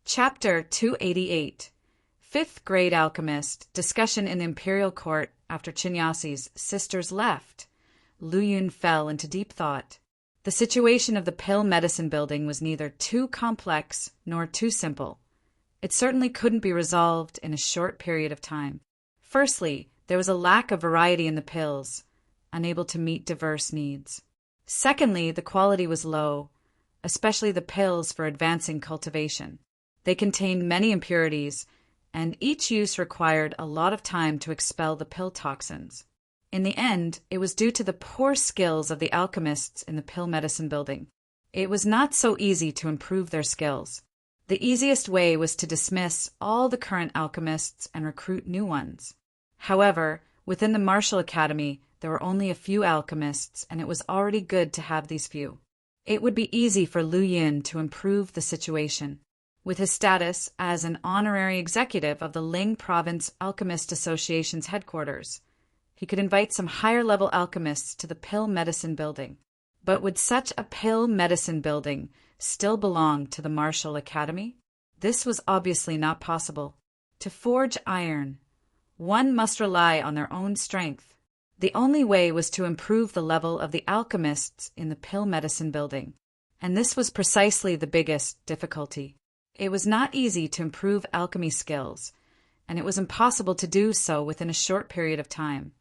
Chapter 288 Fifth Grade Alchemist Discussion in the Imperial Court after Chinyasi's sisters left. Lu Yun fell into deep thought. The situation of the pill medicine building was neither too complex nor too simple. It certainly couldn't be resolved in a short period of time. Firstly, there was a lack of variety in the pills, unable to meet diverse needs. Secondly, the quality was low, especially the pills for advancing cultivation. They contained many impurities, and each use required a lot of time to expel the pill toxins. In the end, it was due to the poor skills of the alchemists in the pill medicine building. It was not so easy to improve their skills. The easiest way was to dismiss all the current alchemists and recruit new ones. However, within the Martial Academy, there were only a few alchemists, and it was already good to have these few. It would be easy for Lu Yun to improve the situation. With his status as an honorary executive of the Ling Province Alchemist Association's headquarters, he could invite some higher-level alchemists to the pill medicine building. But would such a pill medicine building still belong to the Martial Academy? This was obviously not possible. To forge iron, one must rely on their own strength. The only way was to improve the level of the alchemists in the pill medicine building, and this was precisely the biggest difficulty. It was not easy to improve alchemy skills, and it was impossible to do so within a short period of time.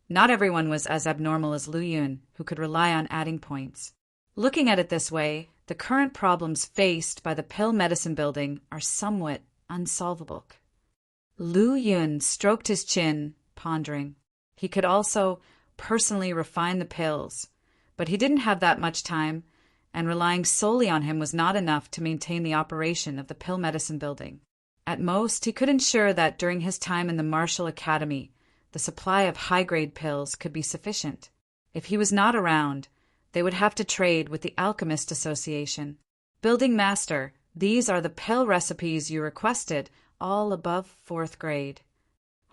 Not everyone was as abnormal as Lu Yun, who could rely on adding points. Looking at it this way, the current problems faced by the pill medicine building are somewhat unsolvable. Lu Yun stroked his chin, pondering. He could also personally refine the pills, but he didn't have that much time, and relying solely on him was not enough to maintain the operation of the pill medicine building. At most, he could ensure that during his time in the Martial Academy, the supply of high-grade pills could be sufficient. If he was not around, they would have to trade with the Alchemist Association. Building Master, these are the pill recipes you requested, all above 4th grade.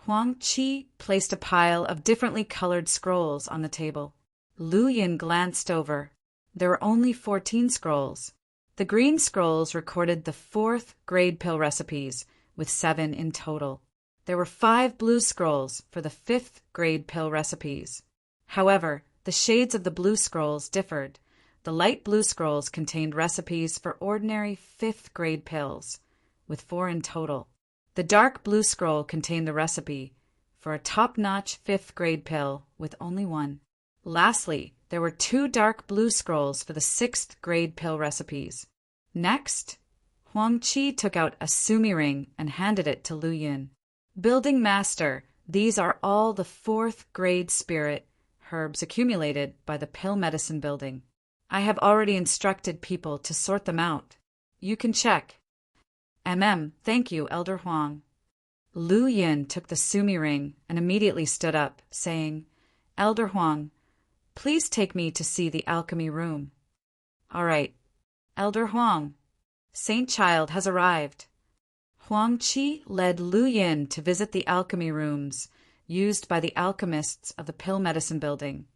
Huang Qi placed a pile of differently colored scrolls on the table. Lu Yun glanced over. There were only 14 scrolls. The green scrolls recorded the 4th grade pill recipes, with 7 in total. There were 5 blue scrolls for the 5th grade pill recipes. However, the shades of the blue scrolls differed. The light blue scrolls contained recipes for ordinary 5th grade pills, with 4 in total. The dark blue scroll contained the recipe for a top-notch 5th grade pill, with only 1. Lastly, there were 2 dark blue scrolls for the 6th grade pill recipes. Next, Huang Qi took out a sumi ring and handed it to Lu Yun. Building Master, these are all the 4th grade spirit herbs accumulated by the pill medicine building. I have already instructed people to sort them out. You can check. Thank you, Elder Huang. Lu Yun took the sumi ring and immediately stood up, saying, Elder Huang, please take me to see the alchemy room. All right. Elder Huang, Saint Child has arrived. Huang Qi led Lu Yun to visit the alchemy rooms used by the alchemists of the pill medicine building,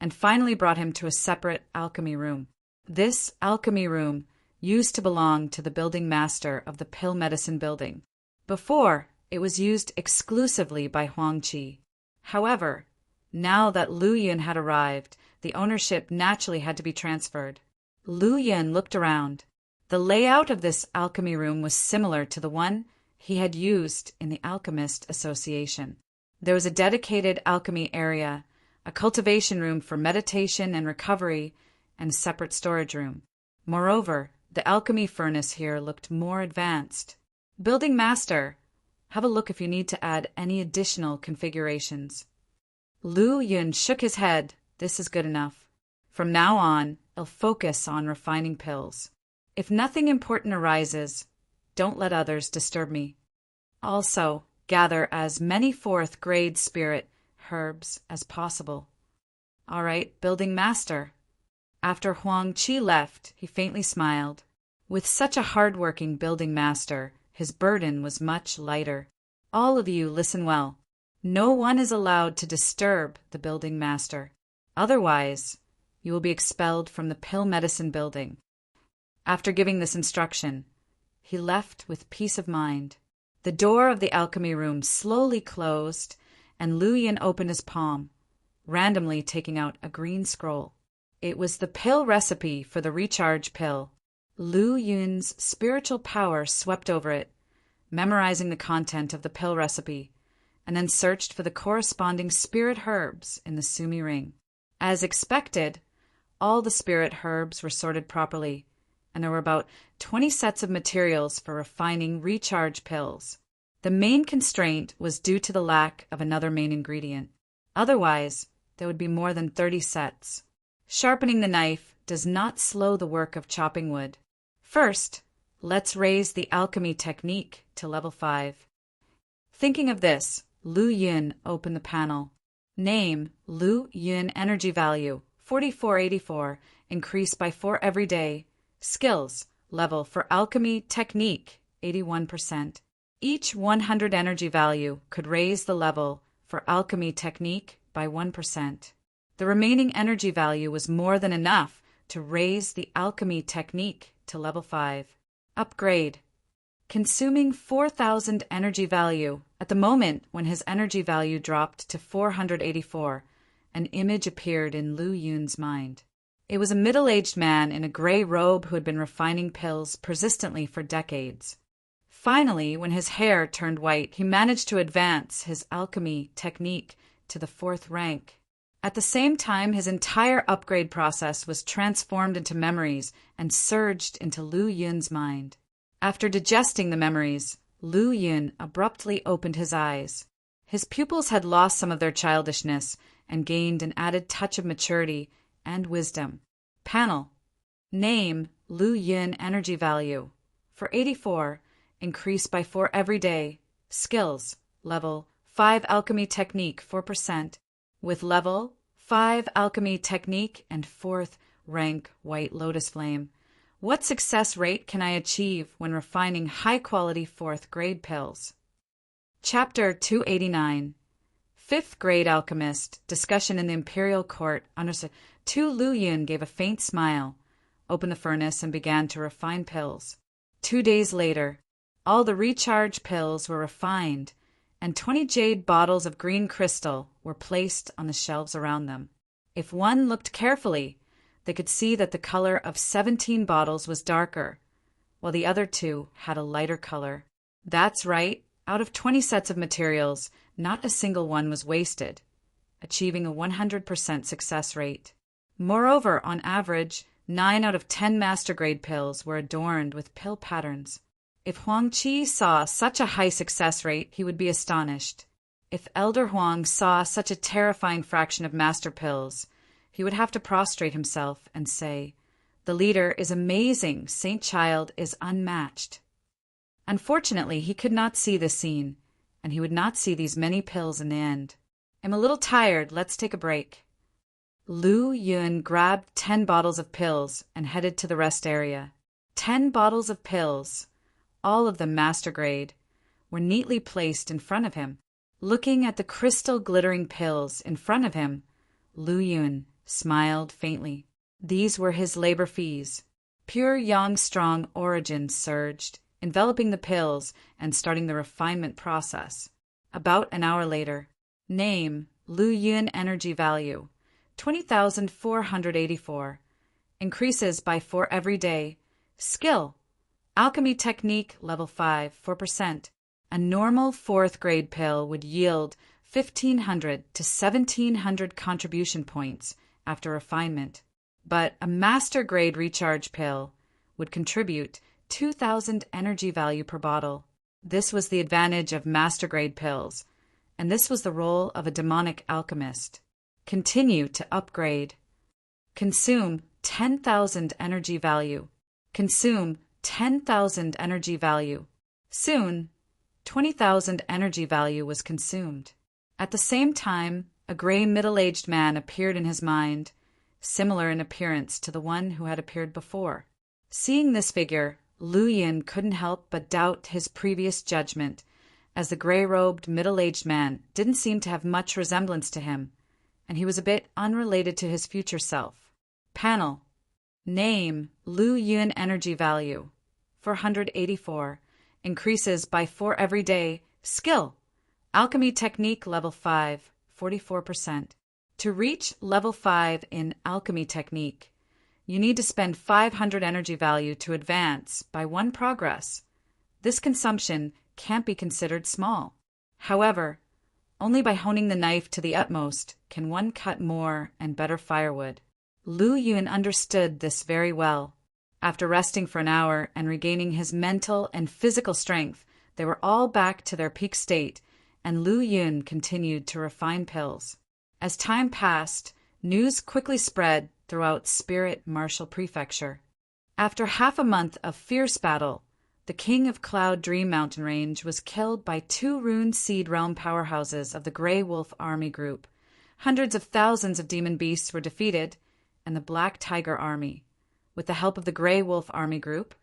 and finally brought him to a separate alchemy room. This alchemy room used to belong to the building master of the pill medicine building. Before, it was used exclusively by Huang Qi. However, now that Lu Yun had arrived, the ownership naturally had to be transferred. Lu Yun looked around. The layout of this alchemy room was similar to the one he had used in the Alchemist Association. There was a dedicated alchemy area, a cultivation room for meditation and recovery, and a separate storage room. Moreover, the alchemy furnace here looked more advanced. Building Master, have a look if you need to add any additional configurations. Lu Yun shook his head. This is good enough. From now on, I'll focus on refining pills. If nothing important arises, don't let others disturb me. Also, gather as many 4th grade spirit herbs as possible. All right, Building Master. After Huang Qi left, he faintly smiled. With such a hard-working building master, his burden was much lighter. All of you listen well. No one is allowed to disturb the building master. Otherwise, you will be expelled from the pill medicine building. After giving this instruction, he left with peace of mind. The door of the alchemy room slowly closed, and Lu Yun opened his palm, randomly taking out a green scroll. It was the pill recipe for the recharge pill. Lu Yun's spiritual power swept over it, memorizing the content of the pill recipe, and then searched for the corresponding spirit herbs in the Sumi ring. As expected, all the spirit herbs were sorted properly, and there were about 20 sets of materials for refining recharge pills. The main constraint was due to the lack of another main ingredient. Otherwise, there would be more than 30 sets. Sharpening the knife does not slow the work of chopping wood. First, let's raise the alchemy technique to level 5. Thinking of this, Lu Yun opened the panel. Name, Lu Yun energy value, 4484, increase by 4 every day. Skills, level for alchemy technique, 81%. Each 100 energy value could raise the level for alchemy technique by 1%. The remaining energy value was more than enough to raise the alchemy technique to level 5. Upgrade. Consuming 4,000 energy value. At the moment when his energy value dropped to 484, an image appeared in Lu Yun's mind. It was a middle-aged man in a gray robe who had been refining pills persistently for decades. Finally, when his hair turned white, he managed to advance his alchemy technique to the 4th rank. At the same time, his entire upgrade process was transformed into memories and surged into Lu Yun's mind. After digesting the memories, Lu Yun abruptly opened his eyes. His pupils had lost some of their childishness and gained an added touch of maturity and wisdom. Panel. Name, Lu Yun energy value. For 84, increase by 4 every day. Skills, level 5 alchemy technique, 4%. With level 5 alchemy technique and 4th rank white lotus flame. What success rate can I achieve when refining high-quality 4th grade pills? Chapter 289. 5th grade alchemist, discussion in the imperial court. Understood. Lu Yun gave a faint smile, opened the furnace, and began to refine pills. 2 days later, all the recharge pills were refined, and 20 jade bottles of green crystal were placed on the shelves around them. If one looked carefully, they could see that the color of 17 bottles was darker, while the other 2 had a lighter color. That's right, out of 20 sets of materials, not a single one was wasted, achieving a 100% success rate. Moreover, on average, 9 out of 10 master-grade pills were adorned with pill patterns. If Huang Qi saw such a high success rate, he would be astonished. If Elder Huang saw such a terrifying fraction of master pills, he would have to prostrate himself and say, "The leader is amazing, Saint Child is unmatched." Unfortunately, he could not see this scene, and he would not see these many pills in the end. "I'm a little tired, let's take a break." Lu Yun grabbed 10 bottles of pills and headed to the rest area. 10 bottles of pills, all of them master grade, were neatly placed in front of him. Looking at the crystal glittering pills in front of him, Lu Yun smiled faintly. These were his labor fees. Pure yang strong origin surged, enveloping the pills and starting the refinement process. About an hour later. Name, Lu Yun energy value, 20,484. Increases by 4 every day. Skill, alchemy technique level 5, 4%. A normal 4th grade pill would yield 1,500 to 1,700 contribution points after refinement, but a master grade recharge pill would contribute 2,000 energy value per bottle. This was the advantage of master grade pills, and this was the role of a demonic alchemist. Continue to upgrade. Consume 10,000 energy value. Consume 10,000 energy value. Soon, 20,000 energy value was consumed. At the same time, a gray middle-aged man appeared in his mind, similar in appearance to the one who had appeared before. Seeing this figure, Lu Yun couldn't help but doubt his previous judgment, as the gray-robed middle-aged man didn't seem to have much resemblance to him, and he was a bit unrelated to his future self. Panel. Name, Lu Yun energy value, 484. Increases by 4 every day. Skill. Alchemy technique level 5, 44%. To reach level 5 in alchemy technique, you need to spend 500 energy value to advance by 1 progress. This consumption can't be considered small. However, only by honing the knife to the utmost can one cut more and better firewood. Lu Yun understood this very well. After resting for an hour and regaining his mental and physical strength, they were all back to their peak state, and Lu Yun continued to refine pills. As time passed, news quickly spread throughout Spirit Martial Prefecture. After half a month of fierce battle, the king of Cloud Dream Mountain Range was killed by 2 Rune Seed Realm powerhouses of the Grey Wolf Army Group. Hundreds of thousands of demon beasts were defeated, and the Black Tiger Army, with the help of the Grey Wolf Army Group,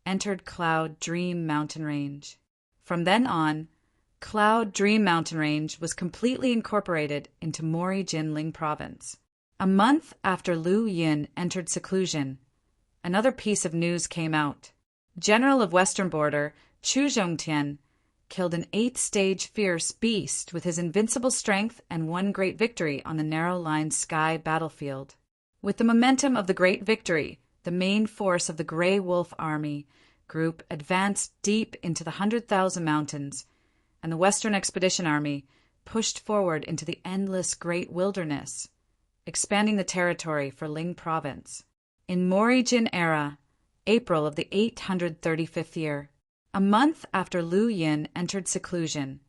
entered Cloud Dream Mountain Range. From then on, Cloud Dream Mountain Range was completely incorporated into Mori Jinling Province. A month after Lu Yin entered seclusion, another piece of news came out. General of Western Border, Chu Zhongtian, killed an 8-stage fierce beast with his invincible strength and won great victory on the narrow-lined sky battlefield. With the momentum of the great victory, the main force of the Grey Wolf Army Group advanced deep into the 100,000 mountains, and the Western Expedition Army pushed forward into the endless great wilderness, expanding the territory for Ling Province. In Mori Jin era, April of the 835th year, a month after Lu Yin entered seclusion,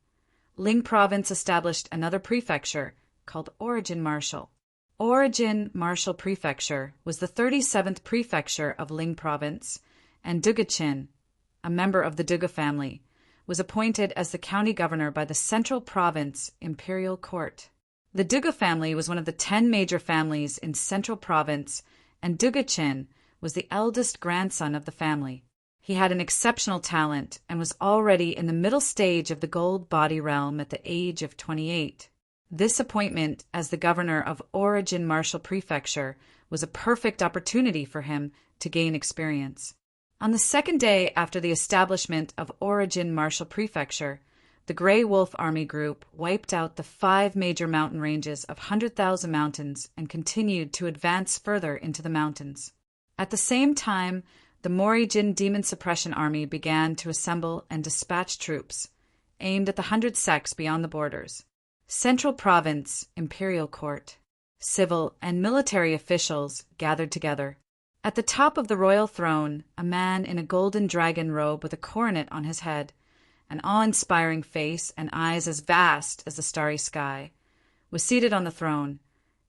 Ling Province established another prefecture called Origin Martial. Origin Martial Prefecture was the 37th prefecture of Ling Province, and Dugachin, a member of the Duga family, was appointed as the county governor by the Central Province Imperial Court. The Duga family was one of the 10 major families in Central Province, and Dugachin was the eldest grandson of the family. He had an exceptional talent and was already in the middle stage of the Gold Body realm at the age of 28. This appointment as the governor of Origin Martial Prefecture was a perfect opportunity for him to gain experience. On the second day after the establishment of Origin Martial Prefecture, the Grey Wolf Army Group wiped out the 5 major mountain ranges of 100,000 mountains and continued to advance further into the mountains. At the same time, the Mori Jin Demon Suppression Army began to assemble and dispatch troops aimed at the 100 sects beyond the borders. Central Province Imperial Court. Civil and military officials gathered together. At the top of the royal throne, a man in a golden dragon robe with a coronet on his head, an awe-inspiring face and eyes as vast as the starry sky, was seated on the throne,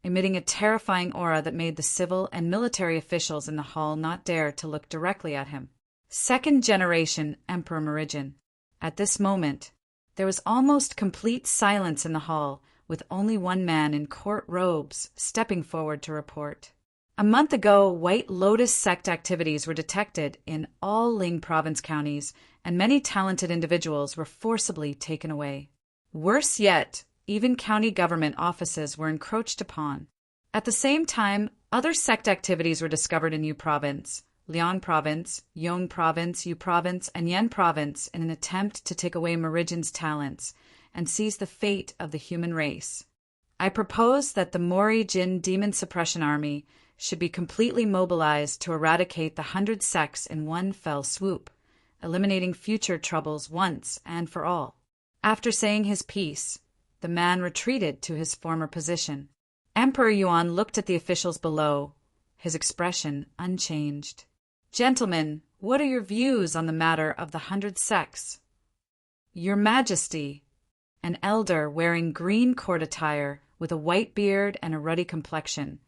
emitting a terrifying aura that made the civil and military officials in the hall not dare to look directly at him. Second-generation Emperor Meridian. At this moment, there was almost complete silence in the hall, with only one man in court robes stepping forward to report. A month ago, White Lotus sect activities were detected in all Ling Province counties, and many talented individuals were forcibly taken away. Worse yet, even county government offices were encroached upon. At the same time, other sect activities were discovered in Yu Province, Liang Province, Yong Province, Yu Province, and Yen Province in an attempt to take away Meridian's talents and seize the fate of the human race. I propose that the Mori Jin Demon Suppression Army should be completely mobilized to eradicate the 100 sects in one fell swoop, eliminating future troubles once and for all. After saying his piece, the man retreated to his former position. Emperor Yuan looked at the officials below, his expression unchanged. "Gentlemen, what are your views on the matter of the 100 sects?" "Your Majesty," an elder wearing green court attire with a white beard and a ruddy complexion,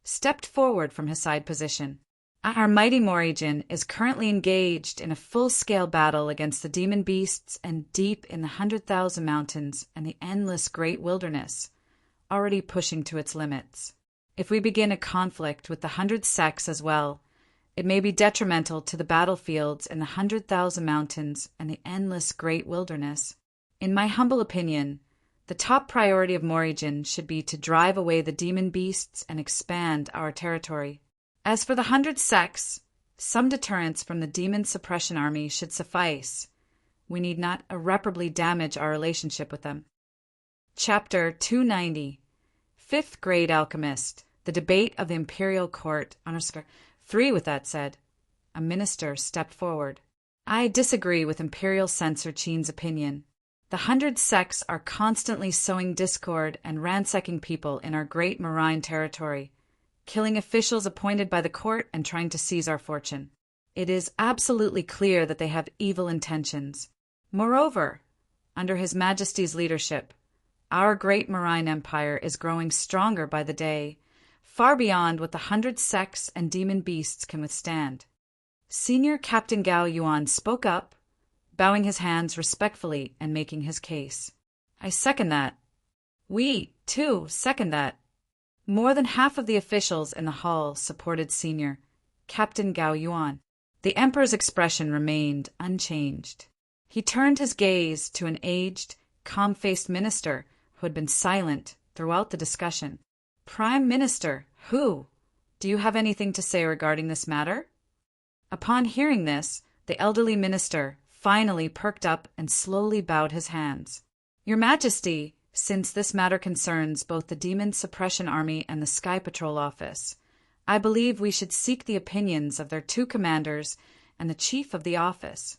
stepped forward from his side position. "Our mighty Morijin is currently engaged in a full-scale battle against the demon beasts and deep in the 100,000 mountains and the endless great wilderness, already pushing to its limits. If we begin a conflict with the 100 sects as well, it may be detrimental to the battlefields in the 100,000 mountains and the endless great wilderness. In my humble opinion, the top priority of Morijin should be to drive away the demon beasts and expand our territory. As for the 100 sects, Some deterrence from the demon suppression army should suffice. We need not irreparably damage our relationship with them. Chapter 290. Fifth Grade Alchemist. The Debate of the Imperial Court. _3. With that said, a minister stepped forward. I disagree with Imperial Censor Chen's opinion. The 100 sects are constantly sowing discord and ransacking people in our great marine territory, killing officials appointed by the court and trying to seize our fortune. It is absolutely clear that they have evil intentions. Moreover, under His Majesty's leadership, our great marine empire is growing stronger by the day, far beyond what the 100 sects and demon beasts can withstand. Senior Captain Gao Yuan spoke up, bowing his hands respectfully and making his case. I second that. We, too, second that. More than half of the officials in the hall supported Senior Captain Gao Yuan. The Emperor's expression remained unchanged. He turned his gaze to an aged, calm-faced minister who had been silent throughout the discussion. Prime Minister, who? Do you have anything to say regarding this matter? Upon hearing this, the elderly minister finally perked up and slowly bowed his hands. Your Majesty, since this matter concerns both the Demon Suppression Army and the Sky Patrol Office, I believe we should seek the opinions of their two commanders and the chief of the office.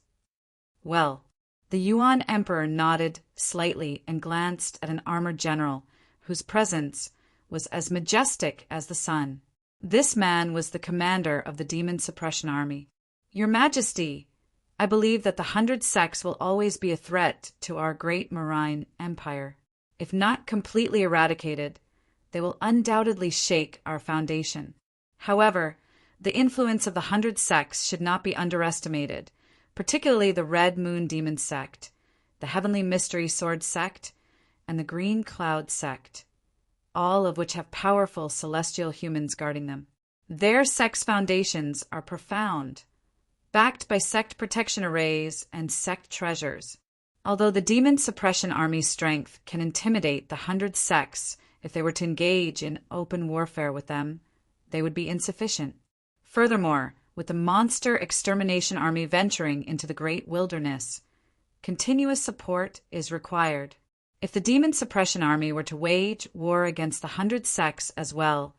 Well, the Yuan Emperor nodded slightly and glanced at an armored general whose presence was as majestic as the sun. This man was the commander of the Demon Suppression Army. Your Majesty, I believe that the 100 sects will always be a threat to our great marine empire. If not completely eradicated, they will undoubtedly shake our foundation. However, the influence of the 100 sects should not be underestimated, particularly the Red Moon Demon Sect, the Heavenly Mystery Sword Sect, and the Green Cloud Sect, all of which have powerful celestial humans guarding them. Their sect's foundations are profound, backed by sect protection arrays and sect treasures. Although the Demon Suppression Army's strength can intimidate the 100 sects if they were to engage in open warfare with them, they would be insufficient. Furthermore, with the Monster Extermination Army venturing into the Great Wilderness, continuous support is required. If the Demon Suppression Army were to wage war against the 100 sects as well,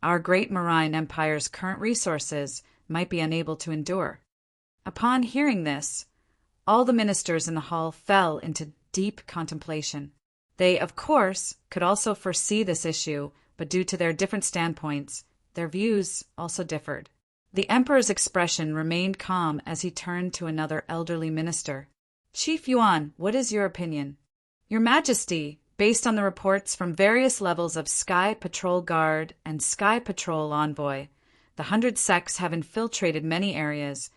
our great marine empire's current resources might be unable to endure. Upon hearing this, all the ministers in the hall fell into deep contemplation. They, of course, could also foresee this issue, but due to their different standpoints, their views also differed. The Emperor's expression remained calm as he turned to another elderly minister. Chief Yuan, what is your opinion? Your Majesty, based on the reports from various levels of Sky Patrol Guard and Sky Patrol Envoy, the 100 sects have infiltrated many areas,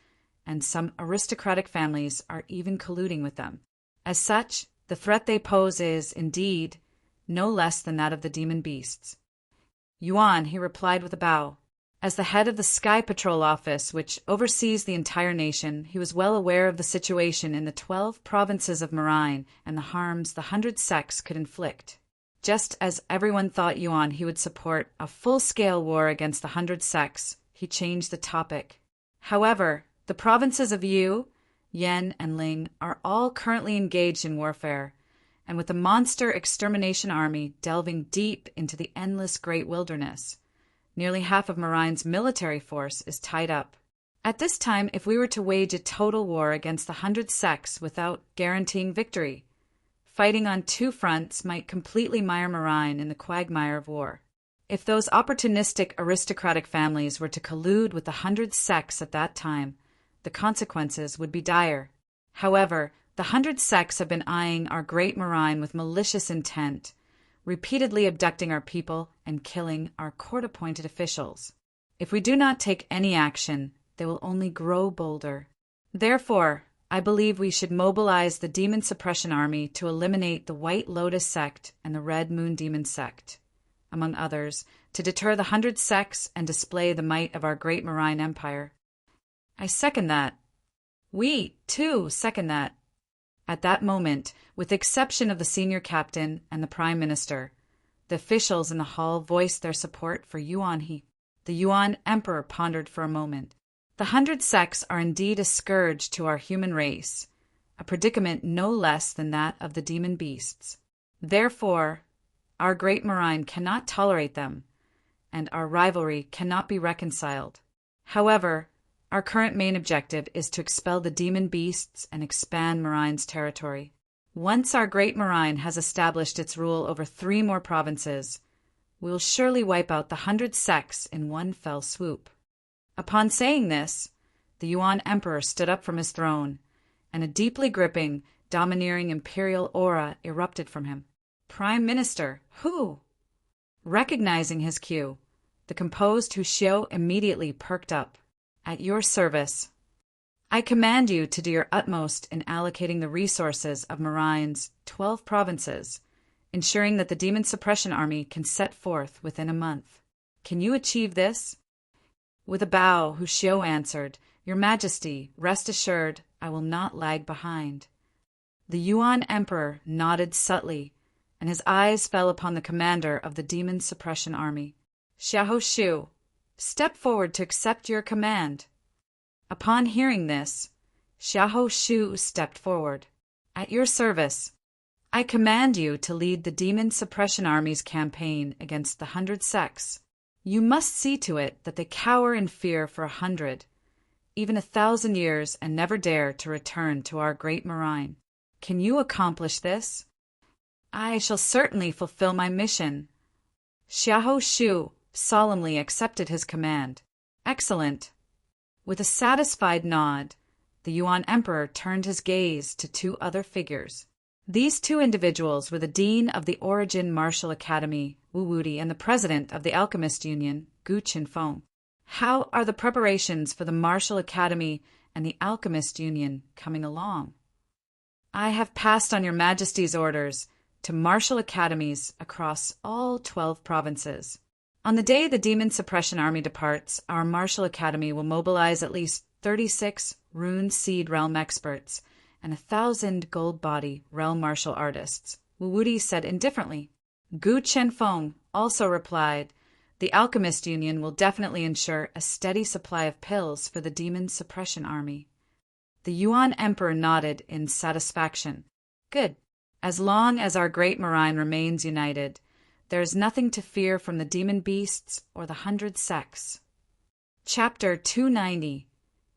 and some aristocratic families are even colluding with them. As such, the threat they pose is, indeed, no less than that of the demon beasts. Yuan, he replied with a bow. As the head of the Sky Patrol Office, which oversees the entire nation, he was well aware of the situation in the 12 provinces of Marine and the harms the 100 sects could inflict. Just as everyone thought Yuan he would support a full-scale war against the 100 sects, he changed the topic. However, the provinces of Yu, Yen, and Ling are all currently engaged in warfare, and with the Monster Extermination Army delving deep into the endless Great Wilderness, nearly half of Marine's military force is tied up. At this time, if we were to wage a total war against the 100 sects without guaranteeing victory, fighting on two fronts might completely mire Marine in the quagmire of war. If those opportunistic aristocratic families were to collude with the 100 sects at that time, the consequences would be dire. However, the 100 sects have been eyeing our great Marine with malicious intent, repeatedly abducting our people and killing our court-appointed officials. If we do not take any action, they will only grow bolder. Therefore, I believe we should mobilize the Demon Suppression Army to eliminate the White Lotus Sect and the Red Moon Demon Sect, among others, to deter the 100 sects and display the might of our great marine empire. I second that. We, too, second that. At that moment, with the exception of the senior captain and the prime minister, the officials in the hall voiced their support for Yuan He. The Yuan Emperor pondered for a moment. The The 100 sects are indeed a scourge to our human race, a predicament no less than that of the demon beasts. Therefore, our great Marine cannot tolerate them, and our rivalry cannot be reconciled. However, our current main objective is to expel the demon beasts and expand Marine's territory. Once our great Marine has established its rule over 3 more provinces, we will surely wipe out the 100 sects in one fell swoop. Upon saying this, the Yuan Emperor stood up from his throne, and a deeply gripping, domineering imperial aura erupted from him. Prime Minister, who? Recognizing his cue, the composed Hu Xiu immediately perked up. At your service. I command you to do your utmost in allocating the resources of Marine's 12 provinces, ensuring that the Demon Suppression Army can set forth within a month. Can you achieve this? With a bow, Hu Xiu answered, Your Majesty, rest assured, I will not lag behind. The Yuan Emperor nodded subtly, and his eyes fell upon the commander of the Demon Suppression Army. Xiahou Shu, step forward to accept your command. Upon hearing this, Xiahou Shu stepped forward. At your service. I command you to lead the Demon Suppression Army's campaign against the 100 sects. You must see to it that they cower in fear for 100, even 1,000 years, and never dare to return to our great Marine. Can you accomplish this? I shall certainly fulfill my mission. Xiahou Shu solemnly accepted his command. Excellent. With a satisfied nod, the Yuan Emperor turned his gaze to 2 other figures. These 2 individuals were the Dean of the Origin Martial Academy, Wu Wudi, and the President of the Alchemist Union, Gu Qinfeng. How are the preparations for the Martial Academy and the Alchemist Union coming along? I have passed on Your Majesty's orders to martial academies across all 12 provinces. On the day the Demon Suppression Army departs, our martial academy will mobilize at least 36 Rune Seed Realm experts and 1,000 Gold Body Realm martial artists, Wu Wudi said indifferently. Gu Qinfeng also replied, The Alchemist Union will definitely ensure a steady supply of pills for the Demon Suppression Army. The Yuan Emperor nodded in satisfaction. Good. As long as our great Marine remains united, there is nothing to fear from the demon beasts or the 100 sects. Chapter 290.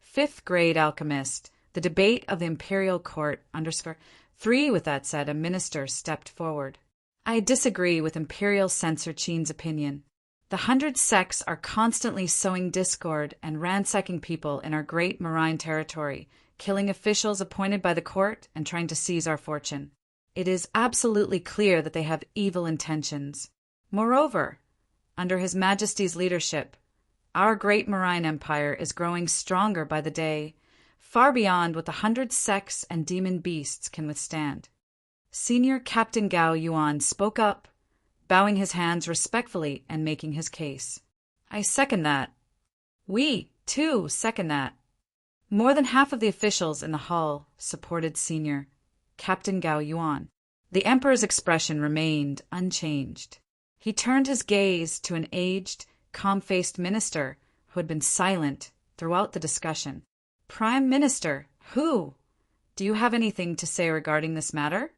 5th Grade Alchemist. The Debate of the Imperial Court. _3. With that said, a minister stepped forward. I disagree with Imperial Censor Qin's opinion. The 100 sects are constantly sowing discord and ransacking people in our great Marine territory, killing officials appointed by the court and trying to seize our fortune. It is absolutely clear that they have evil intentions. Moreover, under His Majesty's leadership, our great Marine Empire is growing stronger by the day, far beyond what the 100 sects and demon beasts can withstand. Senior Captain Gao Yuan spoke up, bowing his hands respectfully and making his case. I second that. We, too, second that. More than half of the officials in the hall supported Senior Captain Gao Yuan. The Emperor's expression remained unchanged. He turned his gaze to an aged, calm-faced minister who had been silent throughout the discussion. Prime Minister, who? Do you have anything to say regarding this matter?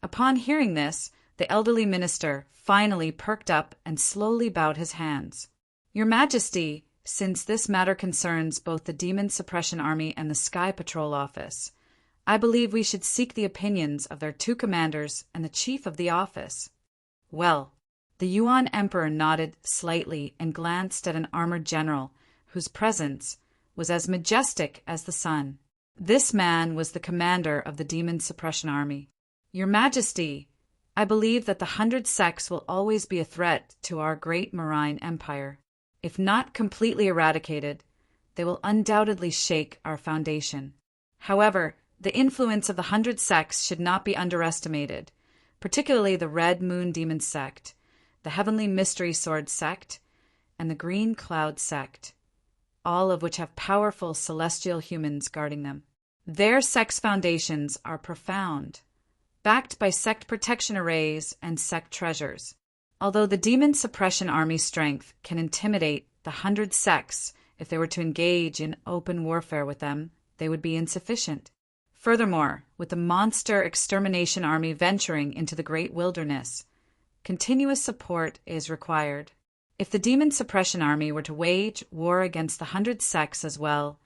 Upon hearing this, the elderly minister finally perked up and slowly bowed his hands. Your Majesty, since this matter concerns both the Demon Suppression Army and the Sky Patrol Office, I believe we should seek the opinions of their 2 commanders and the chief of the office. Well, the Yuan Emperor nodded slightly and glanced at an armored general whose presence was as majestic as the sun. This man was the commander of the Demon Suppression Army. Your Majesty, I believe that the 100 sects will always be a threat to our great Marine Empire. If not completely eradicated, they will undoubtedly shake our foundation. However, the influence of the 100 sects should not be underestimated, particularly the Red Moon Demon Sect, the Heavenly Mystery Sword Sect, and the Green Cloud Sect, all of which have powerful celestial humans guarding them. Their sect's foundations are profound, backed by sect protection arrays and sect treasures. Although the Demon Suppression Army's strength can intimidate the 100 sects If they were to engage in open warfare with them, they would be insufficient. Furthermore, with the monster extermination army venturing into the great wilderness, continuous support is required. If the demon suppression army were to wage war against the 100 sects as well,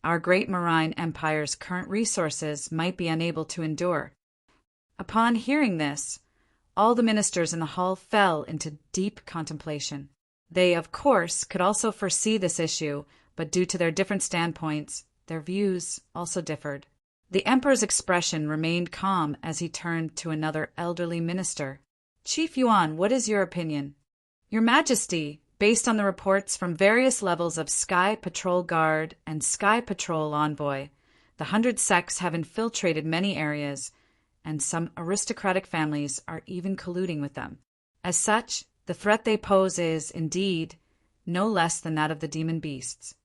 our great marine empire's current resources might be unable to endure. Upon hearing this, all the ministers in the hall fell into deep contemplation. They, of course, could also foresee this issue, but due to their different standpoints, their views also differed. The emperor's expression remained calm as he turned to another elderly minister. "Chief Yuan, what is your opinion?" "Your Majesty, based on the reports from various levels of Sky Patrol Guard and Sky Patrol Envoy, the 100 sects have infiltrated many areas, and some aristocratic families are even colluding with them. As such, the threat they pose is, indeed, no less than that of the demon beasts."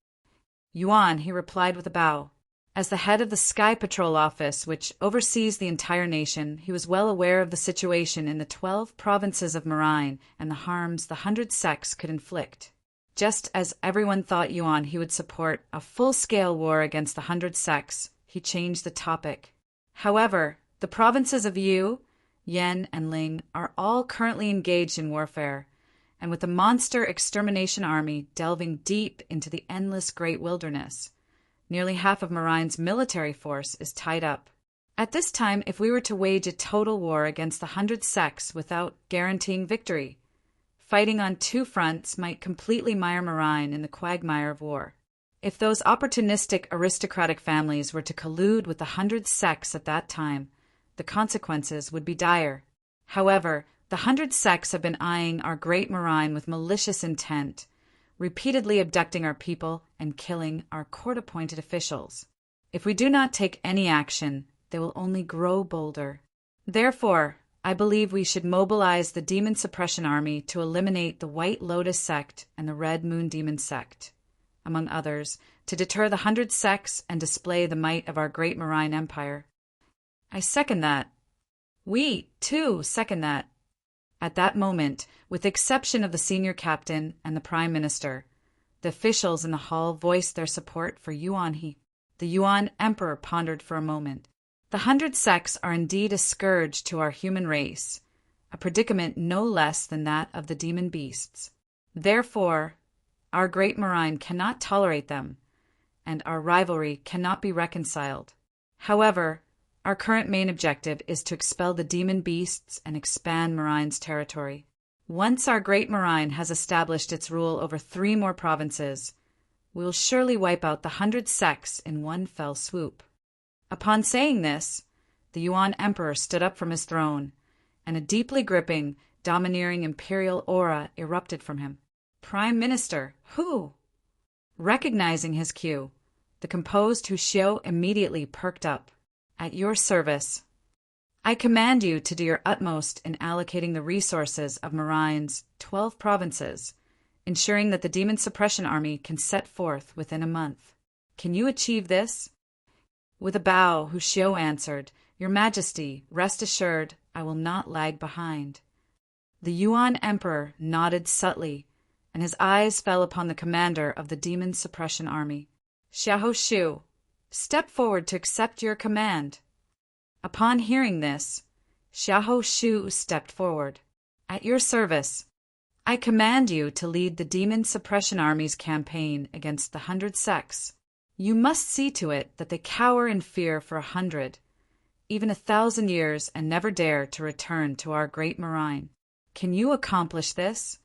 "Yuan," he replied with a bow. As the head of the Sky Patrol Office, which oversees the entire nation, he was well aware of the situation in the 12 provinces of Marine and the harms the 100 sects could inflict. Just as everyone thought Yuan he would support a full-scale war against the 100 sects, he changed the topic. "However, the provinces of Yu, Yen, and Ling are all currently engaged in warfare, and with the monster extermination army delving deep into the endless great wilderness, nearly half of Marine's military force is tied up. At this time, if we were to wage a total war against the 100 sects without guaranteeing victory, fighting on 2 fronts might completely mire Marine in the quagmire of war. If those opportunistic aristocratic families were to collude with the 100 sects at that time, the consequences would be dire. However, the 100 sects have been eyeing our great Marine with malicious intent, repeatedly abducting our people and killing our court-appointed officials. If we do not take any action, they will only grow bolder. Therefore, I believe we should mobilize the Demon Suppression Army to eliminate the White Lotus sect and the Red Moon Demon sect, among others, to deter the 100 sects and display the might of our great Marine Empire." "I second that." "We, too, second that." At that moment, with the exception of the senior captain and the prime minister, the officials in the hall voiced their support for Yuan He. The Yuan emperor pondered for a moment. "The 100 sects are indeed a scourge to our human race, a predicament no less than that of the demon beasts. Therefore, our great Marine cannot tolerate them, and our rivalry cannot be reconciled. However, our current main objective is to expel the demon beasts and expand Marine's territory. Once our great Marine has established its rule over 3 more provinces, we will surely wipe out the 100 sects in one fell swoop." Upon saying this, the Yuan emperor stood up from his throne, and a deeply gripping, domineering imperial aura erupted from him. "Prime Minister, who?" Recognizing his cue, the composed Hu Xiu immediately perked up. "At your service. I command you to do your utmost in allocating the resources of Marine's 12 provinces, ensuring that the Demon Suppression Army can set forth within a month. Can you achieve this?" With a bow, Hu Xiu answered, "Your Majesty, rest assured, I will not lag behind." The Yuan emperor nodded subtly, and his eyes fell upon the commander of the Demon Suppression Army. "Xiahou Shu, step forward to accept your command." Upon hearing this, Xiahou Shu stepped forward. "At your service. I command you to lead the Demon Suppression Army's campaign against the 100 sects. You must see to it that they cower in fear for 100, even 1,000 years, and never dare to return to our great Marine. Can you accomplish this?"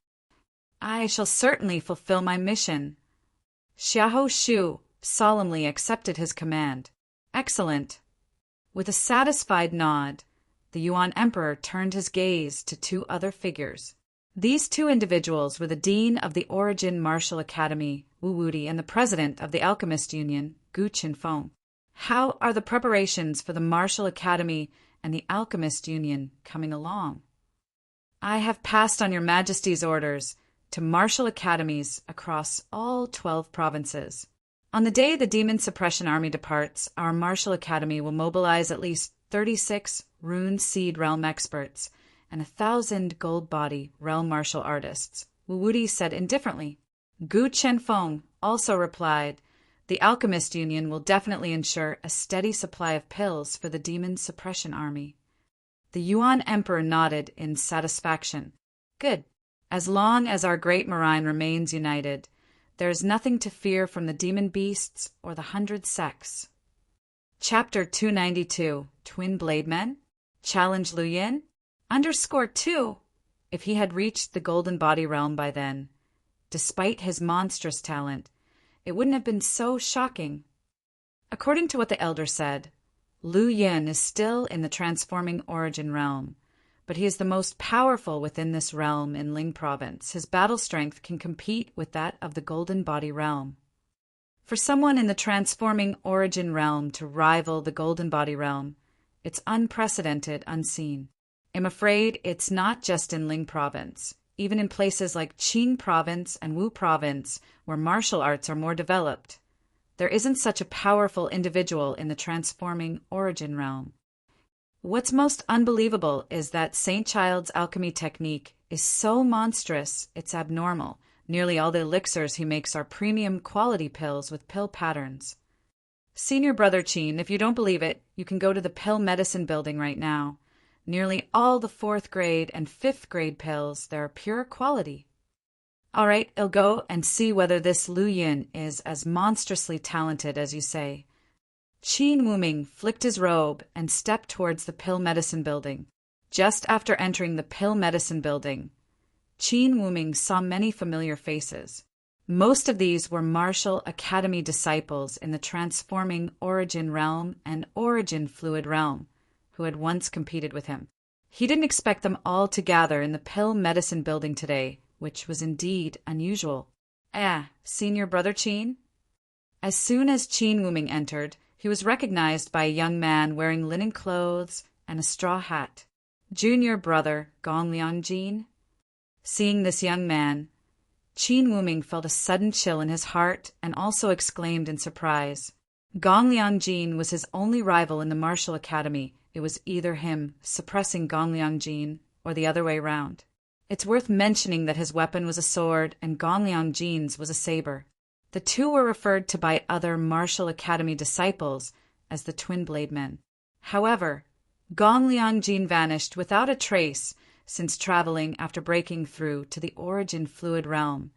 "I shall certainly fulfill my mission." Xiahou Shu solemnly accepted his command. "Excellent." With a satisfied nod, the Yuan emperor turned his gaze to 2 other figures. These 2 individuals were the dean of the Origin Martial Academy, Wu Wudi, and the president of the Alchemist Union, Gu Qinfeng. "How are the preparations for the Martial Academy and the Alchemist Union coming along?" "I have passed on your Majesty's orders to martial academies across all 12 provinces. On the day the Demon Suppression Army departs, our Martial Academy will mobilize at least 36 Rune Seed Realm experts and 1,000 Gold Body Realm Martial artists," Wu Wudi said indifferently. Gu Chenfeng also replied, "The Alchemist Union will definitely ensure a steady supply of pills for the demon suppression army." The Yuan Emperor nodded in satisfaction. "Good. As long as our great Marine remains united, there is nothing to fear from the demon beasts or the 100 sects." Chapter 292, Twin Blade Men? Challenge Lu Yin? _2. If he had reached the Golden Body Realm by then, despite his monstrous talent, it wouldn't have been so shocking. According to what the elder said, Lu Yin is still in the transforming origin realm, but he is the most powerful within this realm in Ling Province. His battle strength can compete with that of the Golden Body Realm. For someone in the transforming origin realm to rival the Golden Body Realm, it's unprecedented, unseen. I'm afraid it's not just in Ling Province. Even in places like Qing Province and Wu Province, where martial arts are more developed, there isn't such a powerful individual in the transforming origin realm. What's most unbelievable is that Saint Child's alchemy technique is so monstrous it's abnormal. Nearly all the elixirs he makes are premium quality pills with pill patterns. Senior Brother Qin, if you don't believe it, you can go to the pill medicine building right now. Nearly all the 4th grade and 5th grade pills, they're pure quality. All right, I'll go and see whether this Lu Yin is as monstrously talented as you say. Qin Wuming flicked his robe and stepped towards the pill medicine building. Just after entering the pill medicine building, Qin Wuming saw many familiar faces. Most of these were martial academy disciples in the transforming origin realm and origin fluid realm, who had once competed with him. He didn't expect them all to gather in the pill medicine building today, which was indeed unusual. Senior Brother Qin? As soon as Qin Wuming entered, he was recognized by a young man wearing linen clothes and a straw hat. Junior Brother Gongliang Jin? Seeing this young man, Qin Wuming felt a sudden chill in his heart and also exclaimed in surprise. Gongliang Jin was his only rival in the martial academy. It was either him suppressing Gongliang Jin or the other way round. It's worth mentioning that his weapon was a sword and Gongliang Jin's was a saber. The two were referred to by other martial academy disciples as the Twin Blade Men. However, Gongliang Jin vanished without a trace since traveling after breaking through to the origin fluid realm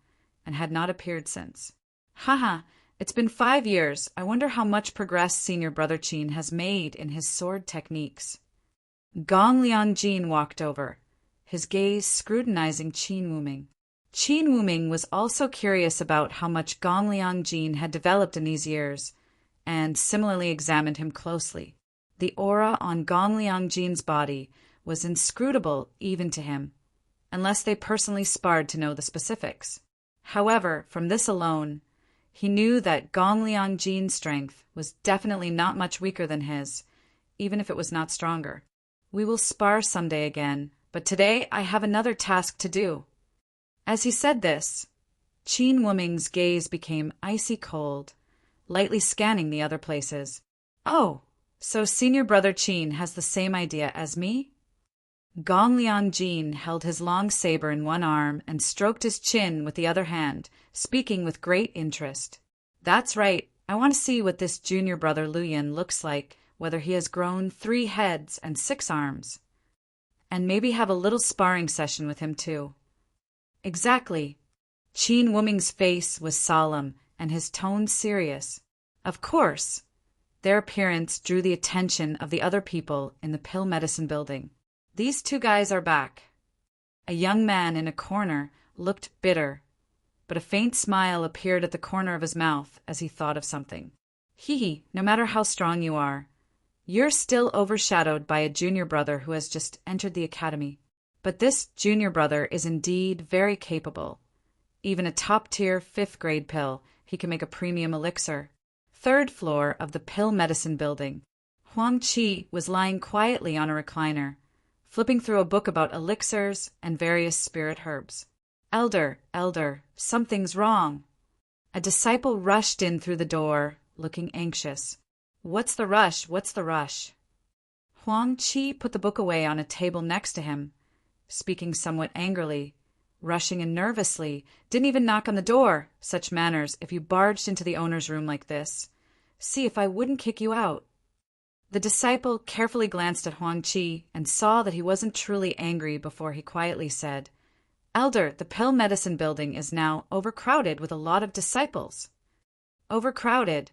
and had not appeared since. Haha, it's been 5 years. I wonder how much progress Senior Brother Qin has made in his sword techniques. Gongliang Jin walked over, his gaze scrutinizing Qin Wuming. Qin Wuming was also curious about how much Gongliang Jin had developed in these years, and similarly examined him closely. The aura on Gongliang Jin's body was inscrutable even to him, unless they personally sparred to know the specifics. However, from this alone, he knew that Gongliang Jin's strength was definitely not much weaker than his, even if it was not stronger. We will spar someday again, but today I have another task to do. As he said this, Qin Wuming's gaze became icy cold, lightly scanning the other places. Oh, so Senior Brother Qin has the same idea as me? Gongliang Jin held his long saber in one arm and stroked his chin with the other hand, speaking with great interest. That's right. I want to see what this junior brother Lu Yin looks like, whether he has grown 3 heads and 6 arms. And maybe have a little sparring session with him too. Exactly. Qin Wuming's face was solemn and his tone serious. Of course. Their appearance drew the attention of the other people in the pill medicine building. These 2 guys are back. A young man in a corner looked bitter, but a faint smile appeared at the corner of his mouth as he thought of something. Hee, no matter how strong you are, you're still overshadowed by a junior brother who has just entered the academy. But this junior brother is indeed very capable. Even a top-tier 5th grade pill, he can make a premium elixir. 3rd floor of the pill medicine building. Huang Qi was lying quietly on a recliner, flipping through a book about elixirs and various spirit herbs. Elder, something's wrong. A disciple rushed in through the door, looking anxious. What's the rush? Huang Qi put the book away on a table next to him, speaking somewhat angrily. rushing in nervously, didn't even knock on the door. Such manners, if you barged into the owner's room like this. See if I wouldn't kick you out. The disciple carefully glanced at Huang Qi and saw that he wasn't truly angry before he quietly said, Elder, the pill medicine building is now overcrowded with a lot of disciples. Overcrowded.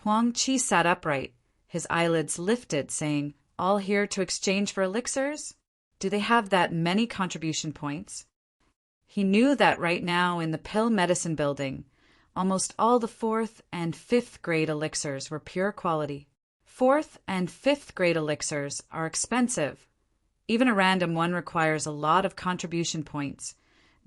Huang Qi sat upright, his eyelids lifted, saying, All here to exchange for elixirs? Do they have that many contribution points? He knew that right now in the pill medicine building, almost all the 4th and 5th grade elixirs were pure quality. 4th and 5th grade elixirs are expensive. Even a random one requires a lot of contribution points,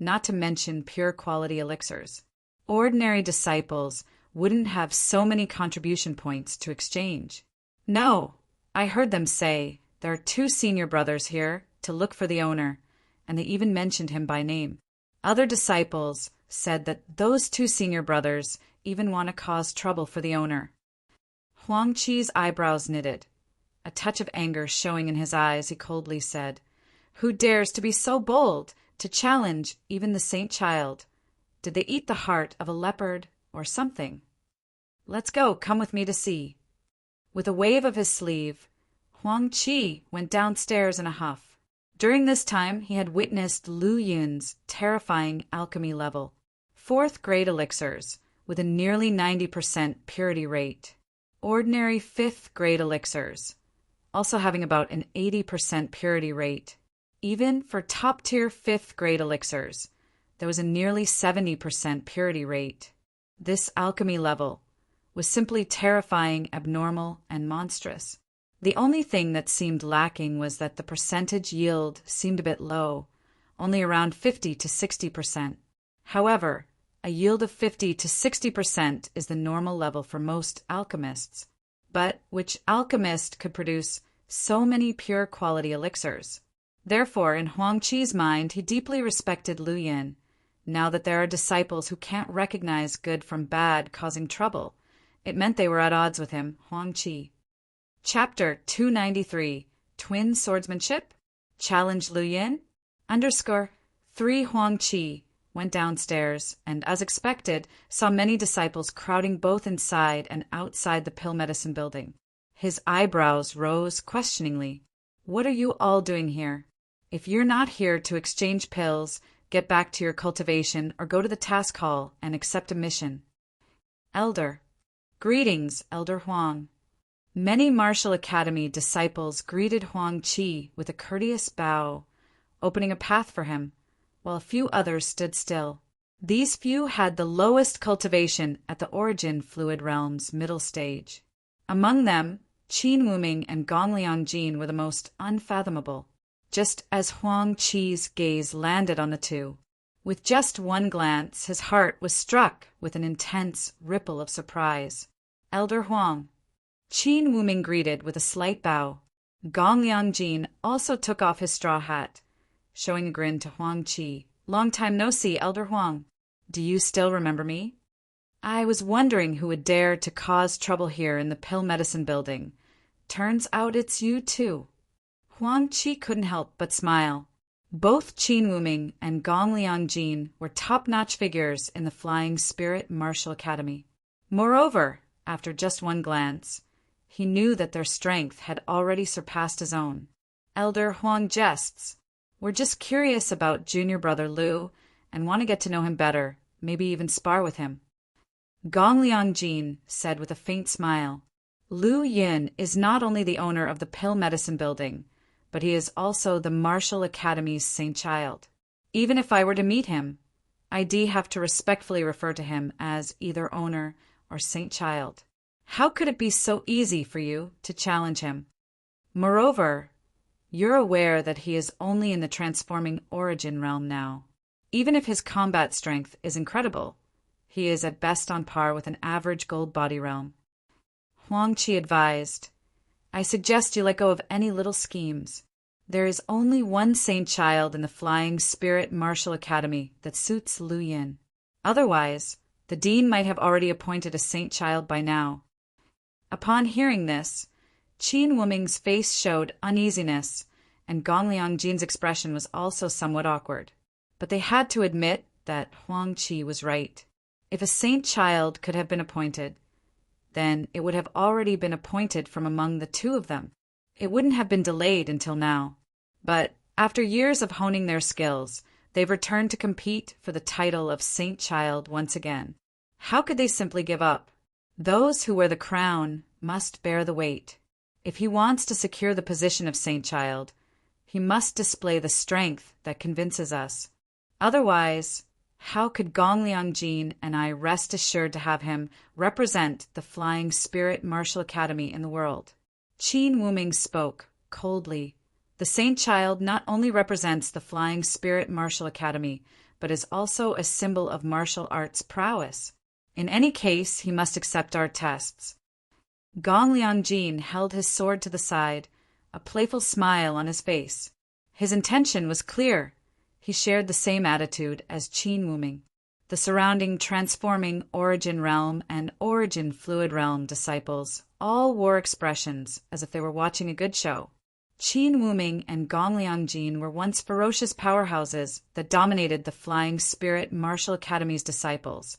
not to mention pure quality elixirs. Ordinary disciples wouldn't have so many contribution points to exchange. No, I heard them say there are 2 senior brothers here to look for the owner, and they even mentioned him by name. Other disciples said that those 2 senior brothers even want to cause trouble for the owner. Huang Qi's eyebrows knitted. A touch of anger showing in his eyes, he coldly said, Who dares to be so bold, to challenge even the saint child? Did they eat the heart of a leopard or something? Let's go, come with me to see. With a wave of his sleeve, Huang Qi went downstairs in a huff. During this time, he had witnessed Lu Yun's terrifying alchemy level. 4th grade elixirs, with a nearly 90% purity rate. Ordinary 5th grade elixirs, also having about an 80% purity rate. Even for top-tier 5th grade elixirs, there was a nearly 70% purity rate. This alchemy level was simply terrifying, abnormal, and monstrous. The only thing that seemed lacking was that the percentage yield seemed a bit low, only around 50 to 60%. However, a yield of 50 to 60% is the normal level for most alchemists. But which alchemist could produce so many pure quality elixirs? Therefore, in Huang Qi's mind, he deeply respected Lu Yin. Now that there are disciples who can't recognize good from bad, causing trouble, it meant they were at odds with him, Huang Qi. Chapter 293, Twin Swordsmanship? Challenge Lu Yin? _3 Huang Qi went downstairs and, as expected, saw many disciples crowding both inside and outside the pill medicine building. His eyebrows rose questioningly. What are you all doing here? If you're not here to exchange pills, get back to your cultivation or go to the task hall and accept a mission. Elder. Greetings, Elder Huang. Many Martial Academy disciples greeted Huang Qi with a courteous bow, opening a path for him, while a few others stood still. These few had the lowest cultivation at the Origin Fluid Realm's middle stage. Among them, Qin Wuming and Gongliang Jin were the most unfathomable. Just as Huang Qi's gaze landed on the 2, with just one glance, his heart was struck with an intense ripple of surprise. Elder Huang. Qin Wuming greeted with a slight bow. Gongliang Jin also took off his straw hat, showing a grin to Huang Qi. Long time no see, Elder Huang. Do you still remember me? I was wondering who would dare to cause trouble here in the pill medicine building. Turns out it's you too. Huang Qi couldn't help but smile. Both Qin Wuming and Gongliang Jin were top-notch figures in the Flying Spirit Martial Academy. Moreover, after just one glance, he knew that their strength had already surpassed his own. Elder Huang jests. We're just curious about junior brother Lu and want to get to know him better, maybe even spar with him. Gongliang Jin said with a faint smile. Lu Yin is not only the owner of the pill medicine building, but he is also the Martial Academy's saint child. Even if I were to meet him, I'd have to respectfully refer to him as either owner or saint child. How could it be so easy for you to challenge him? Moreover, you're aware that he is only in the transforming Origin realm now. Even if his combat strength is incredible, he is at best on par with an average gold body realm. Huang Qi advised, I suggest you let go of any little schemes. There is only one saint child in the Flying Spirit Martial Academy that suits Lu Yin. Otherwise, the dean might have already appointed a saint child by now. Upon hearing this, Qin Wuming's face showed uneasiness, and Gongliang Jin's expression was also somewhat awkward. but they had to admit that Huang Qi was right. If a saint child could have been appointed, then it would have already been appointed from among the two of them. It wouldn't have been delayed until now. But after years of honing their skills, they've returned to compete for the title of Saint Child once again. How could they simply give up? Those who wear the crown must bear the weight. If he wants to secure the position of Saint Child, he must display the strength that convinces us. Otherwise, how could Gong Liangjin and I rest assured to have him represent the Flying Spirit Martial Academy in the world? Qin Wuming spoke coldly. The Saint Child not only represents the Flying Spirit Martial Academy, but is also a symbol of martial arts prowess. In any case, he must accept our tests. Gong Liangjin held his sword to the side, a playful smile on his face. His intention was clear. He shared the same attitude as Qin Wuming. The surrounding Transforming Origin Realm and Origin Fluid Realm disciples all wore expressions as if they were watching a good show. Qin Wuming and Gong Liangjin were once ferocious powerhouses that dominated the Flying Spirit Martial Academy's disciples,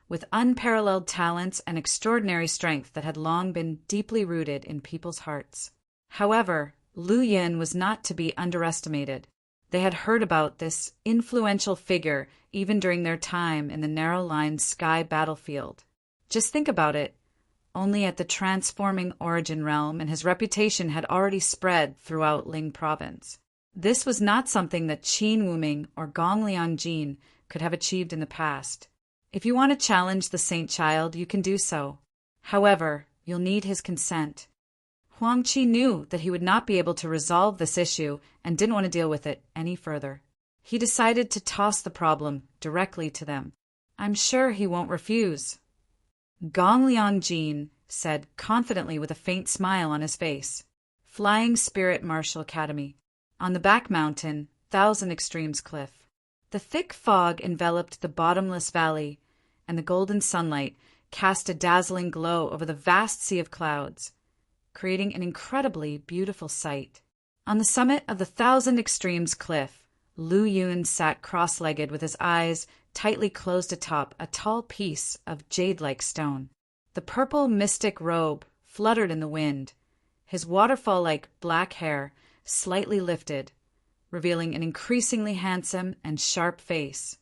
with unparalleled talents and extraordinary strength that had long been deeply rooted in people's hearts. However, Lu Yin was not to be underestimated. They had heard about this influential figure even during their time in the narrow-line sky battlefield. Just think about it. Only at the Transforming Origin Realm, and his reputation had already spread throughout Ling Province. This was not something that Qin Wuming or Gong Liangjin could have achieved in the past. If you want to challenge the Saint Child, you can do so. However, you'll need his consent. Huang Qi knew that he would not be able to resolve this issue and didn't want to deal with it any further. He decided to toss the problem directly to them. I'm sure he won't refuse. Gong Liangjin said confidently with a faint smile on his face. Flying Spirit Martial Academy. On the back mountain, Thousand Extremes Cliff. The thick fog enveloped the bottomless valley, and the golden sunlight cast a dazzling glow over the vast sea of clouds, creating an incredibly beautiful sight. On the summit of the Thousand Extremes Cliff, Lu Yun sat cross-legged with his eyes tightly closed atop a tall piece of jade-like stone. The purple mystic robe fluttered in the wind, his waterfall-like black hair slightly lifted, revealing an increasingly handsome and sharp face.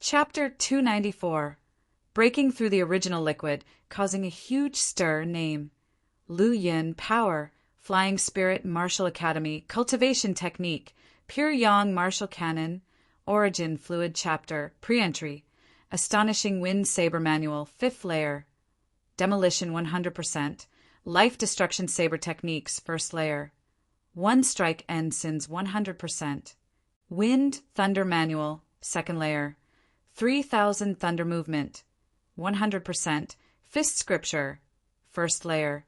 Chapter 294. Breaking through the original liquid, causing a huge stir. Name: Lu Yin. Power: Flying Spirit Martial Academy. Cultivation Technique: Pure Yang Martial Cannon. Origin Fluid Chapter. Pre-entry: Astonishing Wind Saber Manual. 5th layer. Demolition 100%. Life Destruction Saber Techniques. 1st layer. One Strike Ensigns 100%. Wind Thunder Manual. 2nd layer. 3000 Thunder Movement 100%. Fist Scripture. 1st layer.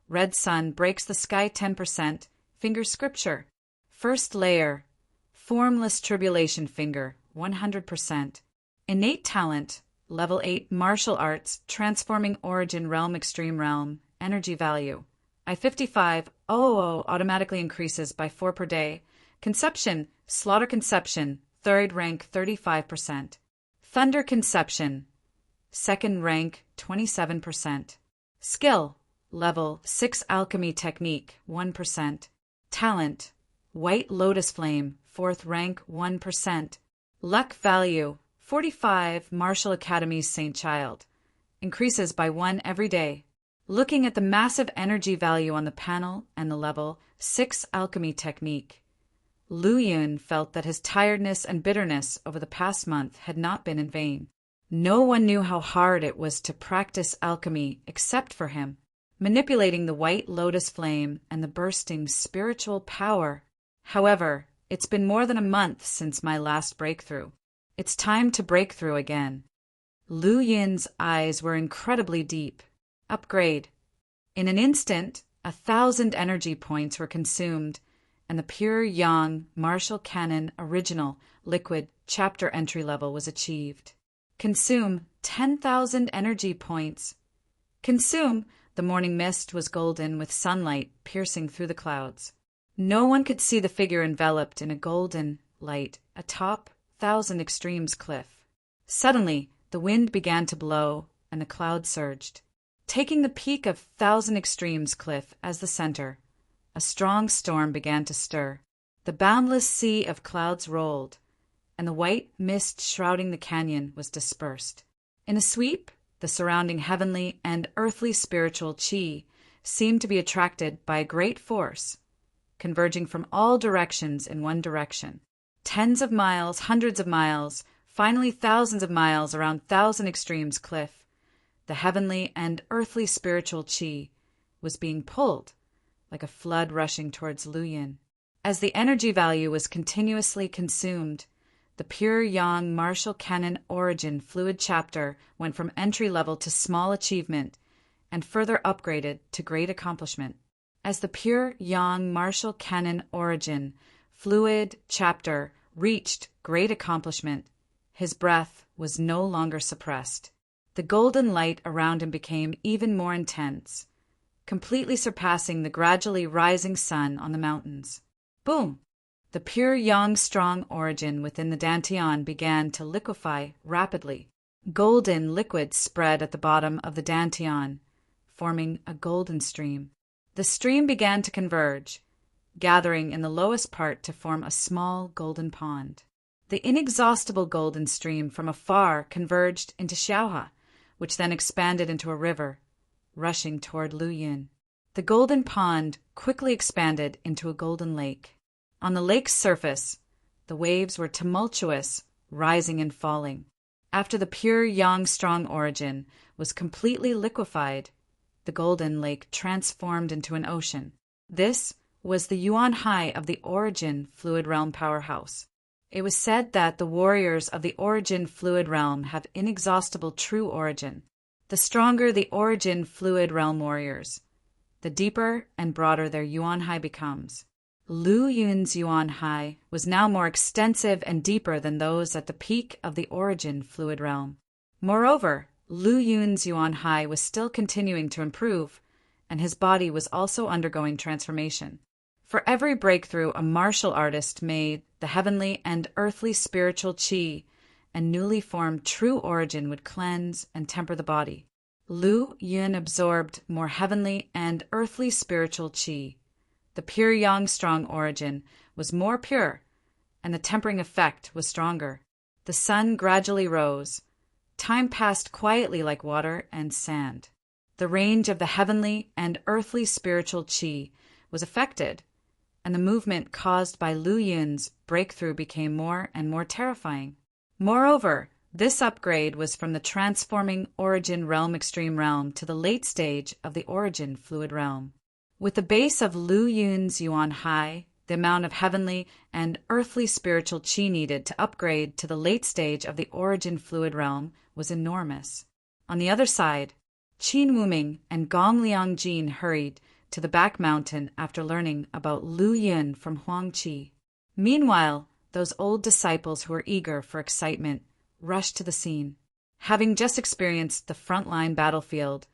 Red Sun Breaks the Sky 10%. Finger Scripture. 1st layer. Formless Tribulation Finger 100%. Innate Talent. Level 8 Martial Arts Transforming Origin Realm Extreme Realm. Energy Value: I-55 000 automatically increases by 4 per day. Conception Slaughter Conception 3rd rank 35%. Thunder Conception 2nd rank 27%. Skill Level 6 Alchemy Technique 1%. Talent White Lotus Flame 4th rank 1%. Luck Value 45 Martial Academy Saint Child. Increases by 1 every day. Looking at the massive energy value on the panel and the level 6 Alchemy Technique, Lu Yun felt that his tiredness and bitterness over the past month had not been in vain. No one knew how hard it was to practice alchemy except for him. Manipulating the white lotus flame and the bursting spiritual power. However, it's been more than a month since my last breakthrough. It's time to break through again. Lu Yin's eyes were incredibly deep. Upgrade. In an instant, 1,000 energy points were consumed, and the Pure Yang Martial Cannon Original Liquid Chapter entry level was achieved. Consume 10,000 energy points. Consume. The morning mist was golden with sunlight piercing through the clouds. No one could see the figure enveloped in a golden light atop Thousand Extremes cliff. Suddenly, the wind began to blow and the clouds surged. Taking the peak of Thousand Extremes cliff as the center, a strong storm began to stir. The boundless sea of clouds rolled, and the white mist shrouding the canyon was dispersed. In a sweep, the surrounding heavenly and earthly spiritual chi seemed to be attracted by a great force, converging from all directions in one direction. Tens of miles, hundreds of miles, finally thousands of miles around Thousand Extremes cliff, the heavenly and earthly spiritual chi was being pulled like a flood rushing towards Luyin. As the energy value was continuously consumed, the pure yang martial canon origin fluid chapter went from entry level to small achievement and further upgraded to great accomplishment. As the pure yang martial canon origin fluid chapter reached great accomplishment, his breath was no longer suppressed. The golden light around him became even more intense, completely surpassing the gradually rising sun on the mountains. Boom! The pure yang strong origin within the dantian began to liquefy rapidly. Golden liquid spread at the bottom of the dantian, forming a golden stream. The stream began to converge, gathering in the lowest part to form a small golden pond. The inexhaustible golden stream from afar converged into Xiaohe, which then expanded into a river, rushing toward Luyin. The golden pond quickly expanded into a golden lake. On the lake's surface, the waves were tumultuous, rising and falling. After the pure yang strong origin was completely liquefied, the golden lake transformed into an ocean. This was the Yuan Hai of the Origin Fluid Realm powerhouse. It was said that the warriors of the Origin Fluid Realm have inexhaustible true origin. The stronger the Origin Fluid Realm warriors, the deeper and broader their Yuan Hai becomes. Lu Yun's Yuan Hai was now more extensive and deeper than those at the peak of the Origin Fluid Realm. Moreover, Lu Yun's Yuan Hai was still continuing to improve, and his body was also undergoing transformation. For every breakthrough a martial artist made, the heavenly and earthly spiritual chi and newly formed true origin would cleanse and temper the body. Lu Yun absorbed more heavenly and earthly spiritual chi. The pure yang strong origin was more pure, and the tempering effect was stronger. The sun gradually rose. Time passed quietly like water and sand. The range of the heavenly and earthly spiritual chi was affected, and the movement caused by Lu Yun's breakthrough became more and more terrifying. Moreover, this upgrade was from the transforming Origin Realm Extreme Realm to the late stage of the Origin Fluid Realm. With the base of Lu Yun's Yuan Hai, the amount of heavenly and earthly spiritual chi needed to upgrade to the late stage of the Origin Fluid Realm was enormous. On the other side, Qin Wuming and Gong Liangjin hurried to the back mountain after learning about Lu Yun from Huangqi. Meanwhile, those old disciples who were eager for excitement rushed to the scene. Having just experienced the frontline battlefield,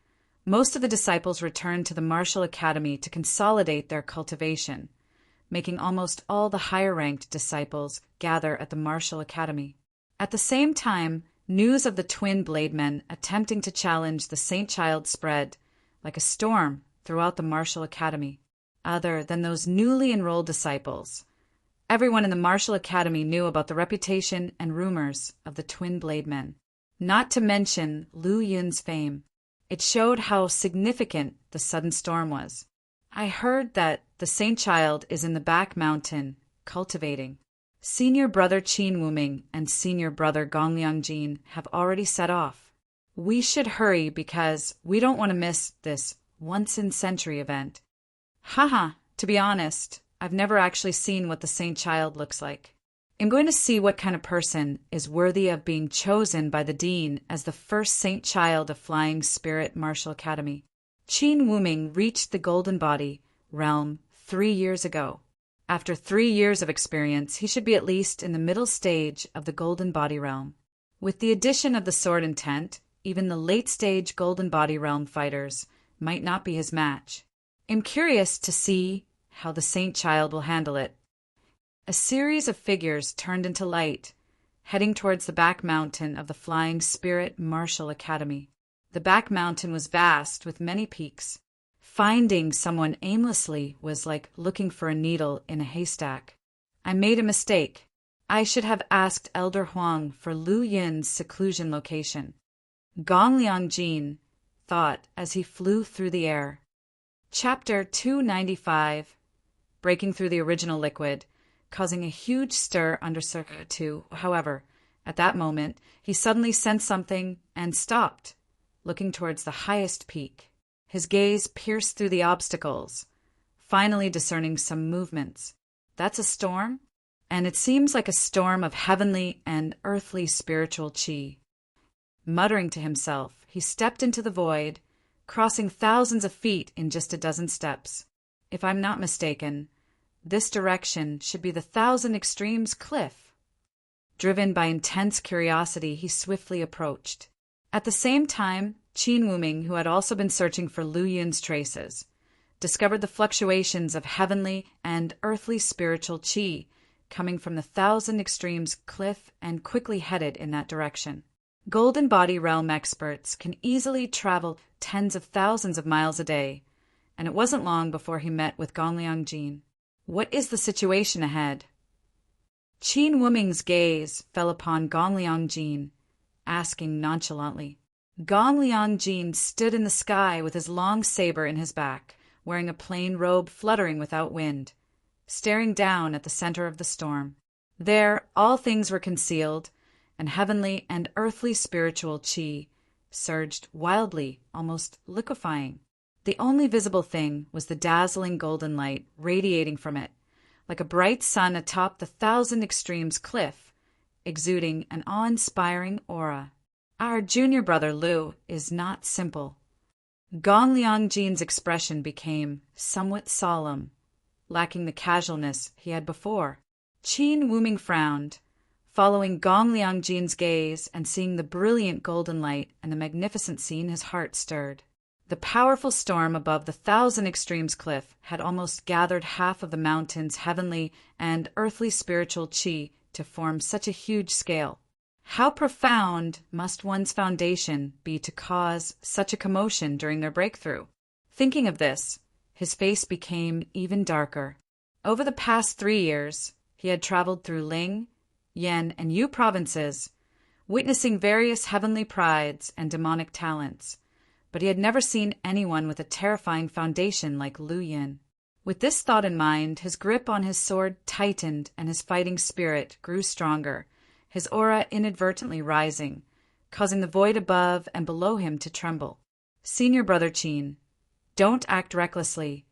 most of the disciples returned to the martial academy to consolidate their cultivation, making almost all the higher-ranked disciples gather at the martial academy. At the same time, news of the twin blade men attempting to challenge the Saint Child spread like a storm throughout the martial academy. Other than those newly enrolled disciples, everyone in the martial academy knew about the reputation and rumors of the twin blade men. Not to mention Lu Yun's fame. It showed how significant the sudden storm was. I heard that the Saint Child is in the back mountain, cultivating. Senior brother Qin Wuming and senior brother Gong Liangjin have already set off. We should hurry because we don't want to miss this once-in-century event. Haha, to be honest, I've never actually seen what the Saint Child looks like. I'm going to see what kind of person is worthy of being chosen by the Dean as the first Saint Child of Flying Spirit Martial Academy. Qin Wuming reached the Golden Body realm 3 years ago. After 3 years of experience, he should be at least in the middle stage of the Golden Body realm. With the addition of the Sword Intent, even the late-stage Golden Body realm fighters might not be his match. I'm curious to see how the Saint Child will handle it. A series of figures turned into light, heading towards the back mountain of the Flying Spirit Martial Academy. The back mountain was vast, with many peaks. Finding someone aimlessly was like looking for a needle in a haystack. I made a mistake. I should have asked Elder Huang for Lu Yin's seclusion location. Gong Liangjin thought as he flew through the air. Chapter 295. Breaking through the original liquid, causing a huge stir under Circa 2. However, at that moment, he suddenly sensed something and stopped, looking towards the highest peak. His gaze pierced through the obstacles, finally discerning some movements. That's a storm? And it seems like a storm of heavenly and earthly spiritual qi. Muttering to himself, he stepped into the void, crossing thousands of feet in just a dozen steps. If I'm not mistaken, this direction should be the Thousand Extremes cliff. Driven by intense curiosity, he swiftly approached. At the same time, Qin Wuming, who had also been searching for Lu Yun's traces, discovered the fluctuations of heavenly and earthly spiritual qi coming from the Thousand Extremes cliff and quickly headed in that direction. Golden Body Realm experts can easily travel tens of thousands of miles a day, and it wasn't long before he met with Gong Liangjin. What is the situation ahead? Qin Wuming's gaze fell upon Gong Liangjin, asking nonchalantly. Gong Liangjin stood in the sky with his long saber in his back, wearing a plain robe fluttering without wind, staring down at the center of the storm. There, all things were concealed, and heavenly and earthly spiritual qi surged wildly, almost liquefying. The only visible thing was the dazzling golden light radiating from it, like a bright sun atop the Thousand Extremes cliff, exuding an awe-inspiring aura. Our junior brother Lu is not simple. Gong Liangjin's expression became somewhat solemn, lacking the casualness he had before. Qin Wuming frowned, following Gong Liangjin's gaze and seeing the brilliant golden light and the magnificent scene. His heart stirred. The powerful storm above the Thousand Extremes cliff had almost gathered half of the mountain's heavenly and earthly spiritual qi to form such a huge scale. How profound must one's foundation be to cause such a commotion during their breakthrough? Thinking of this, his face became even darker. Over the past 3 years, he had traveled through Ling, Yan, and Yu provinces, witnessing various heavenly prides and demonic talents, but he had never seen anyone with a terrifying foundation like Lu Yun. With this thought in mind, his grip on his sword tightened and his fighting spirit grew stronger, his aura inadvertently rising, causing the void above and below him to tremble. Senior Brother Qin, don't act recklessly.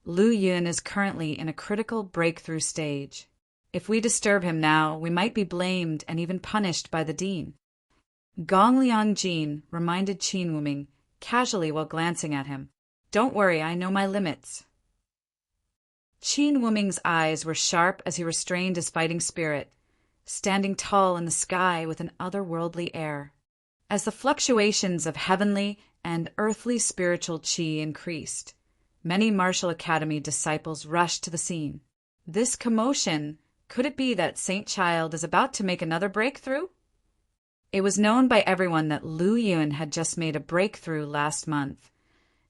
Lu Yun is currently in a critical breakthrough stage. If we disturb him now, we might be blamed and even punished by the dean. Gong Liangjin reminded Qin Wuming casually while glancing at him. Don't worry, I know my limits. Qin Wuming's eyes were sharp as he restrained his fighting spirit, standing tall in the sky with an otherworldly air. As the fluctuations of heavenly and earthly spiritual qi increased, many Martial Academy disciples rushed to the scene. This commotion, could it be that Saint Child is about to make another breakthrough? It was known by everyone that Lu Yun had just made a breakthrough last month,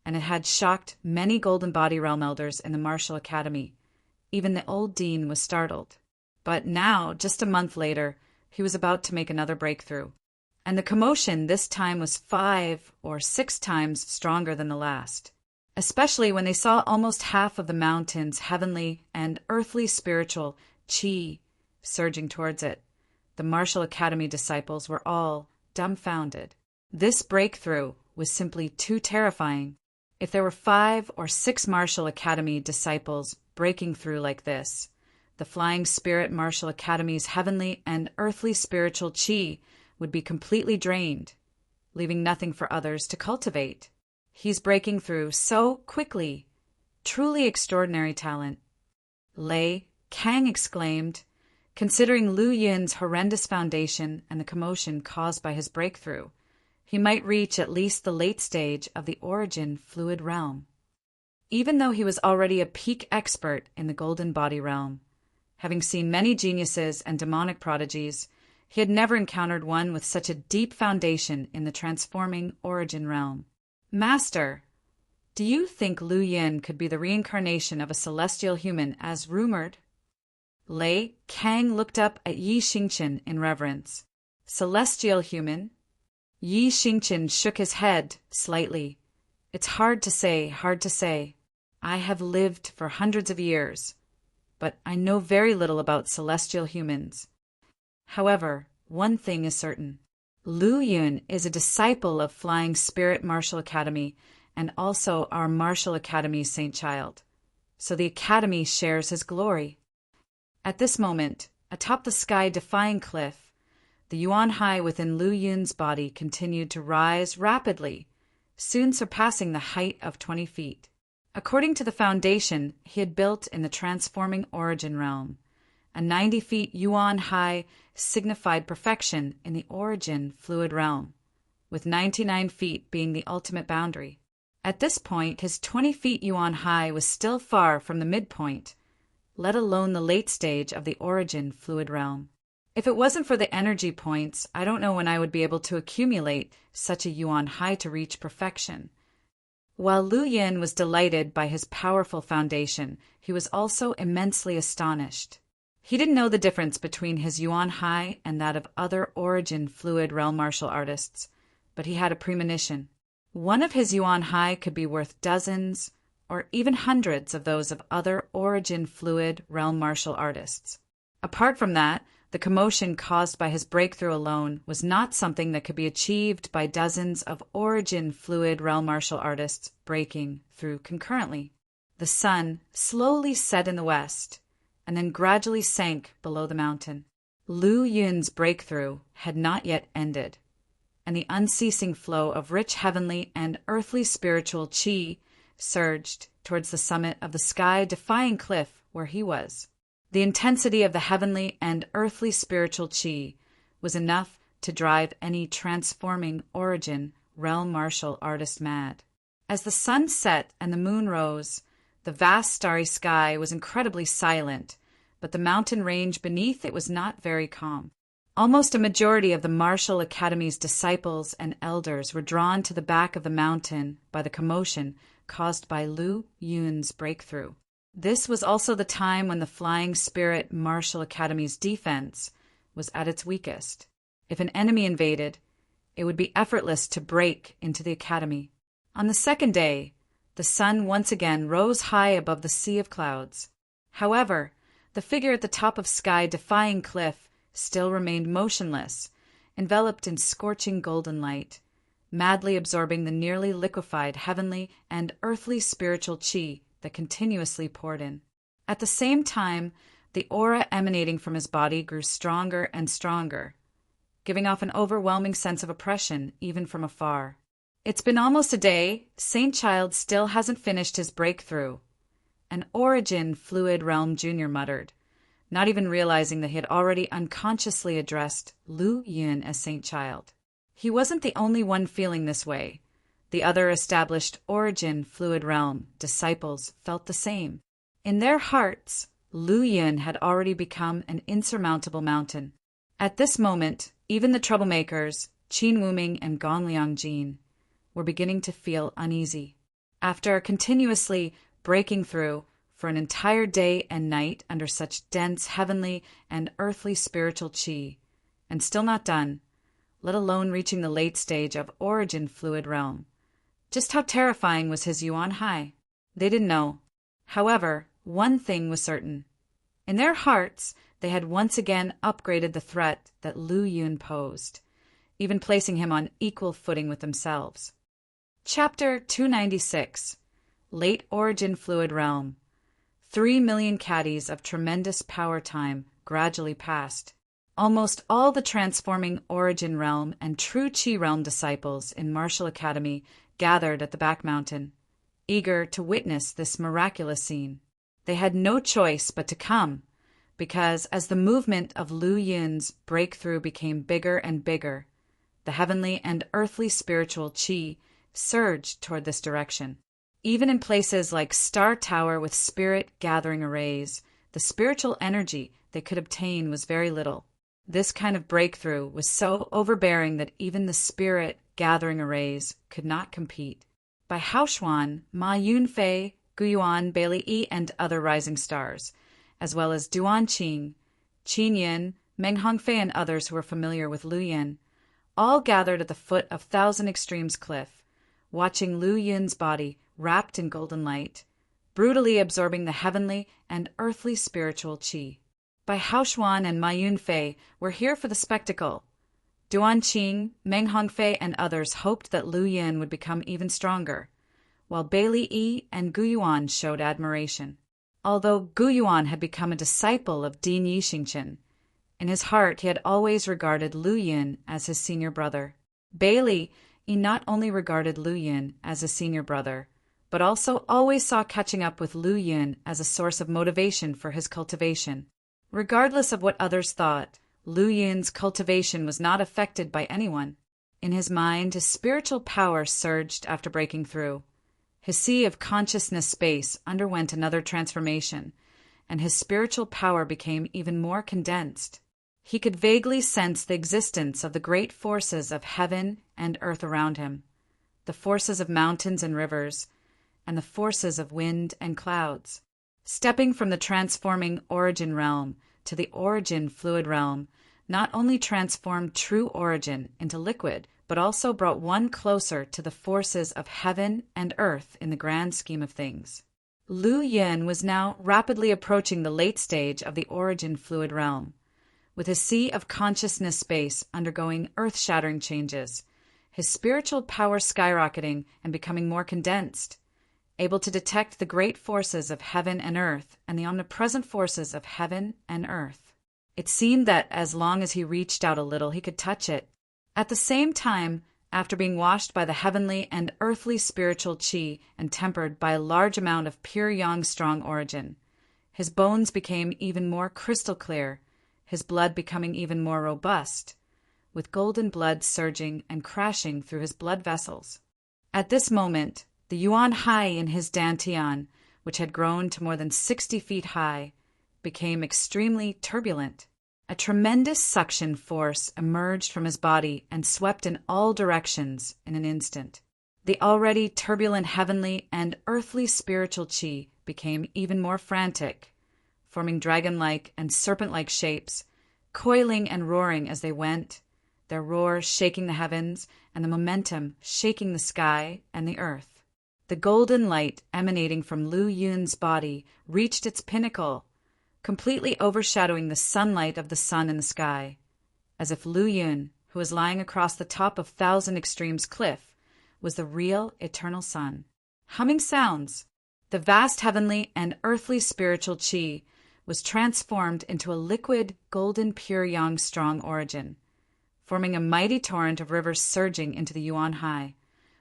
and it had shocked many Golden Body Realm elders in the Martial Academy. Even the old dean was startled. But now, just a month later, he was about to make another breakthrough. And the commotion this time was 5 or 6 times stronger than the last, especially when they saw almost half of the mountain's heavenly and earthly spiritual qi surging towards it. The Martial Academy disciples were all dumbfounded. This breakthrough was simply too terrifying. If there were 5 or 6 Martial Academy disciples breaking through like this, the Flying Spirit Martial Academy's heavenly and earthly spiritual qi would be completely drained, leaving nothing for others to cultivate. He's breaking through so quickly. Truly extraordinary talent. Lei Kang exclaimed, considering Lu Yun's horrendous foundation and the commotion caused by his breakthrough. He might reach at least the late stage of the origin fluid realm. Even though he was already a peak expert in the Golden Body Realm, having seen many geniuses and demonic prodigies, He had never encountered one with such a deep foundation in the transforming origin realm. Master, do you think Lu Yin could be the reincarnation of a celestial human as rumored? Lei Kang looked up at Yi Xingqian in reverence. Celestial human? Yi Xingqian shook his head slightly. It's hard to say, hard to say. I have lived for hundreds of years, but I know very little about celestial humans. However, one thing is certain. Lu Yun is a disciple of Flying Spirit Martial Academy and also our Martial Academy Saint Child, so the Academy shares his glory. At this moment, atop the sky-defying cliff, the Yuan Hai within Lu Yun's body continued to rise rapidly, soon surpassing the height of 20 feet. According to the foundation he had built in the transforming origin realm, a 90 feet Yuan Hai signified perfection in the origin fluid realm, with 99 feet being the ultimate boundary. At this point, his 20 feet Yuan Hai was still far from the midpoint, let alone the late stage of the origin fluid realm. If it wasn't for the energy points, I don't know when I would be able to accumulate such a Yuan Hai to reach perfection. While Lu Yin was delighted by his powerful foundation, he was also immensely astonished. He didn't know the difference between his Yuan Hai and that of other origin fluid realm martial artists, but he had a premonition. One of his Yuan Hai could be worth dozens or even hundreds of those of other origin fluid realm martial artists. Apart from that, the commotion caused by his breakthrough alone was not something that could be achieved by dozens of origin fluid realm martial artists breaking through concurrently. The sun slowly set in the west, and then gradually sank below the mountain. Lu Yun's breakthrough had not yet ended, and the unceasing flow of rich heavenly and earthly spiritual qi surged towards the summit of the sky-defying cliff where he was. The intensity of the heavenly and earthly spiritual qi was enough to drive any transforming origin realm martial artist mad. As the sun set and the moon rose, the vast starry sky was incredibly silent, but the mountain range beneath it was not very calm. Almost a majority of the Martial Academy's disciples and elders were drawn to the back of the mountain by the commotion caused by Lu Yun's breakthrough. This was also the time when the Flying Spirit Martial Academy's defense was at its weakest. If an enemy invaded, it would be effortless to break into the academy. On the second day, the sun once again rose high above the sea of clouds. However, the figure at the top of sky-defying cliff still remained motionless, enveloped in scorching golden light, madly absorbing the nearly liquefied heavenly and earthly spiritual qi that continuously poured in. At the same time, the aura emanating from his body grew stronger and stronger, giving off an overwhelming sense of oppression even from afar. It's been almost a day. Saint Child still hasn't finished his breakthrough. An origin fluid realm junior muttered, not even realizing that he had already unconsciously addressed Lu Yun as Saint Child. He wasn't the only one feeling this way. The other established origin fluid realm disciples felt the same. In their hearts, Lu Yun had already become an insurmountable mountain. At this moment, even the troublemakers, Qin Wuming and Gong Liangjin, were beginning to feel uneasy. After continuously breaking through for an entire day and night under such dense heavenly and earthly spiritual qi, and still not done, let alone reaching the late stage of origin fluid realm. Just how terrifying was his Yuan Hai? They didn't know. However, one thing was certain. In their hearts, they had once again upgraded the threat that Lu Yun posed, even placing him on equal footing with themselves. Chapter 296, Late Origin Fluid Realm. 3 million caddies of tremendous power time gradually passed. Almost all the transforming origin realm and true Qi realm disciples in Martial Academy gathered at the back mountain, eager to witness this miraculous scene. They had no choice but to come, because as the movement of Lu Yun's breakthrough became bigger and bigger, the heavenly and earthly spiritual Qi surged toward this direction. Even in places like Star Tower with spirit gathering arrays, the spiritual energy they could obtain was very little. This kind of breakthrough was so overbearing that even the spirit gathering arrays could not compete. By Haoshuan, Ma Yunfei, Guyuan, Bailey Yi, and other rising stars, as well as Duan Qing, Qin Yin, Meng Hongfei, and others who were familiar with Lu Yin, all gathered at the foot of Thousand Extremes Cliff, watching Lu Yin's body wrapped in golden light, brutally absorbing the heavenly and earthly spiritual qi. Bai Haoshuan and Ma Yunfei were here for the spectacle. Duan Qing, Meng Hongfei, and others hoped that Lu Yin would become even stronger, while Bailey Yi and Guyuan showed admiration. Although Guyuan had become a disciple of Din Yixingchen, in his heart he had always regarded Lu Yin as his senior brother. Bailey Yi not only regarded Lu Yin as a senior brother, but also always saw catching up with Lu Yin as a source of motivation for his cultivation. Regardless of what others thought, Lu Yin's cultivation was not affected by anyone. In his mind, his spiritual power surged after breaking through. His sea of consciousness space underwent another transformation, and his spiritual power became even more condensed. He could vaguely sense the existence of the great forces of heaven and earth around him, the forces of mountains and rivers, and the forces of wind and clouds. Stepping from the transforming origin realm to the origin fluid realm not only transformed true origin into liquid, but also brought one closer to the forces of heaven and earth in the grand scheme of things. Lu Yin was now rapidly approaching the late stage of the origin fluid realm, with his sea of consciousness space undergoing earth-shattering changes, his spiritual power skyrocketing and becoming more condensed, able to detect the great forces of heaven and earth and the omnipresent forces of heaven and earth. It seemed that as long as he reached out a little, he could touch it. At the same time, after being washed by the heavenly and earthly spiritual qi and tempered by a large amount of pure yang strong origin, his bones became even more crystal clear, his blood becoming even more robust, with golden blood surging and crashing through his blood vessels. At this moment, the yuan hai in his dantian, which had grown to more than 60 feet high, became extremely turbulent. A tremendous suction force emerged from his body and swept in all directions in an instant. The already turbulent heavenly and earthly spiritual qi became even more frantic, forming dragon-like and serpent-like shapes, coiling and roaring as they went, their roar shaking the heavens and the momentum shaking the sky and the earth. The golden light emanating from Lu Yun's body reached its pinnacle, completely overshadowing the sunlight of the sun in the sky, as if Lu Yun, who was lying across the top of Thousand Extremes Cliff, was the real eternal sun. Humming sounds. The vast heavenly and earthly spiritual qi was transformed into a liquid, golden pure yang strong origin, forming a mighty torrent of rivers surging into the yuan hai,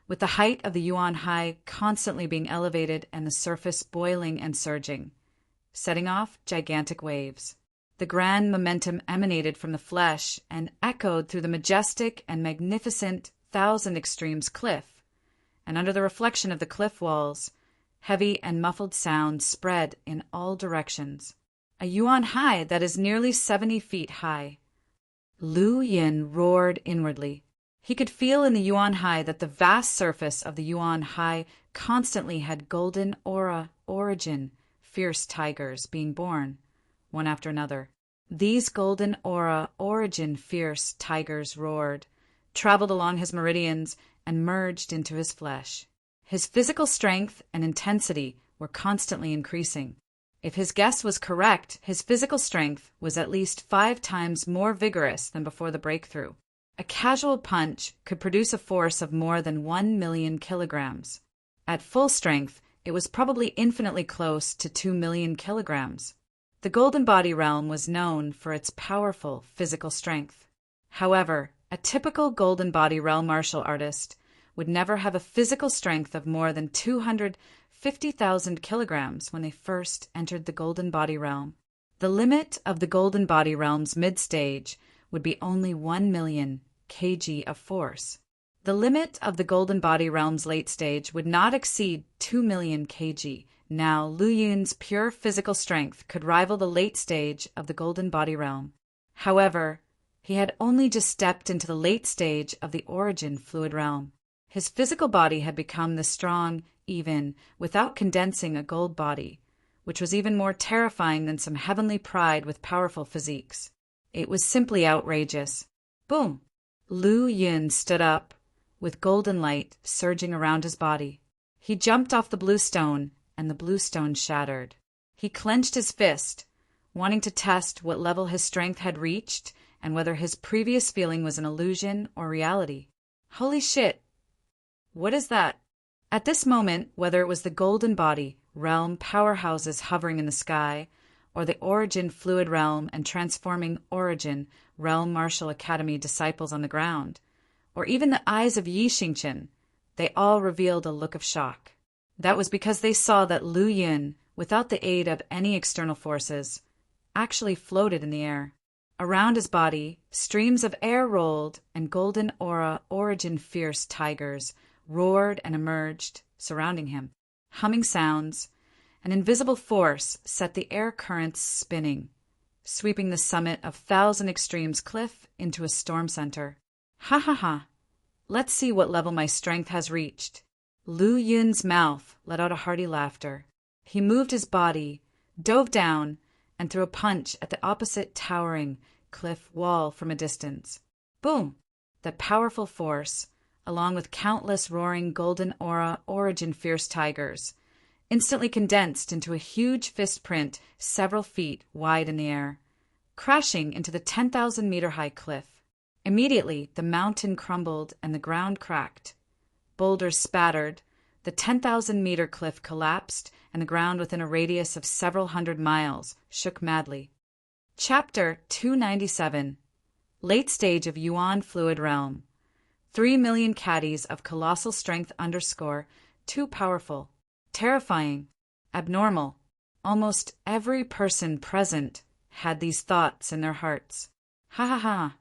with the height of the yuan hai constantly being elevated and the surface boiling and surging, setting off gigantic waves. The grand momentum emanated from the flesh and echoed through the majestic and magnificent Thousand Extremes Cliff, and under the reflection of the cliff walls, heavy and muffled sounds spread in all directions. A yuan hai that is nearly 70 feet high. Lu Yin roared inwardly. He could feel in the yuan hai that the vast surface of the yuan hai constantly had golden aura origin, fierce tigers being born, one after another. These golden aura origin fierce tigers roared, traveled along his meridians, and merged into his flesh. His physical strength and intensity were constantly increasing. If his guess was correct, his physical strength was at least 5 times more vigorous than before the breakthrough. A casual punch could produce a force of more than 1 million kilograms. At full strength, it was probably infinitely close to 2 million kilograms. The Golden Body realm was known for its powerful physical strength. However, a typical Golden Body realm martial artist would never have a physical strength of more than 250,000 kilograms when they first entered the Golden Body realm. The limit of the Golden Body realm's mid-stage would be only 1 million kg of force. The limit of the Golden Body realm's late stage would not exceed 2 million kg. Now, Lu Yun's pure physical strength could rival the late stage of the Golden Body realm. However, He had only just stepped into the late stage of the origin fluid realm. His physical body had become the strong, even, without condensing a gold body, which was even more terrifying than some heavenly pride with powerful physiques. It was simply outrageous. Boom! Lu Yun stood up, with golden light surging around his body. He jumped off the blue stone, and the blue stone shattered. He clenched his fist, wanting to test what level his strength had reached and whether his previous feeling was an illusion or reality. Holy shit! What is that? At this moment, whether it was the golden body, realm powerhouses hovering in the sky, or the origin fluid realm and transforming origin realm martial academy disciples on the ground, or even the eyes of Yi Xingqian, they all revealed a look of shock. That was because they saw that Lu Yun, without the aid of any external forces, actually floated in the air. Around his body, streams of air rolled, and golden aura origin fierce tigers roared and emerged, surrounding him. Humming sounds, an invisible force set the air currents spinning, sweeping the summit of Thousand Extremes cliff into a storm center. Ha ha ha! Let's see what level my strength has reached. Lu Yun's mouth let out a hearty laughter. He moved his body, dove down, and threw a punch at the opposite towering cliff wall from a distance. Boom! The powerful force, along with countless roaring golden aura origin fierce tigers, instantly condensed into a huge fist print several feet wide in the air, crashing into the 10,000-meter-high cliff. Immediately, the mountain crumbled and the ground cracked. Boulders spattered, the 10,000-meter cliff collapsed, and the ground within a radius of several hundred miles shook madly. Chapter 297. Late Stage of Yuan Fluid Realm. 3 million caddies of colossal strength _ too powerful, terrifying, abnormal. Almost every person present had these thoughts in their hearts. Ha ha ha!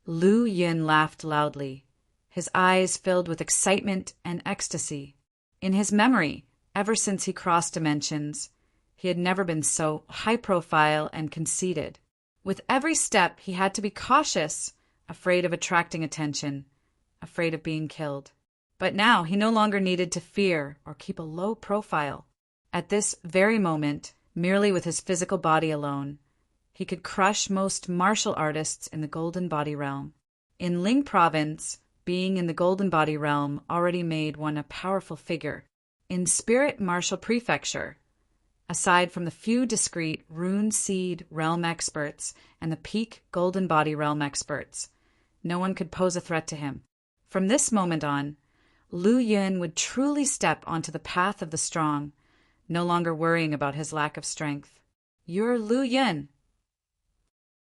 Lu Yun laughed loudly, his eyes filled with excitement and ecstasy. In his memory, ever since he crossed dimensions, he had never been so high-profile and conceited. With every step, he had to be cautious, afraid of attracting attention, afraid of being killed. But now he no longer needed to fear or keep a low profile. At this very moment, merely with his physical body alone, he could crush most martial artists in the Golden Body Realm. In Ling Province, being in the Golden Body Realm already made one a powerful figure. In Spirit Martial Prefecture, aside from the few discreet Rune Seed Realm experts and the peak Golden Body Realm experts, no one could pose a threat to him. From this moment on, Lu Yun would truly step onto the path of the strong, no longer worrying about his lack of strength. "You're Lu Yun."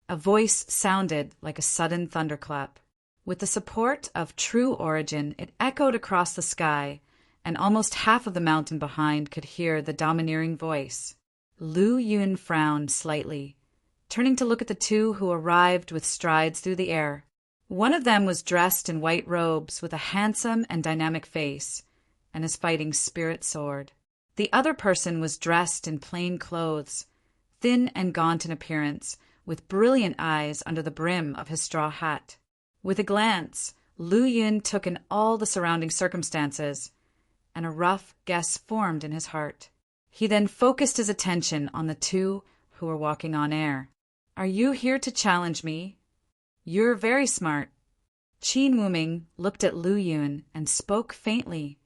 A voice sounded like a sudden thunderclap. With the support of true origin, it echoed across the sky, and almost half of the mountain behind could hear the domineering voice. Lu Yun frowned slightly, turning to look at the two who arrived with strides through the air. One of them was dressed in white robes with a handsome and dynamic face, and his fighting spirit sword. The other person was dressed in plain clothes, thin and gaunt in appearance, with brilliant eyes under the brim of his straw hat. With a glance, Lu Yun took in all the surrounding circumstances, and a rough guess formed in his heart. He then focused his attention on the two who were walking on air. "Are you here to challenge me? You're very smart." Qin Wuming looked at Lu Yun and spoke faintly.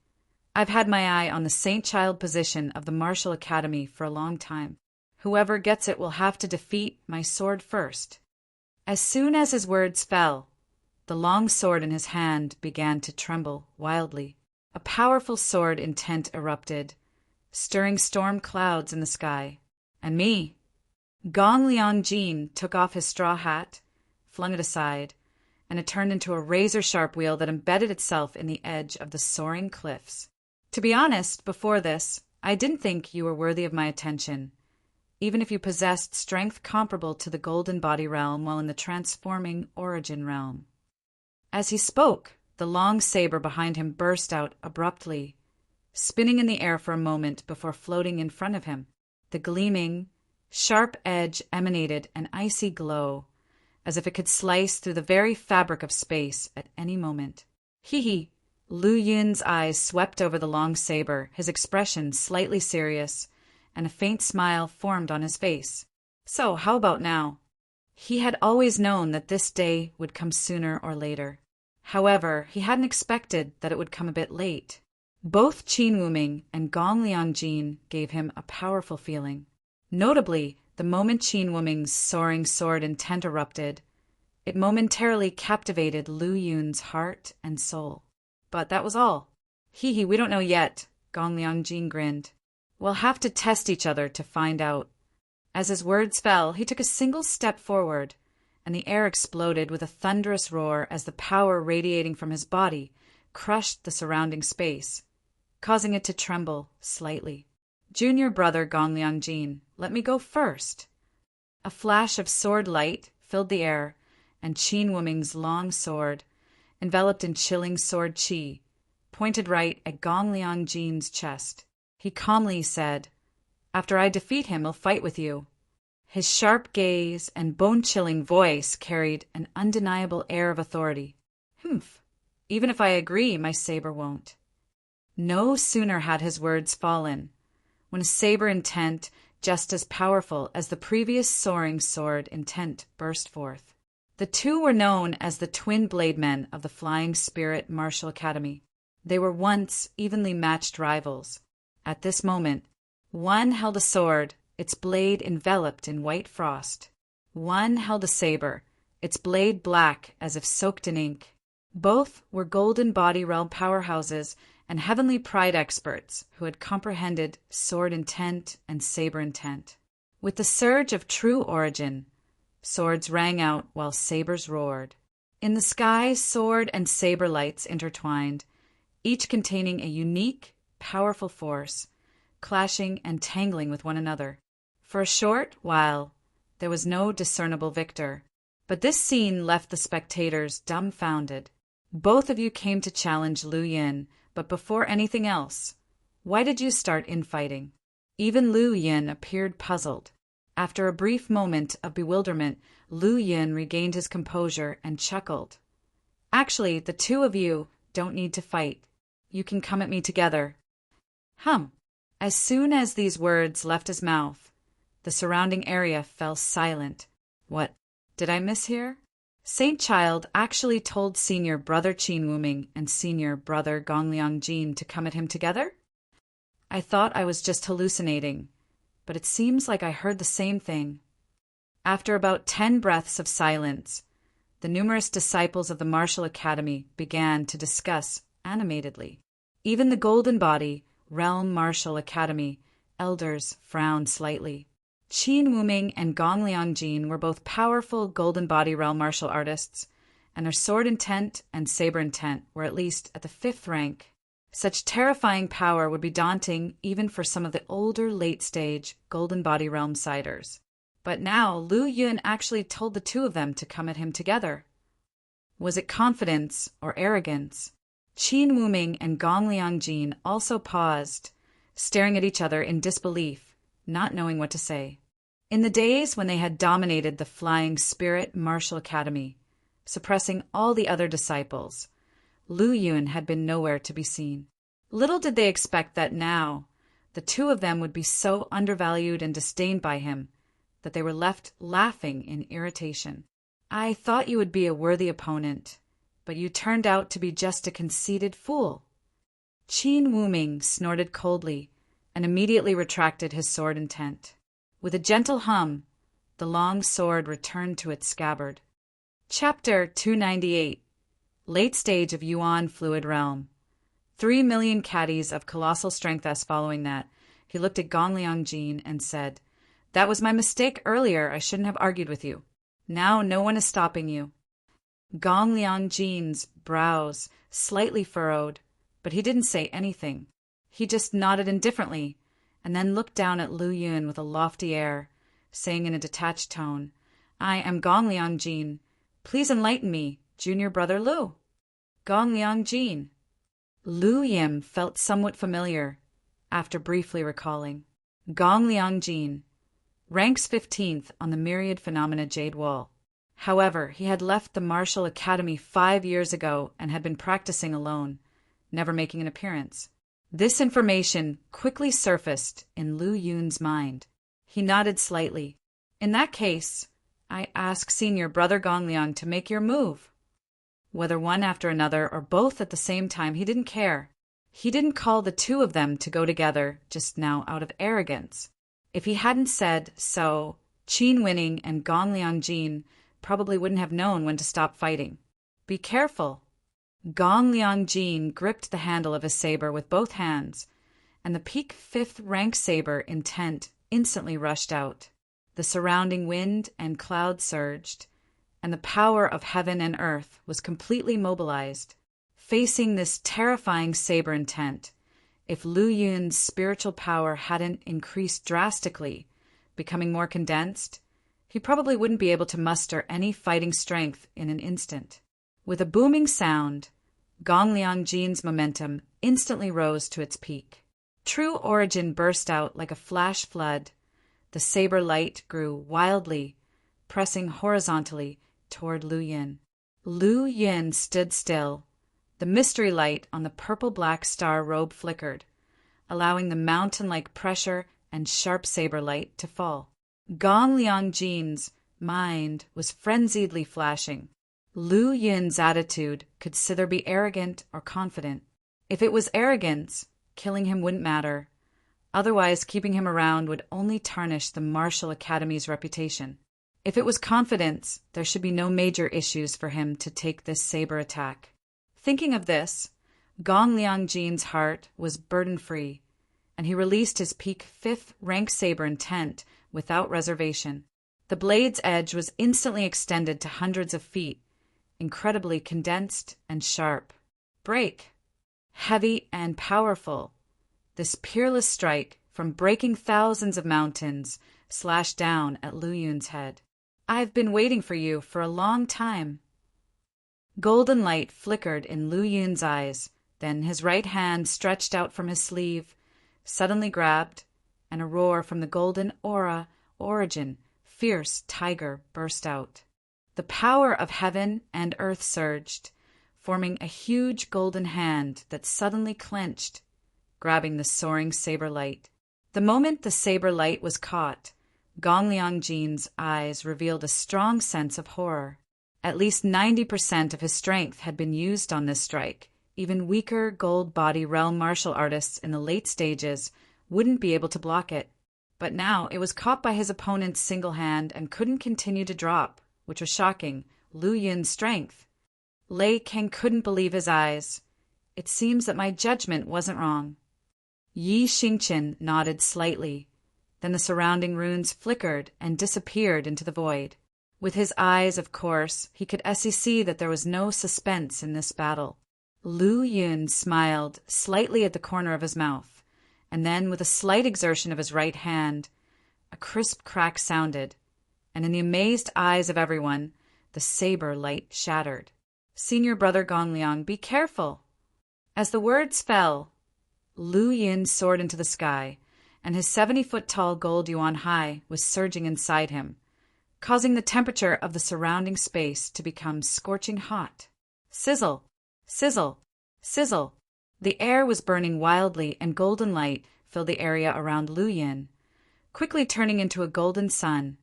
"I've had my eye on the Saint-Child position of the Martial Academy for a long time. Whoever gets it will have to defeat my sword first." As soon as his words fell, the long sword in his hand began to tremble wildly. A powerful sword intent erupted, stirring storm clouds in the sky. "And me?" Gong Liangjin took off his straw hat, flung it aside, and it turned into a razor-sharp wheel that embedded itself in the edge of the soaring cliffs. "To be honest, before this, I didn't think you were worthy of my attention, even if you possessed strength comparable to the Golden Body Realm while in the transforming Origin Realm." As he spoke, the long saber behind him burst out abruptly, spinning in the air for a moment before floating in front of him. The gleaming, sharp edge emanated an icy glow, as if it could slice through the very fabric of space at any moment. Hee. Lu Yun's eyes swept over the long saber, his expression slightly serious, and a faint smile formed on his face. So, how about now? He had always known that this day would come sooner or later. However, he hadn't expected that it would come a bit late. Both Qin Wuming and Gong Liangjin gave him a powerful feeling. Notably, the moment Qin Wuming's soaring sword intent erupted, it momentarily captivated Lu Yun's heart and soul. But that was all. Hee, we don't know yet, Gong Liangjin grinned. We'll have to test each other to find out. As his words fell, he took a single step forward, and the air exploded with a thunderous roar as the power radiating from his body crushed the surrounding space, causing it to tremble slightly. Junior brother Gong Liangjin, let me go first. A flash of sword light filled the air, and Qin Wuming's long sword, enveloped in chilling sword qi, pointed right at Gong Liangjin's chest. He calmly said, "After I defeat him, I'll fight with you." His sharp gaze and bone-chilling voice carried an undeniable air of authority. "Humph. Even if I agree, my saber won't." No sooner had his words fallen, when a saber intent just as powerful as the previous soaring sword intent burst forth. The two were known as the twin blade men of the Flying Spirit Martial Academy. They were once evenly matched rivals. At this moment, one held a sword, its blade enveloped in white frost. One held a saber, its blade black as if soaked in ink. Both were Golden Body Realm powerhouses and Heavenly Pride experts who had comprehended sword intent and saber intent. With the surge of true origin, swords rang out while sabers roared. In the sky, sword and saber lights intertwined, each containing a unique, powerful force, clashing and tangling with one another. For a short while, there was no discernible victor, but this scene left the spectators dumbfounded. Both of you came to challenge Lu Yin, but before anything else, why did you start infighting? Even Lu Yin appeared puzzled. After a brief moment of bewilderment, Lu Yin regained his composure and chuckled. "Actually, the two of you don't need to fight. You can come at me together." As soon as these words left his mouth, the surrounding area fell silent. What did I mishear? Saint Child actually told senior brother Qin Wuming and senior brother Gong Liangjin to come at him together? I thought I was just hallucinating, but it seems like I heard the same thing. After about 10 breaths of silence, the numerous disciples of the Martial Academy began to discuss animatedly. Even the Golden Body Realm Martial Academy elders frowned slightly. Qin Wuming and Gong Liangjin were both powerful Golden Body Realm martial artists, and their sword intent and saber intent were at least at the 5th rank. Such terrifying power would be daunting even for some of the older late-stage Golden Body Realm siders. But now Lu Yun actually told the two of them to come at him together. Was it confidence or arrogance? Qin Wuming and Gong Liangjin also paused, staring at each other in disbelief, not knowing what to say. In the days when they had dominated the Flying Spirit Martial Academy, suppressing all the other disciples, Lu Yun had been nowhere to be seen. Little did they expect that now, the two of them would be so undervalued and disdained by him that they were left laughing in irritation. "I thought you would be a worthy opponent, but you turned out to be just a conceited fool." Qin Wuming snorted coldly and immediately retracted his sword intent. With a gentle hum, the long sword returned to its scabbard. Chapter 298. Late Stage of Yuan Fluid Realm. 3 million caddies of colossal strength. As following that, he looked at Gong Liangjin and said, "That was my mistake earlier. I shouldn't have argued with you. Now no one is stopping you." Gong Liangjin's brows slightly furrowed, but he didn't say anything. He just nodded indifferently, and then looked down at Lu Yun with a lofty air, saying in a detached tone, "I am Gong Liangjin. Please enlighten me, junior brother Lu." Gong Liangjin. Lu Yim felt somewhat familiar, after briefly recalling. Gong Liangjin. Ranks 15th on the Myriad Phenomena Jade Wall. However, he had left the martial academy 5 years ago and had been practicing alone, never making an appearance. This information quickly surfaced in Lu Yun's mind. He nodded slightly. In that case, I ask Senior Brother Gongliang to make your move. Whether one after another or both at the same time, he didn't care. He didn't call the two of them to go together just now out of arrogance. If he hadn't said so, Qin Winning and Gongliang Jin probably wouldn't have known when to stop fighting. Be careful. Gongliang Jin gripped the handle of his saber with both hands, and the peak 5th rank saber intent instantly rushed out. The surrounding wind and cloud surged, and the power of heaven and earth was completely mobilized. Facing this terrifying saber intent, if Lu Yun's spiritual power hadn't increased drastically, becoming more condensed, he probably wouldn't be able to muster any fighting strength in an instant. With a booming sound, Gongliang Jin's momentum instantly rose to its peak. True origin burst out like a flash flood. The saber light grew wildly, pressing horizontally toward Lu Yun. Lu Yun stood still. The mystery light on the purple-black star robe flickered, allowing the mountain-like pressure and sharp saber light to fall. Gongliang Jin's mind was frenziedly flashing. Lu Yun's attitude could either be arrogant or confident. If it was arrogance, killing him wouldn't matter. Otherwise, keeping him around would only tarnish the Martial Academy's reputation. If it was confidence, there should be no major issues for him to take this saber attack. Thinking of this, Gongliang Jin's heart was burden-free, and he released his peak 5th rank saber intent without reservation. The blade's edge was instantly extended to hundreds of feet, incredibly condensed and sharp. Break! Heavy and powerful, this peerless strike, from breaking thousands of mountains, slashed down at Lu Yun's head. I've been waiting for you for a long time. Golden light flickered in Lu Yun's eyes, then his right hand stretched out from his sleeve, suddenly grabbed, and a roar from the golden aura origin, fierce tiger, burst out. The power of heaven and earth surged, forming a huge golden hand that suddenly clenched, grabbing the soaring saber light. The moment the saber light was caught, Gongliang Jin's eyes revealed a strong sense of horror. At least 90% of his strength had been used on this strike. Even weaker gold body realm martial artists in the late stages wouldn't be able to block it. But now it was caught by his opponent's single hand and couldn't continue to drop, which was shocking. Lu Yun's strength. Lei Kang couldn't believe his eyes. It seems that my judgment wasn't wrong. Yi Xingqian nodded slightly. Then the surrounding runes flickered and disappeared into the void. With his eyes, of course, he could see that there was no suspense in this battle. Lu Yun smiled slightly at the corner of his mouth, and then, with a slight exertion of his right hand, a crisp crack sounded, and in the amazed eyes of everyone, the saber light shattered. Senior Brother Gongliang, be careful! As the words fell, Lu Yun soared into the sky, and his 70-foot-tall gold yuan hai was surging inside him, causing the temperature of the surrounding space to become scorching hot. Sizzle! Sizzle! Sizzle! The air was burning wildly, and golden light filled the area around Lu Yun, quickly turning into a golden sun,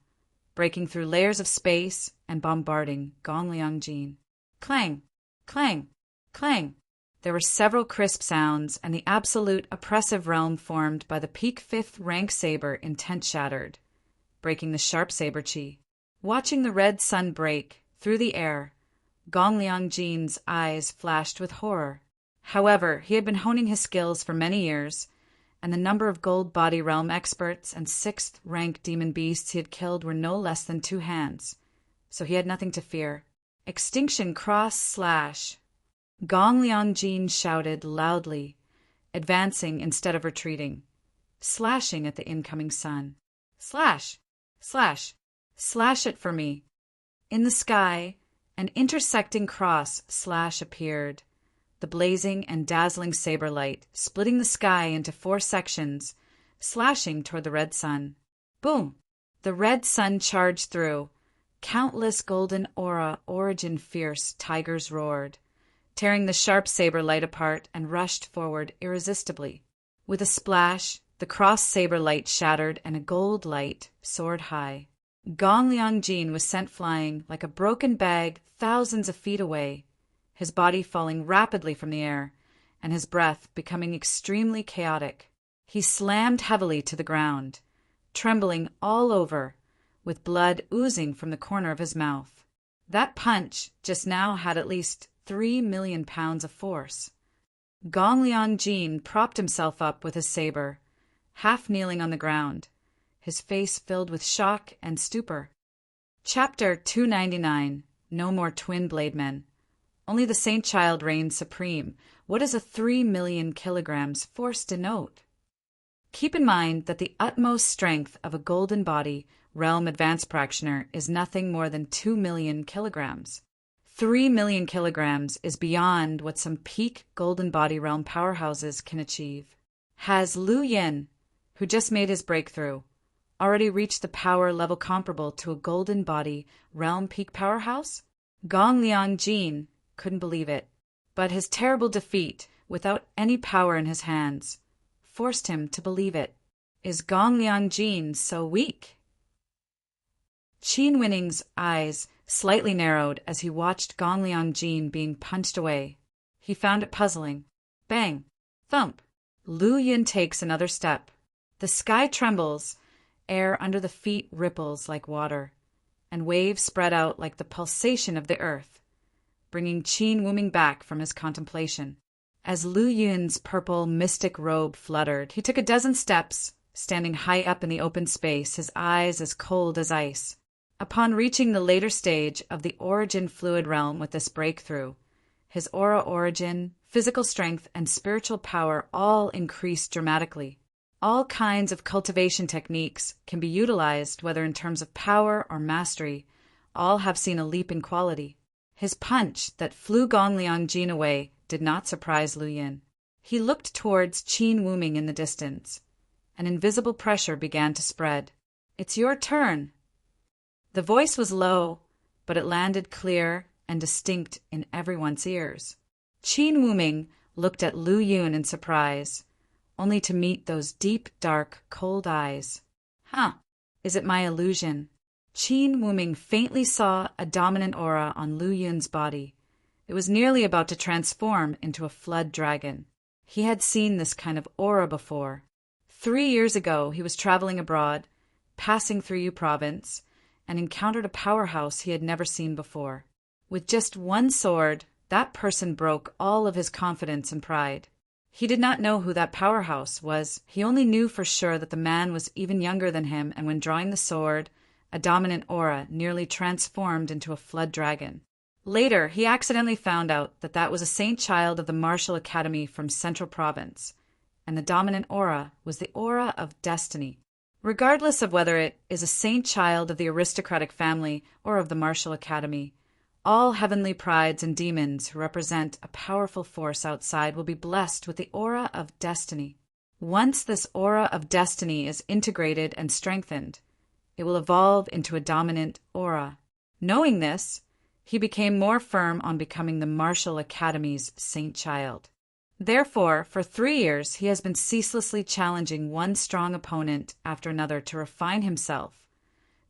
breaking through layers of space and bombarding Gongliang Jin. Clang! Clang! Clang! There were several crisp sounds, and the absolute oppressive realm formed by the peak 5th rank saber intent shattered, breaking the sharp saber chi. Watching the red sun break through the air, Gongliang Jin's eyes flashed with horror. However, he had been honing his skills for many years, and the number of gold body realm experts and 6th rank demon beasts he had killed were no less than 2 hands, so he had nothing to fear. Extinction cross slash! Gongliang Jin shouted loudly, advancing instead of retreating, slashing at the incoming sun. Slash! Slash! Slash it for me! In the sky, an intersecting cross slash appeared, the blazing and dazzling saber light splitting the sky into 4 sections, slashing toward the red sun. Boom! The red sun charged through, countless golden aura origin fierce tigers roared, tearing the sharp saber light apart and rushed forward irresistibly. With a splash, the cross saber light shattered and a gold light soared high. Gong Liangjin was sent flying like a broken bag thousands of feet away, his body falling rapidly from the air, and his breath becoming extremely chaotic. He slammed heavily to the ground, trembling all over, with blood oozing from the corner of his mouth. That punch just now had at least 3 million pounds of force. Gong Liangjin propped himself up with his saber, half kneeling on the ground, his face filled with shock and stupor. Chapter 299. No more twin blade men. Only the Saint Child reigns supreme. What does a 3 million kilograms force denote? Keep in mind that the utmost strength of a golden body realm advanced practitioner is nothing more than 2 million kilograms. 3 million kilograms is beyond what some peak golden body realm powerhouses can achieve. Has Lu Yin, who just made his breakthrough, already reached the power level comparable to a golden body realm peak powerhouse? Gong Liangjin couldn't believe it, but his terrible defeat, without any power in his hands, forced him to believe it. Is Gong Liangjin so weak? Qin Winning's eyes slightly narrowed as he watched Gong Liangjin being punched away. He found it puzzling. Bang! Thump! Lu Yin takes another step. The sky trembles, air under the feet ripples like water, and waves spread out like the pulsation of the earth, bringing Qin Wuming back from his contemplation. As Lu Yin's purple mystic robe fluttered, he took a dozen steps, standing high up in the open space, his eyes as cold as ice. Upon reaching the later stage of the origin fluid realm with this breakthrough, his aura origin, physical strength, and spiritual power all increased dramatically. All kinds of cultivation techniques can be utilized, whether in terms of power or mastery. All have seen a leap in quality. His punch that flew Gong Liangjin away did not surprise Lu Yin. He looked towards Qin Wuming in the distance. An invisible pressure began to spread. "It's your turn." The voice was low, but it landed clear and distinct in everyone's ears. Qin Wuming looked at Lu Yin in surprise, only to meet those deep, dark, cold eyes. Is it my illusion? Qin Wuming faintly saw a dominant aura on Lu Yin's body. It was nearly about to transform into a flood dragon. He had seen this kind of aura before. 3 years ago, he was traveling abroad, passing through Yu Province, and encountered a powerhouse he had never seen before. With just one sword, that person broke all of his confidence and pride. He did not know who that powerhouse was. He only knew for sure that the man was even younger than him, and when drawing the sword, a dominant aura nearly transformed into a flood dragon. Later, he accidentally found out that that was a Saint Child of the Martial Academy from Central Province, and the dominant aura was the aura of destiny. Regardless of whether it is a Saint Child of the aristocratic family or of the Martial Academy, all heavenly prides and demons who represent a powerful force outside will be blessed with the aura of destiny. Once this aura of destiny is integrated and strengthened, it will evolve into a dominant aura. Knowing this, he became more firm on becoming the Martial Academy's Saint Child. Therefore, for 3 years, he has been ceaselessly challenging one strong opponent after another to refine himself,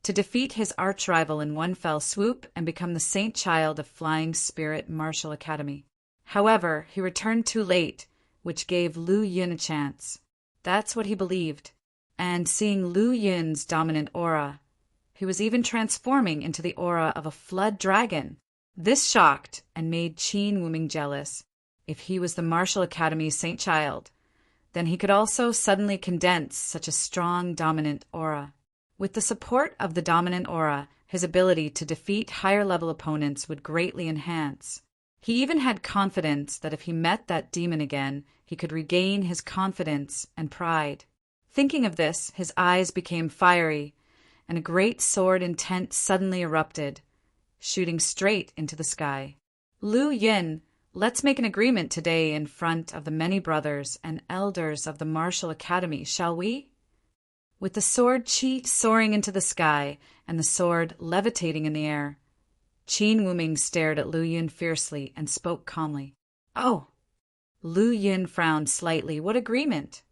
to defeat his arch-rival in one fell swoop and become the Saint Child of Flying Spirit Martial Academy. However, he returned too late, which gave Lu Yin a chance. That's what he believed. And seeing Lu Yin's dominant aura, he was even transforming into the aura of a flood dragon. This shocked and made Qin Wuming jealous. If he was the Martial Academy's Saint Child, then he could also suddenly condense such a strong dominant aura. With the support of the dominant aura, his ability to defeat higher-level opponents would greatly enhance. He even had confidence that if he met that demon again, he could regain his confidence and pride. Thinking of this, his eyes became fiery, and a great sword intent suddenly erupted, shooting straight into the sky. Lu Yin, let's make an agreement today in front of the many brothers and elders of the Martial Academy, shall we? With the sword chi soaring into the sky and the sword levitating in the air. Qin Wuming stared at Lu Yun fiercely and spoke calmly. "Oh!" Lu Yun frowned slightly. "What agreement?"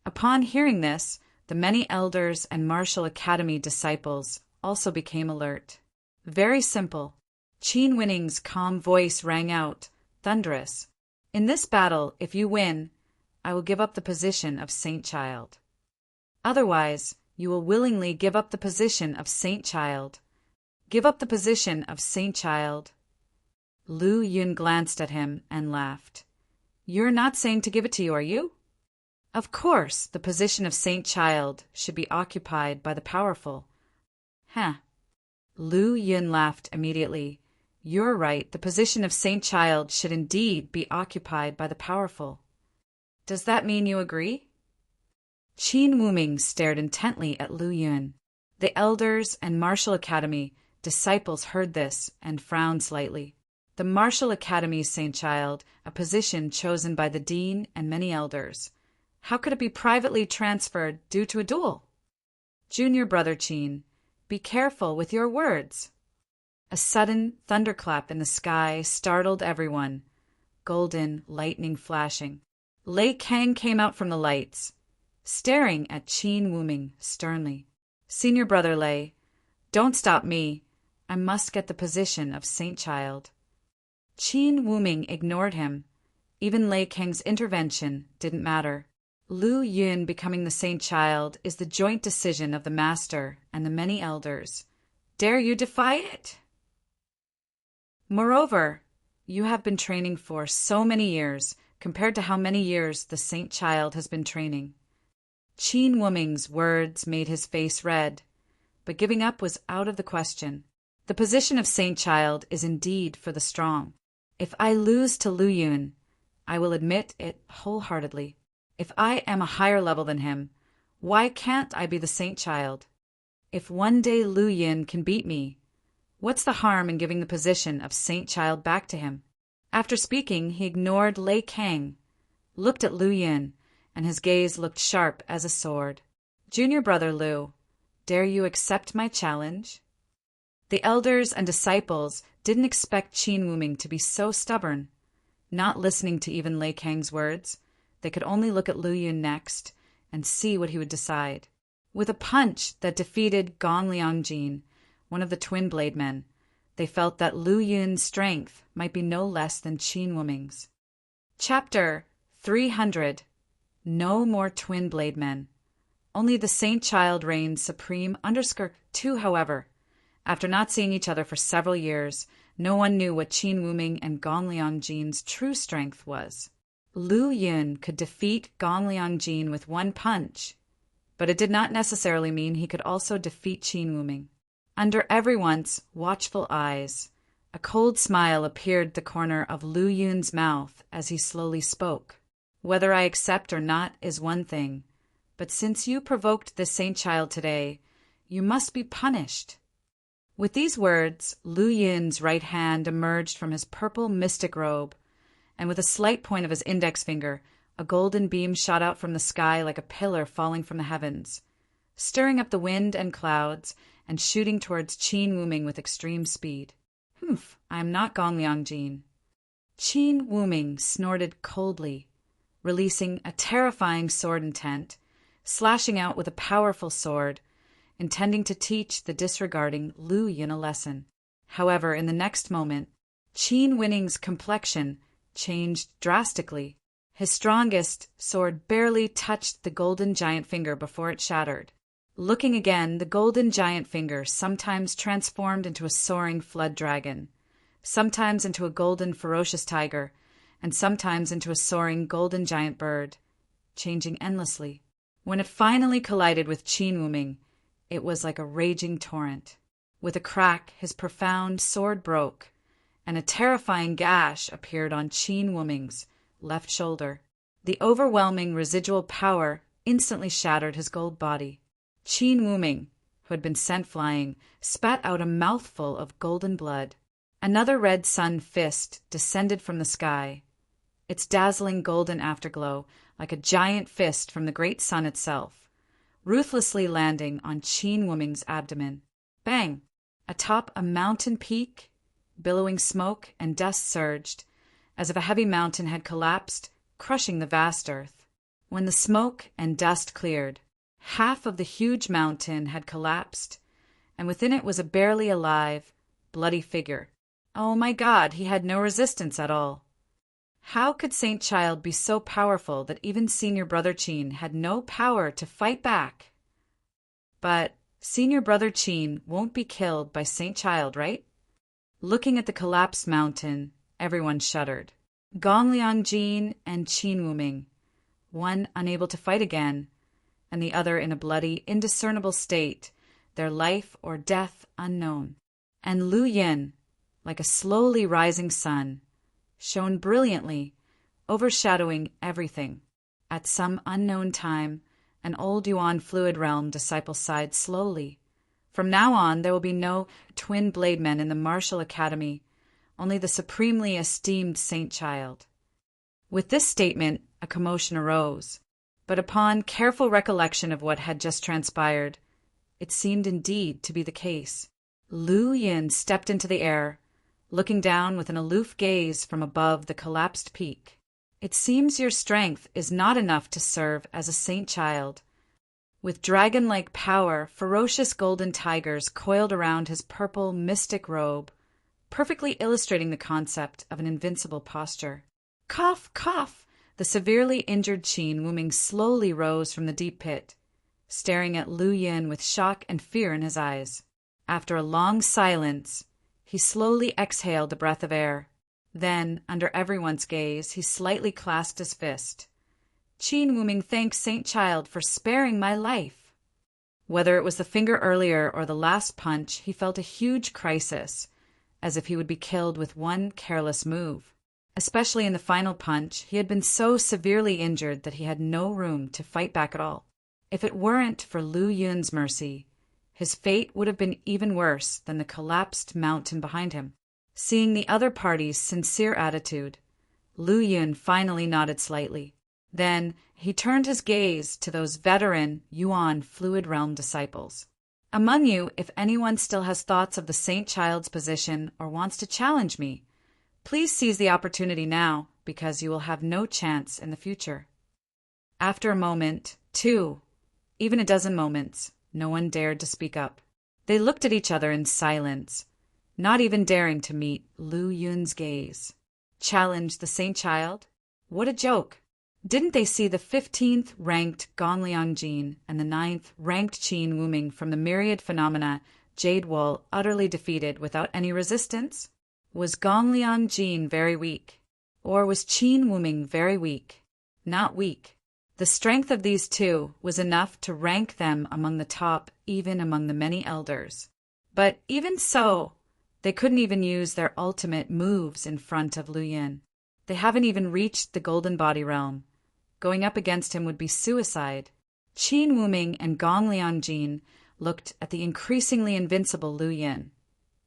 Upon hearing this, the many elders and martial academy disciples also became alert. "Very simple." Qin Wuming's calm voice rang out, thunderous. "In this battle, if you win, I will give up the position of Saint Child. Otherwise, you will willingly give up the position of Saint Child. Give up the position of Saint Child." Lu Yun glanced at him and laughed. "You're not saying to give it to you, are you? Of course, the position of Saint Child should be occupied by the powerful." "Huh." Lu Yun laughed immediately. "You're right, the position of Saint Child should indeed be occupied by the powerful. Does that mean you agree?" Qin Wuming stared intently at Lu Yun. The elders and martial academy disciples heard this and frowned slightly. The martial academy's Saint Child, a position chosen by the dean and many elders. How could it be privately transferred due to a duel? "Junior brother Qin, be careful with your words." A sudden thunderclap in the sky startled everyone. Golden lightning flashing. Lei Kang came out from the lights, staring at Qin Wuming sternly. "Senior brother Lei, don't stop me. I must get the position of Saint Child." Qin Wuming ignored him. Even Lei Kang's intervention didn't matter. Lu Yun becoming the Saint Child is the joint decision of the Master and the many elders. Dare you defy it? Moreover, you have been training for so many years compared to how many years the Saint Child has been training. Qin Wuming's words made his face red, but giving up was out of the question. The position of Saint Child is indeed for the strong. If I lose to Lu Yun, I will admit it wholeheartedly. If I am a higher level than him, why can't I be the Saint Child? If one day Lu Yun can beat me, what's the harm in giving the position of Saint Child back to him? After speaking, he ignored Lei Kang, looked at Lu Yun, and his gaze looked sharp as a sword. "Junior brother Lu, dare you accept my challenge?" The elders and disciples didn't expect Qin Wuming to be so stubborn. Not listening to even Lei Kang's words, they could only look at Lu Yun next and see what he would decide. With a punch that defeated Gong Liangjin, one of the twin blade men, they felt that Lu Yun's strength might be no less than Qin Wuming's. Chapter 300. No more twin blade men. Only the Saint Child reigned supreme. Two, however. After not seeing each other for several years, no one knew what Qin Wuming and Gong Liangjin's true strength was. Lu Yun could defeat Gong Liangjin with one punch, but it did not necessarily mean he could also defeat Qin Wuming. Under everyone's watchful eyes, a cold smile appeared at the corner of Lu Yun's mouth as he slowly spoke. "Whether I accept or not is one thing, but since you provoked this Saint Child today, you must be punished." With these words, Lu Yun's right hand emerged from his purple mystic robe, and with a slight point of his index finger, a golden beam shot out from the sky like a pillar falling from the heavens, stirring up the wind and clouds and shooting towards Qin Wuming with extreme speed. "Humph, I am not Gong Liangjin." Qin Wuming snorted coldly, releasing a terrifying sword intent, slashing out with a powerful sword, intending to teach the disregarding Lu Yun a lesson. However, in the next moment, Qin Wuming's complexion changed drastically. His strongest sword barely touched the golden giant finger before it shattered. Looking again, the golden giant finger sometimes transformed into a soaring flood dragon, sometimes into a golden ferocious tiger, and sometimes into a soaring golden giant bird, changing endlessly. When it finally collided with Qin Wuming, it was like a raging torrent. With a crack, his profound sword broke, and a terrifying gash appeared on Qin Wuming's left shoulder. The overwhelming residual power instantly shattered his gold body. Qin Wuming, who had been sent flying, spat out a mouthful of golden blood. Another red sun fist descended from the sky, its dazzling golden afterglow like a giant fist from the great sun itself, ruthlessly landing on Qin Wuming's abdomen. Bang! Atop a mountain peak, billowing smoke and dust surged, as if a heavy mountain had collapsed, crushing the vast earth. When the smoke and dust cleared, half of the huge mountain had collapsed, and within it was a barely alive, bloody figure. Oh my God, he had no resistance at all. How could Saint Child be so powerful that even Senior Brother Chin had no power to fight back? But Senior Brother Chin won't be killed by Saint Child, right? Looking at the collapsed mountain, everyone shuddered. Gongliang Jin and Qin Wuming, one unable to fight again, and the other in a bloody, indiscernible state, their life or death unknown. And Lu Yin, like a slowly rising sun, shone brilliantly, overshadowing everything. At some unknown time, an old Yuan fluid realm disciple sighed slowly. From now on, there will be no twin blade men in the martial academy, only the supremely esteemed Saint Child. With this statement, a commotion arose, but upon careful recollection of what had just transpired, it seemed indeed to be the case. Lu Yin stepped into the air, looking down with an aloof gaze from above the collapsed peak. It seems your strength is not enough to serve as a Saint Child. With dragon-like power, ferocious golden tigers coiled around his purple, mystic robe, perfectly illustrating the concept of an invincible posture. Cough, cough! The severely injured Qin Wuming slowly rose from the deep pit, staring at Lu Yin with shock and fear in his eyes. After a long silence, he slowly exhaled a breath of air. Then, under everyone's gaze, he slightly clasped his fist. Qin Wuming thanked Saint Child for sparing my life. Whether it was the finger earlier or the last punch, he felt a huge crisis, as if he would be killed with one careless move. Especially in the final punch, he had been so severely injured that he had no room to fight back at all. If it weren't for Lu Yun's mercy, his fate would have been even worse than the collapsed mountain behind him. Seeing the other party's sincere attitude, Lu Yun finally nodded slightly. Then he turned his gaze to those veteran Yuan Fluid Realm disciples. Among you, if anyone still has thoughts of the Saint Child's position or wants to challenge me, please seize the opportunity now, because you will have no chance in the future. After a moment, 2, even a dozen moments, no one dared to speak up. They looked at each other in silence, not even daring to meet Lu Yun's gaze. Challenge the Saint Child? What a joke! Didn't they see the 15th ranked Gongliang Jin and the 9th ranked Qin Wuming from the myriad phenomena Jade Wall utterly defeated without any resistance? Was Gongliang Jin very weak? Or was Qin Wuming very weak? Not weak. The strength of these two was enough to rank them among the top, even among the many elders. But even so, they couldn't even use their ultimate moves in front of Lu Yin. They haven't even reached the Golden Body Realm. Going up against him would be suicide. Qin Wuming and Gongliang Jin looked at the increasingly invincible Lu Yin,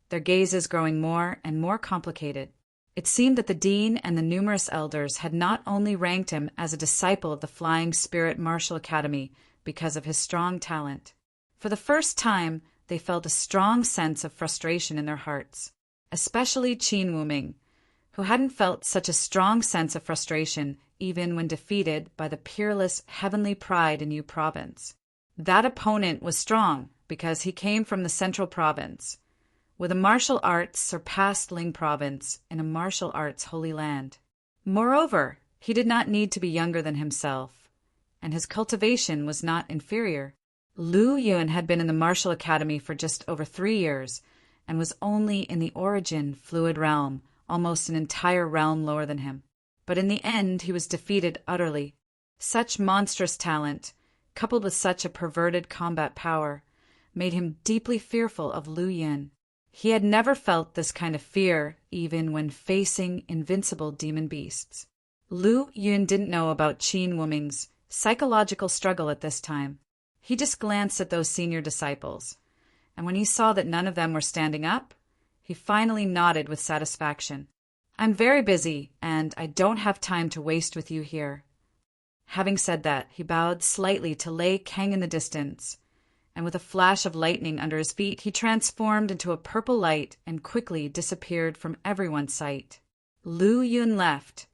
their gazes growing more and more complicated. It seemed that the dean and the numerous elders had not only ranked him as a disciple of the Flying Spirit Martial Academy because of his strong talent. For the first time, they felt a strong sense of frustration in their hearts, especially Qin Wuming, who hadn't felt such a strong sense of frustration even when defeated by the peerless heavenly pride in Yu Province. That opponent was strong because he came from the Central Province, with a martial arts surpassed Ling Province in a martial arts holy land. Moreover, he did not need to be younger than himself, and his cultivation was not inferior. Lu Yun had been in the martial academy for just over 3 years, and was only in the origin fluid realm, almost an entire realm lower than him. But in the end, he was defeated utterly. Such monstrous talent, coupled with such a perverted combat power, made him deeply fearful of Lu Yin. He had never felt this kind of fear, even when facing invincible demon beasts. Lu Yun didn't know about Qin Wuming's psychological struggle at this time. He just glanced at those senior disciples, and when he saw that none of them were standing up, he finally nodded with satisfaction. I'm very busy, and I don't have time to waste with you here. Having said that, he bowed slightly to Lei Kang in the distance, and with a flash of lightning under his feet, he transformed into a purple light and quickly disappeared from everyone's sight. Lu Yun left,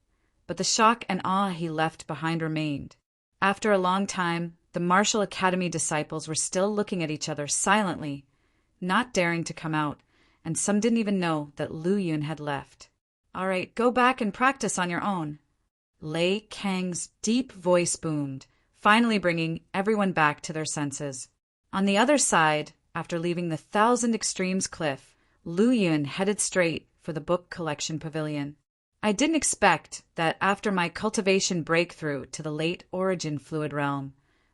but the shock and awe he left behind remained. After a long time, the Martial Academy disciples were still looking at each other silently, not daring to come out, and some didn't even know that Lu Yun had left. "All right, go back and practice on your own." Lei Kang's deep voice boomed, finally bringing everyone back to their senses. On the other side, after leaving the Thousand Extremes cliff, Lu Yun headed straight for the book collection pavilion. I didn't expect that after my cultivation breakthrough to the late origin fluid realm,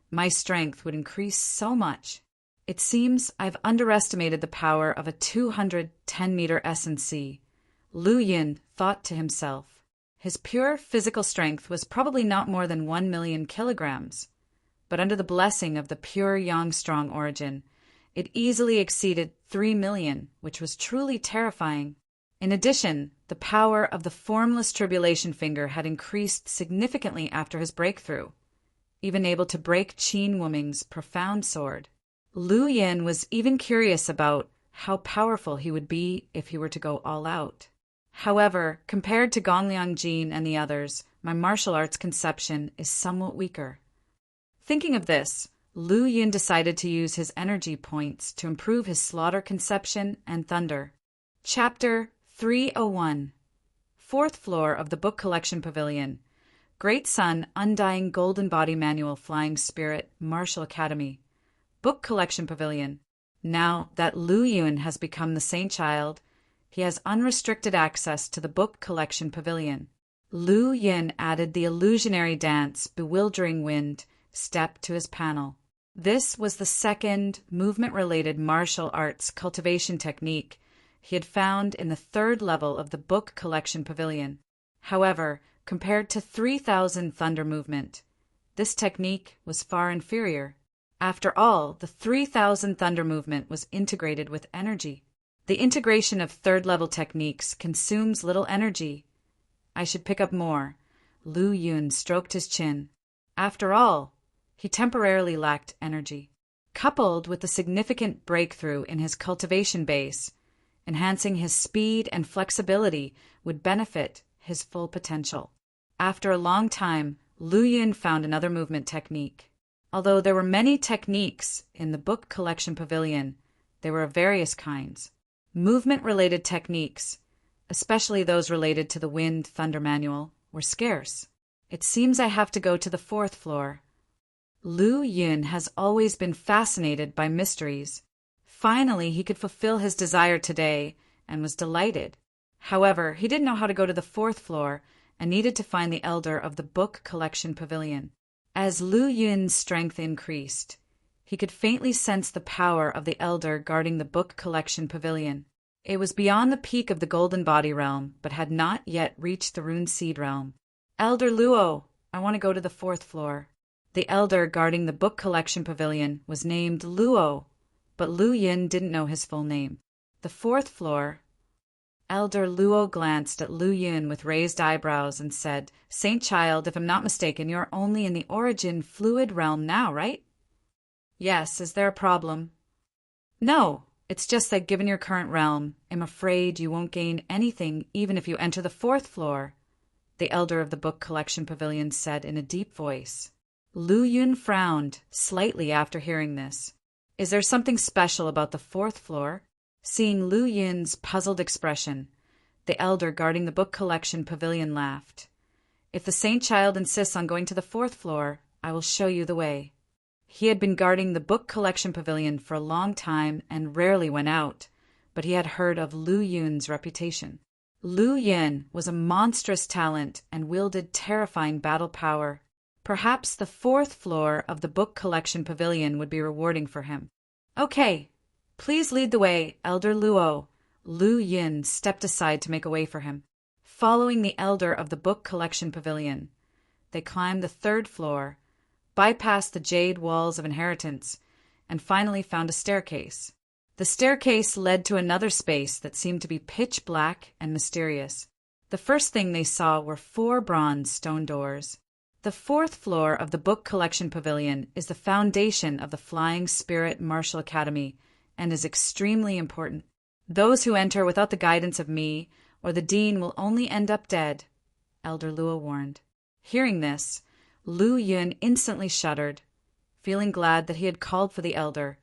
my strength would increase so much. It seems I've underestimated the power of a 210-meter S&C, Lu Yun thought to himself. His pure physical strength was probably not more than 1 million kilograms, but under the blessing of the pure yang-strong origin, it easily exceeded 3 million, which was truly terrifying. In addition, the power of the formless tribulation finger had increased significantly after his breakthrough, even able to break Qin Wuming's profound sword. Lu Yun was even curious about how powerful he would be if he were to go all out. However, compared to Gongliang Jin and the others, my martial arts conception is somewhat weaker. Thinking of this, Lu Yun decided to use his energy points to improve his slaughter conception and thunder. Chapter 301. Fourth floor of the Book Collection Pavilion. Great Sun Undying Golden Body Manual Flying Spirit Martial Academy. Book Collection Pavilion. Now that Lu Yun has become the Saint Child, he has unrestricted access to the Book Collection Pavilion. Lu Yun added the illusionary dance Bewildering Wind step to his panel. This was the second movement-related martial arts cultivation technique he had found in the third level of the Book Collection Pavilion. However, compared to 3000 Thunder Movement, this technique was far inferior. After all, the 3000 Thunder Movement was integrated with energy. The integration of third-level techniques consumes little energy. I should pick up more. Lu Yun stroked his chin. After all, he temporarily lacked energy. Coupled with the significant breakthrough in his cultivation base, enhancing his speed and flexibility would benefit his full potential. After a long time, Lu Yun found another movement technique. Although there were many techniques in the Book Collection Pavilion, they were of various kinds. Movement-related techniques, especially those related to the Wind Thunder Manual, were scarce. It seems I have to go to the fourth floor. Lu Yun has always been fascinated by mysteries. Finally, he could fulfill his desire today and was delighted. However, he didn't know how to go to the fourth floor and needed to find the elder of the Book Collection Pavilion. As Lu Yun's strength increased, he could faintly sense the power of the elder guarding the Book Collection Pavilion. It was beyond the peak of the Golden Body Realm, but had not yet reached the Rune Seed Realm. "Elder Luo, I want to go to the fourth floor." The elder guarding the Book Collection Pavilion was named Luo, but Lu Yun didn't know his full name. The fourth floor. Elder Luo glanced at Lu Yun with raised eyebrows and said, "Saint Child, if I'm not mistaken, you're only in the origin fluid realm now, right?" "Yes, is there a problem?" "No, it's just that given your current realm, I'm afraid you won't gain anything even if you enter the fourth floor," the elder of the Book Collection Pavilion said in a deep voice. Lu Yun frowned slightly after hearing this. Is there something special about the fourth floor? Seeing Lu Yun's puzzled expression, the elder guarding the Book Collection Pavilion laughed. "If the Saint Child insists on going to the fourth floor, I will show you the way." He had been guarding the Book Collection Pavilion for a long time and rarely went out, but he had heard of Lu Yun's reputation. Lu Yun was a monstrous talent and wielded terrifying battle power. Perhaps the fourth floor of the Book Collection Pavilion would be rewarding for him. "Okay, please lead the way, Elder Luo." Lu Yun stepped aside to make a way for him. Following the elder of the Book Collection Pavilion, they climbed the third floor, bypassed the jade walls of inheritance, and finally found a staircase. The staircase led to another space that seemed to be pitch black and mysterious. The first thing they saw were 4 bronze stone doors. The fourth floor of the Book Collection Pavilion is the foundation of the Flying Spirit Martial Academy and is extremely important. Those who enter without the guidance of me or the dean will only end up dead, Elder Luo warned. Hearing this, Lu Yun instantly shuddered, feeling glad that he had called for the elder,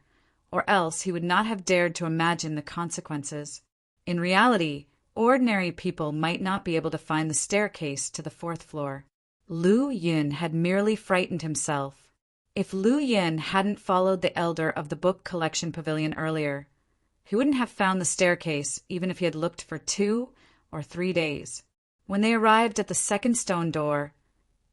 or else he would not have dared to imagine the consequences. In reality, ordinary people might not be able to find the staircase to the fourth floor. Lu Yun had merely frightened himself. If Lu Yun hadn't followed the elder of the Book Collection Pavilion earlier, he wouldn't have found the staircase even if he had looked for 2 or 3 days. When they arrived at the second stone door,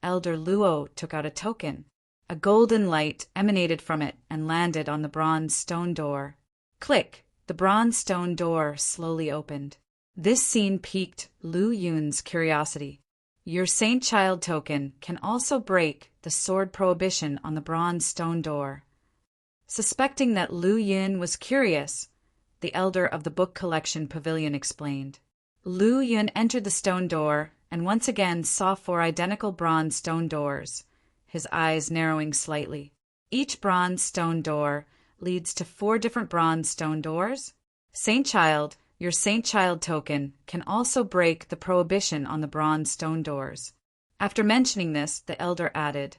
Elder Luo took out a token. A golden light emanated from it and landed on the bronze stone door. Click! The bronze stone door slowly opened. This scene piqued Lu Yun's curiosity. Your Saint Child token can also break the sword prohibition on the bronze stone door. Suspecting that Lu Yun was curious, the elder of the Book Collection Pavilion explained. Lu Yun entered the stone door and once again saw 4 identical bronze stone doors, his eyes narrowing slightly. Each bronze stone door leads to 4 different bronze stone doors. Saint Child, your Saint Child token can also break the prohibition on the bronze stone doors. After mentioning this, the elder added,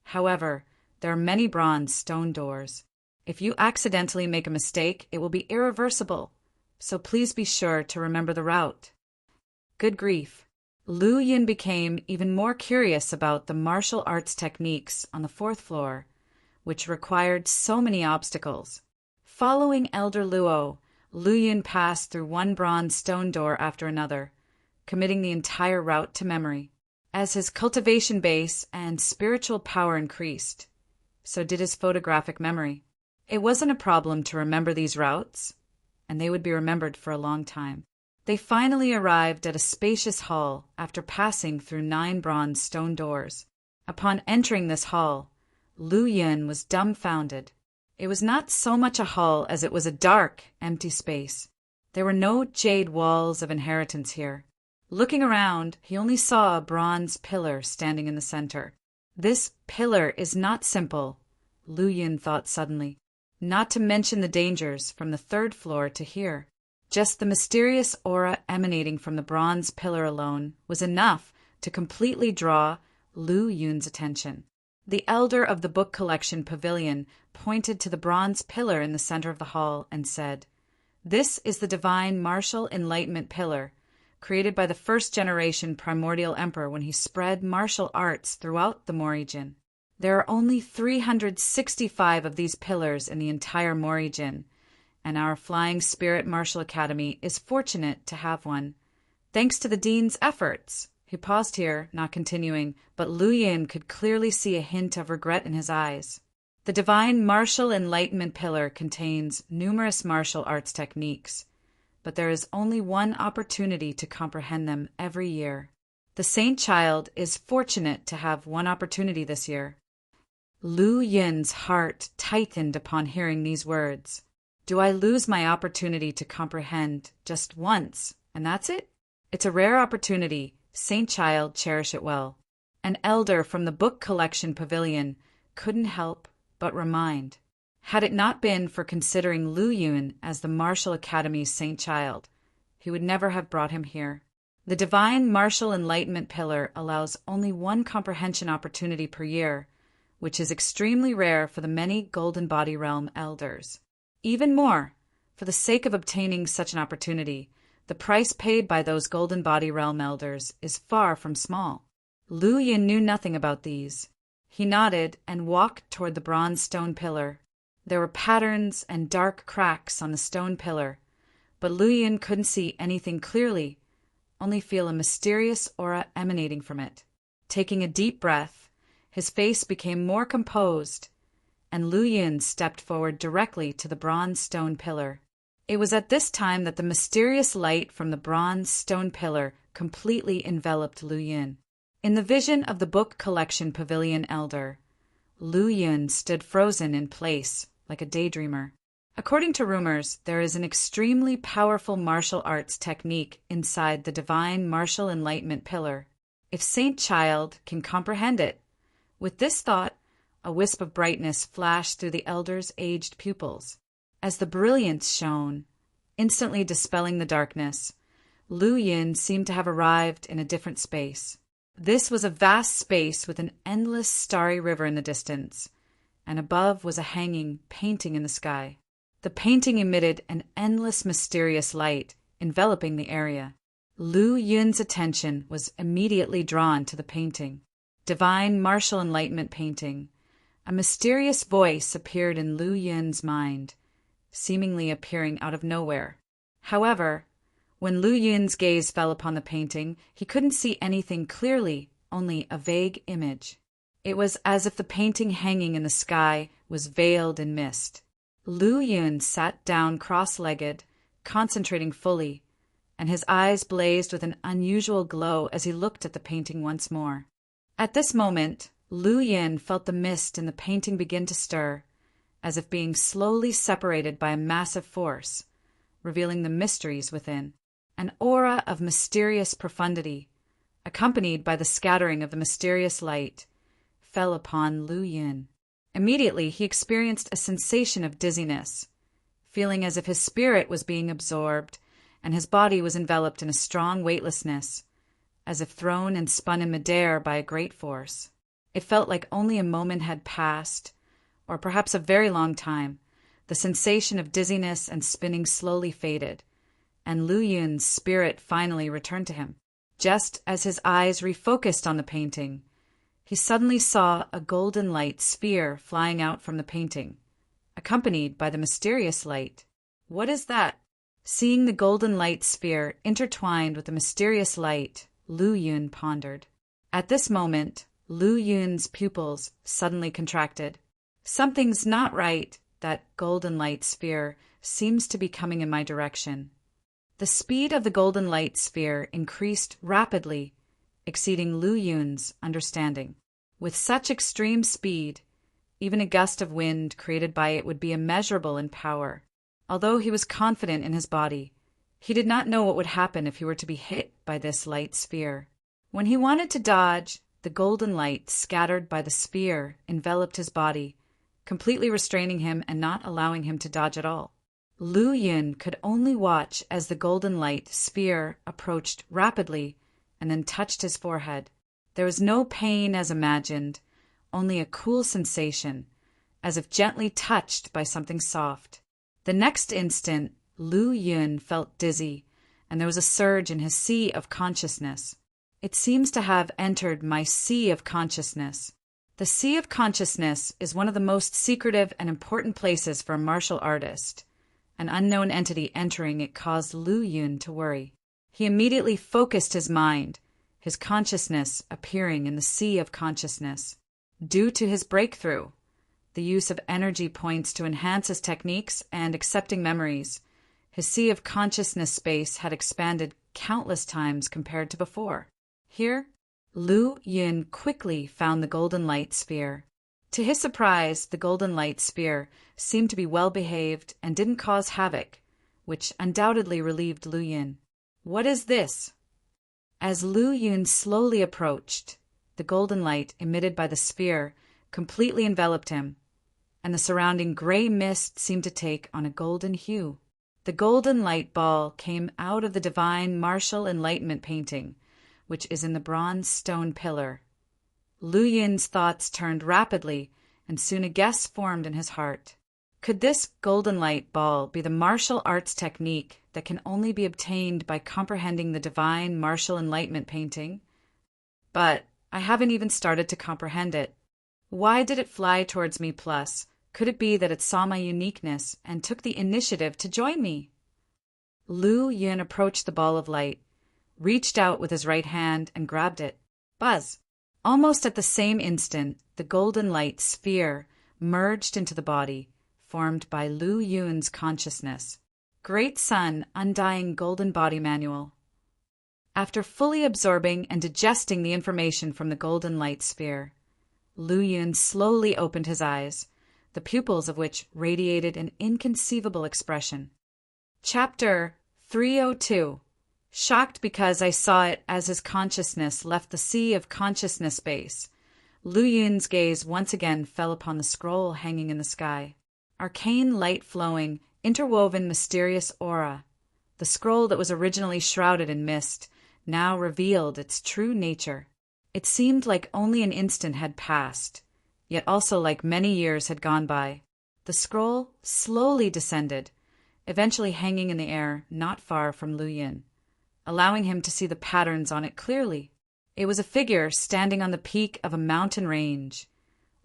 however, there are many bronze stone doors. If you accidentally make a mistake, it will be irreversible, so please be sure to remember the route. Good grief. Lu Yun became even more curious about the martial arts techniques on the 4th floor, which required so many obstacles. Following Elder Luo, Lu Yun passed through one bronze stone door after another, committing the entire route to memory. As his cultivation base and spiritual power increased, so did his photographic memory. It wasn't a problem to remember these routes, and they would be remembered for a long time. They finally arrived at a spacious hall after passing through 9 bronze stone doors. Upon entering this hall, Lu Yun was dumbfounded. It was not so much a hall as it was a dark, empty space. There were no jade walls of inheritance here. Looking around, he only saw a bronze pillar standing in the center. This pillar is not simple, Lu Yun thought suddenly, not to mention the dangers from the 3rd floor to here. Just the mysterious aura emanating from the bronze pillar alone was enough to completely draw Lu Yun's attention. The elder of the Book Collection Pavilion pointed to the bronze pillar in the center of the hall and said, "This is the divine martial enlightenment pillar, created by the 1st generation primordial emperor when he spread martial arts throughout the Morijin. There are only 365 of these pillars in the entire Morijin, and our Flying Spirit Martial Academy is fortunate to have one. Thanks to the dean's efforts." He paused here, not continuing, but Lu Yun could clearly see a hint of regret in his eyes. The Divine Martial Enlightenment Pillar contains numerous martial arts techniques, but there is only one opportunity to comprehend them every year. The Saint Child is fortunate to have one opportunity this year. Lu Yun's heart tightened upon hearing these words. Do I lose my opportunity to comprehend just once, and that's it? It's a rare opportunity. Saint Child, cherish it well. An elder from the Book Collection Pavilion couldn't help but remind. Had it not been for considering Lu Yun as the Martial Academy's Saint Child, he would never have brought him here. The Divine Martial Enlightenment Pillar allows only one comprehension opportunity per year, which is extremely rare for the many Golden Body Realm elders. Even more, for the sake of obtaining such an opportunity, the price paid by those Golden Body Realm elders is far from small. Lu Yun knew nothing about these. He nodded and walked toward the bronze stone pillar. There were patterns and dark cracks on the stone pillar, but Lu Yun couldn't see anything clearly, only feel a mysterious aura emanating from it. Taking a deep breath, his face became more composed, and Lu Yun stepped forward directly to the bronze stone pillar. It was at this time that the mysterious light from the bronze stone pillar completely enveloped Lu Yun. In the vision of the Book Collection Pavilion elder, Lu Yun stood frozen in place, like a daydreamer. According to rumors, there is an extremely powerful martial arts technique inside the Divine Martial Enlightenment Pillar. If Saint Child can comprehend it, With this thought, a wisp of brightness flashed through the elder's aged pupils. As the brilliance shone, instantly dispelling the darkness, Lu Yin seemed to have arrived in a different space. This was a vast space with an endless starry river in the distance, and above was a hanging painting in the sky. The painting emitted an endless mysterious light, enveloping the area. Lu Yun's attention was immediately drawn to the painting. Divine Martial Enlightenment Painting. A mysterious voice appeared in Lu Yun's mind, seemingly appearing out of nowhere. However, when Lu Yun's gaze fell upon the painting, he couldn't see anything clearly, only a vague image. It was as if the painting hanging in the sky was veiled in mist. Lu Yun sat down cross-legged, concentrating fully, and his eyes blazed with an unusual glow as he looked at the painting once more. At this moment, Lu Yin felt the mist in the painting begin to stir, as if being slowly separated by a massive force, revealing the mysteries within. An aura of mysterious profundity, accompanied by the scattering of the mysterious light, fell upon Lu Yin. Immediately, he experienced a sensation of dizziness, feeling as if his spirit was being absorbed and his body was enveloped in a strong weightlessness, as if thrown and spun in midair by a great force. It felt like only a moment had passed, or perhaps a very long time. The sensation of dizziness and spinning slowly faded, and Lu Yun's spirit finally returned to him. Just as his eyes refocused on the painting, he suddenly saw a golden light sphere flying out from the painting, accompanied by the mysterious light. What is that? Seeing the golden light sphere intertwined with the mysterious light, Lu Yun pondered. At this moment, Lu Yun's pupils suddenly contracted. Something's not right. That golden light sphere seems to be coming in my direction. The speed of the golden light sphere increased rapidly, exceeding Lu Yun's understanding. With such extreme speed, even a gust of wind created by it would be immeasurable in power. Although he was confident in his body, he did not know what would happen if he were to be hit by this light sphere. When he wanted to dodge, the golden light scattered by the sphere enveloped his body, completely restraining him and not allowing him to dodge at all. Lu Yun could only watch as the golden light sphere approached rapidly and then touched his forehead. There was no pain as imagined, only a cool sensation, as if gently touched by something soft. The next instant, Lu Yun felt dizzy, and there was a surge in his sea of consciousness. It seems to have entered my sea of consciousness. The sea of consciousness is one of the most secretive and important places for a martial artist. An unknown entity entering it caused Lu Yun to worry. He immediately focused his mind, his consciousness appearing in the sea of consciousness. Due to his breakthrough, the use of energy points to enhance his techniques and accepting memories, his sea of consciousness space had expanded countless times compared to before. Here, Lu Yun quickly found the golden light sphere. To his surprise, the golden light sphere seemed to be well-behaved and didn't cause havoc, which undoubtedly relieved Lu Yun. What is this? As Lu Yun slowly approached, the golden light emitted by the sphere completely enveloped him, and the surrounding gray mist seemed to take on a golden hue. The golden light ball came out of the divine martial enlightenment painting, which is in the bronze stone pillar. Lu Yun's thoughts turned rapidly, and soon a guess formed in his heart. Could this golden light ball be the martial arts technique that can only be obtained by comprehending the divine martial enlightenment painting? But I haven't even started to comprehend it. Why did it fly towards me? Plus, could it be that it saw my uniqueness and took the initiative to join me? Lu Yun approached the ball of light, reached out with his right hand and grabbed it. Buzz! Almost at the same instant, the golden light sphere merged into the body, formed by Lu Yun's consciousness. Great Sun, Undying Golden Body Manual. After fully absorbing and digesting the information from the golden light sphere, Lu Yun slowly opened his eyes, the pupils of which radiated an inconceivable expression. Chapter 302. Shocked because I saw it as his consciousness left the sea of consciousness space, Lu Yun's gaze once again fell upon the scroll hanging in the sky. Arcane light flowing, interwoven mysterious aura. The scroll that was originally shrouded in mist now revealed its true nature. It seemed like only an instant had passed, yet also like many years had gone by. The scroll slowly descended, eventually hanging in the air not far from Lu Yun, allowing him to see the patterns on it clearly. It was a figure standing on the peak of a mountain range,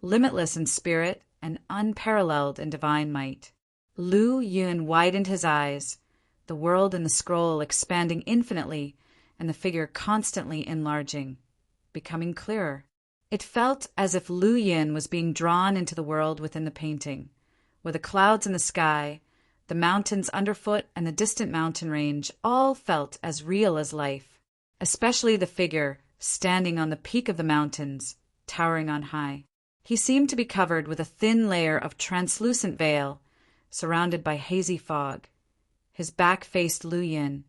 limitless in spirit and unparalleled in divine might. Lu Yun widened his eyes, the world in the scroll expanding infinitely and the figure constantly enlarging, becoming clearer. It felt as if Lu Yun was being drawn into the world within the painting, where the clouds in the sky, the mountains underfoot, and the distant mountain range all felt as real as life, especially the figure standing on the peak of the mountains, towering on high. He seemed to be covered with a thin layer of translucent veil, surrounded by hazy fog. His back faced Lu Yun,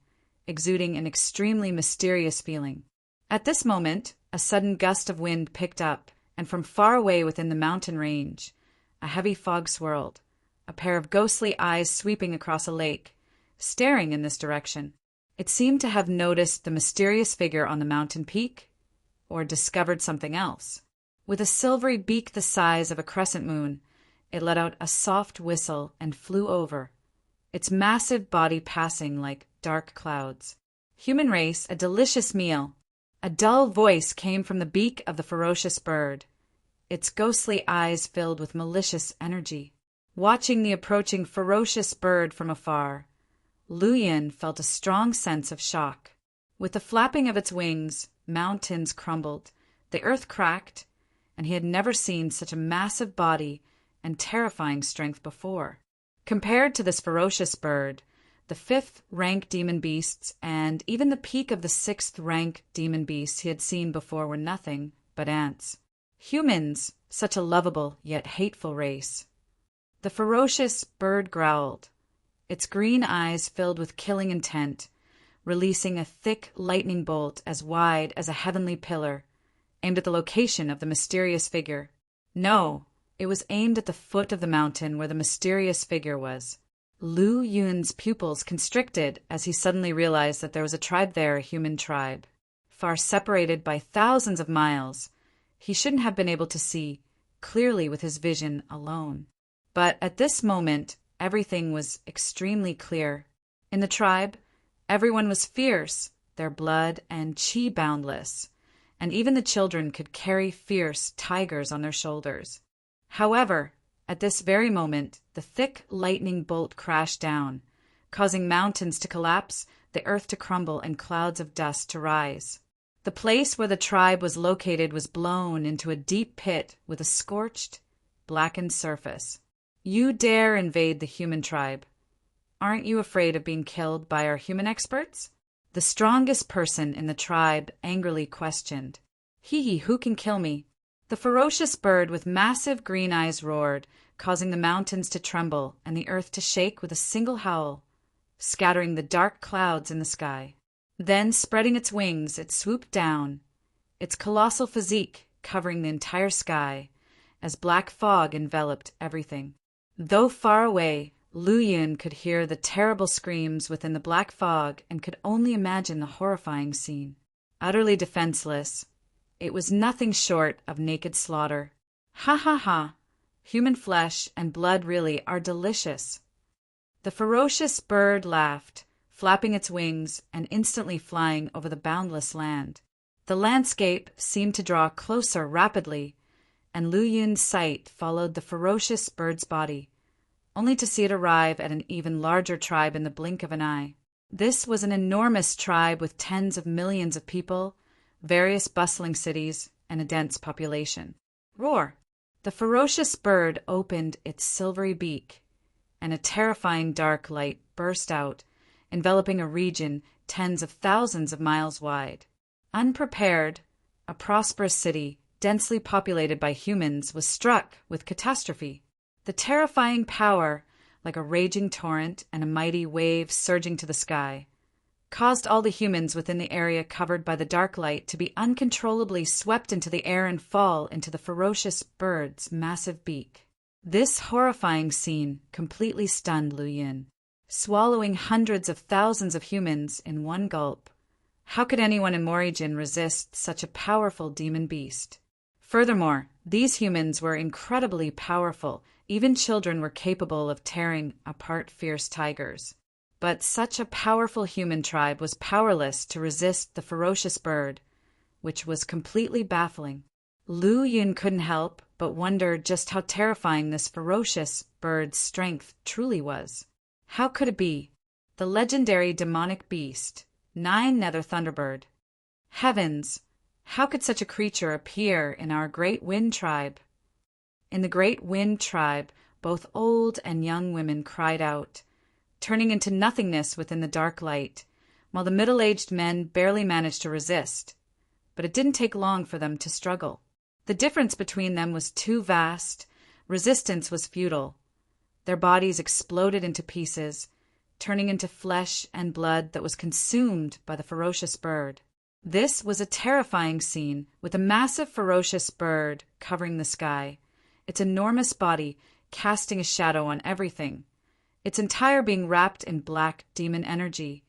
exuding an extremely mysterious feeling. At this moment, a sudden gust of wind picked up, and from far away within the mountain range, a heavy fog swirled, a pair of ghostly eyes sweeping across a lake, staring in this direction. It seemed to have noticed the mysterious figure on the mountain peak, or discovered something else. With a silvery beak the size of a crescent moon, it let out a soft whistle and flew over, its massive body passing like dark clouds. Human race, a delicious meal. A dull voice came from the beak of the ferocious bird, its ghostly eyes filled with malicious energy. Watching the approaching ferocious bird from afar, Lu Yun felt a strong sense of shock. With the flapping of its wings, mountains crumbled, the earth cracked, and he had never seen such a massive body and terrifying strength before. Compared to this ferocious bird, the 5th-rank demon beasts and even the peak of the 6th-rank demon beasts he had seen before were nothing but ants. Humans, such a lovable yet hateful race. The ferocious bird growled, its green eyes filled with killing intent, releasing a thick lightning bolt as wide as a heavenly pillar, aimed at the location of the mysterious figure. No, it was aimed at the foot of the mountain where the mysterious figure was. Lu Yun's pupils constricted as he suddenly realized that there was a tribe there, a human tribe. Far separated by thousands of miles, he shouldn't have been able to see clearly with his vision alone. But at this moment, everything was extremely clear. In the tribe, everyone was fierce, their blood and chi boundless, and even the children could carry fierce tigers on their shoulders. However, at this very moment, the thick lightning bolt crashed down, causing mountains to collapse, the earth to crumble, and clouds of dust to rise. The place where the tribe was located was blown into a deep pit with a scorched, blackened surface. You dare invade the human tribe. Aren't you afraid of being killed by our human experts? The strongest person in the tribe angrily questioned. Who can kill me? The ferocious bird with massive green eyes roared, causing the mountains to tremble and the earth to shake with a single howl, scattering the dark clouds in the sky. Then, spreading its wings, it swooped down, its colossal physique covering the entire sky, as black fog enveloped everything. Though far away, Lu Yun could hear the terrible screams within the black fog and could only imagine the horrifying scene. Utterly defenseless, it was nothing short of naked slaughter. Ha ha ha! Human flesh and blood really are delicious. The ferocious bird laughed, flapping its wings and instantly flying over the boundless land. The landscape seemed to draw closer rapidly, and Lu Yun's sight followed the ferocious bird's body, only to see it arrive at an even larger tribe in the blink of an eye. This was an enormous tribe with tens of millions of people, various bustling cities, and a dense population. Roar! The ferocious bird opened its silvery beak, and a terrifying dark light burst out, enveloping a region tens of thousands of miles wide. Unprepared, a prosperous city, densely populated by humans, was struck with catastrophe. The terrifying power, like a raging torrent and a mighty wave surging to the sky, caused all the humans within the area covered by the dark light to be uncontrollably swept into the air and fall into the ferocious bird's massive beak. This horrifying scene completely stunned Lu Yun, swallowing hundreds of thousands of humans in one gulp. How could anyone in Morijin resist such a powerful demon beast? Furthermore, these humans were incredibly powerful. Even children were capable of tearing apart fierce tigers. But such a powerful human tribe was powerless to resist the ferocious bird, which was completely baffling. Lu Yun couldn't help but wonder just how terrifying this ferocious bird's strength truly was. How could it be? The legendary demonic beast, Nine Nether Thunderbird. Heavens! How could such a creature appear in our Great Wind tribe? In the Great Wind tribe, both old and young women cried out, turning into nothingness within the dark light, while the middle-aged men barely managed to resist. But it didn't take long for them to struggle. The difference between them was too vast. Resistance was futile. Their bodies exploded into pieces, turning into flesh and blood that was consumed by the ferocious bird. This was a terrifying scene, with a massive ferocious bird covering the sky, its enormous body casting a shadow on everything, its entire being wrapped in black demon energy,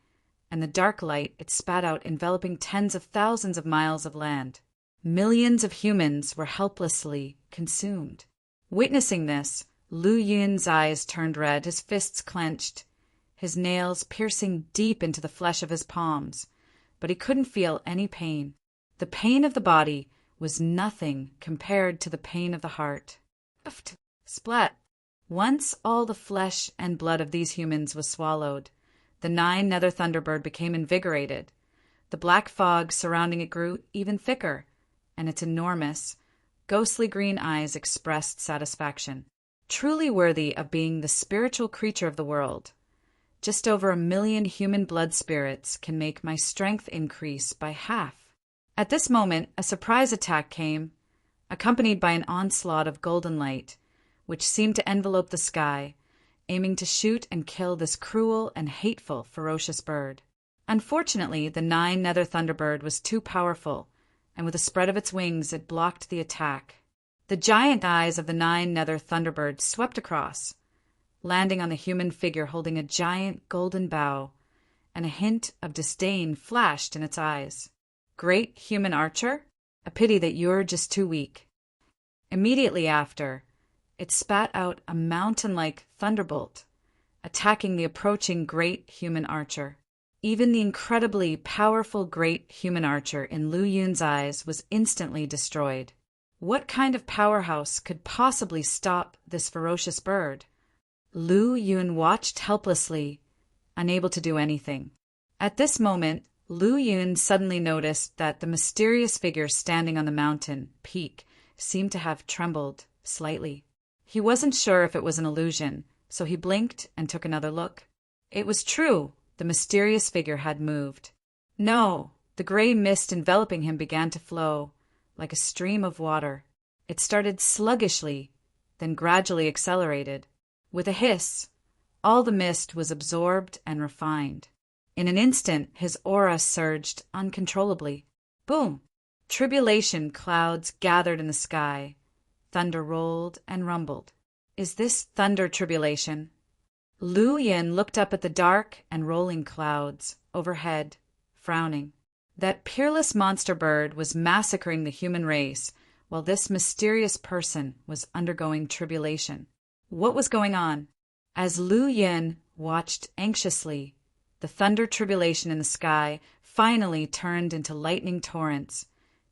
and the dark light it spat out enveloping tens of thousands of miles of land. Millions of humans were helplessly consumed. Witnessing this, Lu Yun's eyes turned red, his fists clenched, his nails piercing deep into the flesh of his palms, but he couldn't feel any pain. The pain of the body was nothing compared to the pain of the heart. Splat! Once all the flesh and blood of these humans was swallowed, the Nine Nether Thunderbird became invigorated. The black fog surrounding it grew even thicker, and its enormous, ghostly green eyes expressed satisfaction. Truly worthy of being the spiritual creature of the world. Just over 1 million human blood spirits can make my strength increase by half. At this moment, a surprise attack came, accompanied by an onslaught of golden light, which seemed to envelope the sky, aiming to shoot and kill this cruel and hateful ferocious bird. Unfortunately, the Nine Nether Thunderbird was too powerful, and with a spread of its wings it blocked the attack. The giant eyes of the Nine Nether Thunderbird swept across, landing on the human figure holding a giant golden bow, and a hint of disdain flashed in its eyes. Great human archer? A pity that you're just too weak. Immediately after, it spat out a mountain-like thunderbolt, attacking the approaching great human archer. Even the incredibly powerful great human archer in Lu Yun's eyes was instantly destroyed. What kind of powerhouse could possibly stop this ferocious bird? Lu Yun watched helplessly, unable to do anything. At this moment, Lu Yun suddenly noticed that the mysterious figure standing on the mountain peak seemed to have trembled slightly. He wasn't sure if it was an illusion, so he blinked and took another look. It was true. The mysterious figure had moved. No, the gray mist enveloping him began to flow, like a stream of water. It started sluggishly, then gradually accelerated. With a hiss, all the mist was absorbed and refined. In an instant, his aura surged uncontrollably. Boom! Tribulation clouds gathered in the sky. Thunder rolled and rumbled. Is this thunder tribulation? Lu Yun looked up at the dark and rolling clouds overhead, frowning. That peerless monster bird was massacring the human race, while this mysterious person was undergoing tribulation. What was going on? As Lu Yun watched anxiously, the thunder tribulation in the sky finally turned into lightning torrents,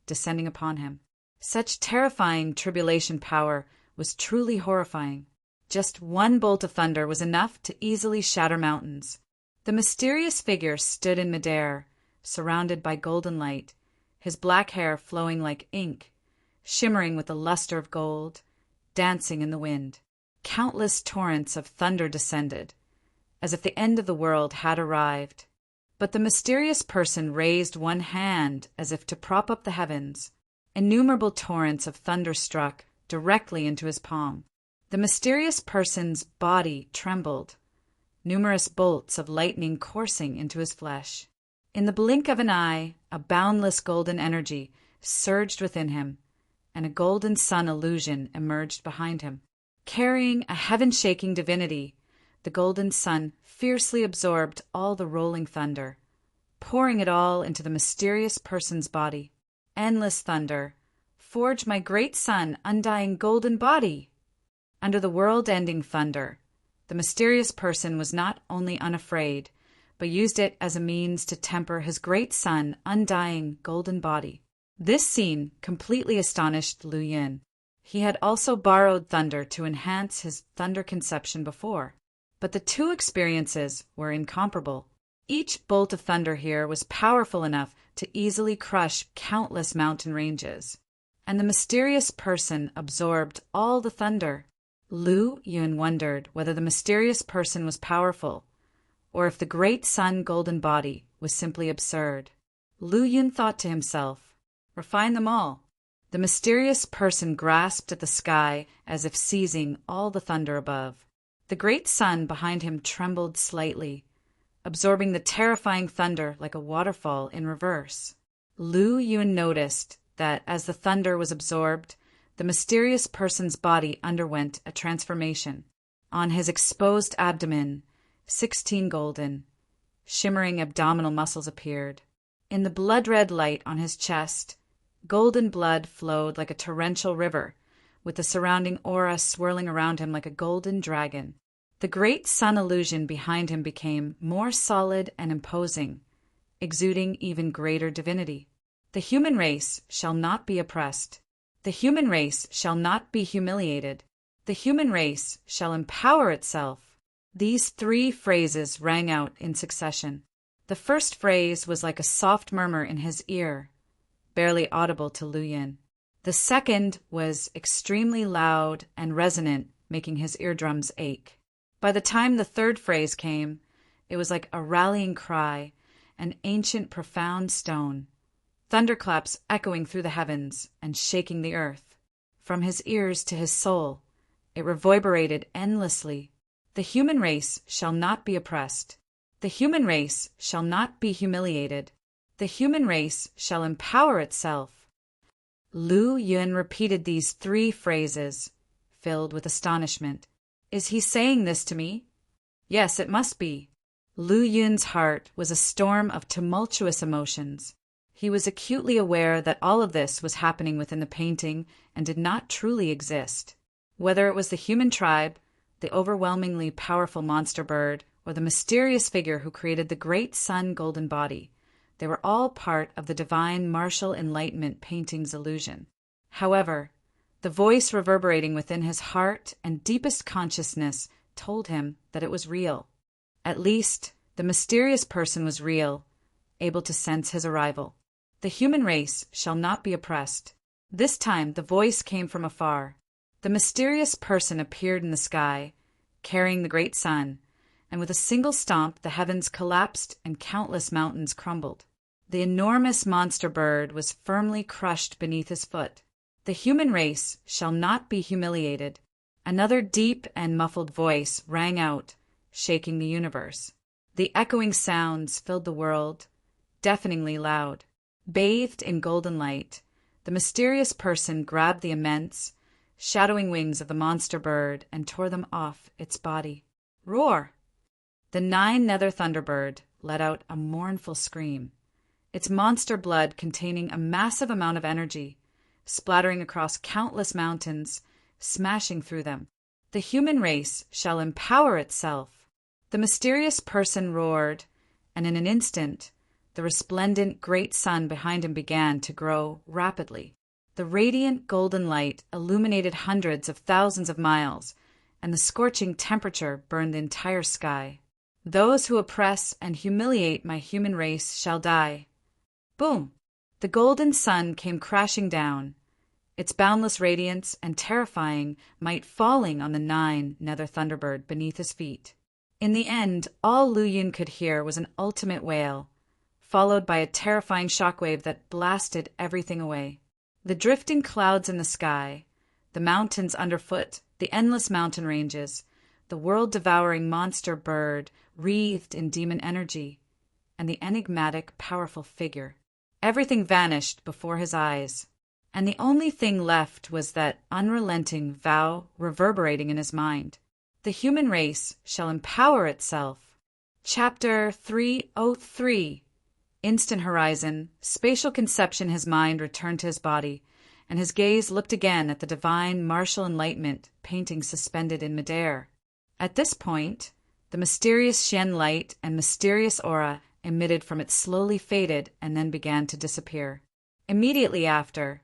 descending upon him. Such terrifying tribulation power was truly horrifying. Just one bolt of thunder was enough to easily shatter mountains. The mysterious figure stood in midair, surrounded by golden light, his black hair flowing like ink, shimmering with the luster of gold, dancing in the wind. Countless torrents of thunder descended, as if the end of the world had arrived. But the mysterious person raised one hand as if to prop up the heavens. Innumerable torrents of thunder struck directly into his palm. The mysterious person's body trembled, numerous bolts of lightning coursing into his flesh. In the blink of an eye, a boundless golden energy surged within him, and a golden sun illusion emerged behind him. Carrying a heaven-shaking divinity, the golden sun fiercely absorbed all the rolling thunder, pouring it all into the mysterious person's body. Endless thunder, forge my great sun, undying golden body! Under the world-ending thunder, the mysterious person was not only unafraid, but used it as a means to temper his great sun, undying golden body. This scene completely astonished Lu Yun. He had also borrowed thunder to enhance his thunder conception before, but the two experiences were incomparable. Each bolt of thunder here was powerful enough to easily crush countless mountain ranges, and the mysterious person absorbed all the thunder. Lu Yun wondered whether the mysterious person was powerful, or if the great sun golden body was simply absurd. Lu Yun thought to himself, refine them all. The mysterious person grasped at the sky as if seizing all the thunder above. The great sun behind him trembled slightly, absorbing the terrifying thunder like a waterfall in reverse. Lu Yun noticed that as the thunder was absorbed, the mysterious person's body underwent a transformation. On his exposed abdomen, 16 golden, shimmering abdominal muscles appeared. In the blood-red light on his chest, golden blood flowed like a torrential river, with the surrounding aura swirling around him like a golden dragon. The great sun illusion behind him became more solid and imposing, exuding even greater divinity. The human race shall not be oppressed. The human race shall not be humiliated. The human race shall empower itself. These three phrases rang out in succession. The first phrase was like a soft murmur in his ear, barely audible to Lu Yun. The second was extremely loud and resonant, making his eardrums ache. By the time the third phrase came, it was like a rallying cry, an ancient profound stone, thunderclaps echoing through the heavens and shaking the earth. From his ears to his soul, it reverberated endlessly. The human race shall not be oppressed. The human race shall not be humiliated. The human race shall empower itself. Lu Yun repeated these three phrases, filled with astonishment. Is he saying this to me? Yes, it must be. Lu Yun's heart was a storm of tumultuous emotions. He was acutely aware that all of this was happening within the painting and did not truly exist. Whether it was the human tribe, the overwhelmingly powerful monster bird, or the mysterious figure who created the great sun golden body, they were all part of the divine martial enlightenment painting's illusion. However, the voice reverberating within his heart and deepest consciousness told him that it was real. At least, the mysterious person was real, able to sense his arrival. The human race shall not be oppressed. This time the voice came from afar. The mysterious person appeared in the sky, carrying the great sun, and with a single stomp the heavens collapsed and countless mountains crumbled. The enormous monster bird was firmly crushed beneath his foot. The human race shall not be humiliated. Another deep and muffled voice rang out, shaking the universe. The echoing sounds filled the world, deafeningly loud. Bathed in golden light, the mysterious person grabbed the immense, shadowing wings of the monster bird and tore them off its body. Roar! The 9 nether thunderbird let out a mournful scream, its monster blood containing a massive amount of energy, splattering across countless mountains, smashing through them. The human race shall empower itself. The mysterious person roared, and in an instant, the resplendent great sun behind him began to grow rapidly. The radiant golden light illuminated hundreds of thousands of miles, and the scorching temperature burned the entire sky. Those who oppress and humiliate my human race shall die. Boom! The golden sun came crashing down, its boundless radiance and terrifying might falling on the 9 nether thunderbird beneath his feet. In the end, all Lu Yun could hear was an ultimate wail, followed by a terrifying shockwave that blasted everything away. The drifting clouds in the sky, the mountains underfoot, the endless mountain ranges, the world-devouring monster bird wreathed in demon energy, and the enigmatic, powerful figure. Everything vanished before his eyes, and the only thing left was that unrelenting vow reverberating in his mind. The human race shall empower itself. Chapter 303. Instant horizon, spatial conception. His mind returned to his body, and his gaze looked again at the divine martial enlightenment painting suspended in midair. At this point, the mysterious Xian light and mysterious aura emitted from it slowly faded and then began to disappear. Immediately after,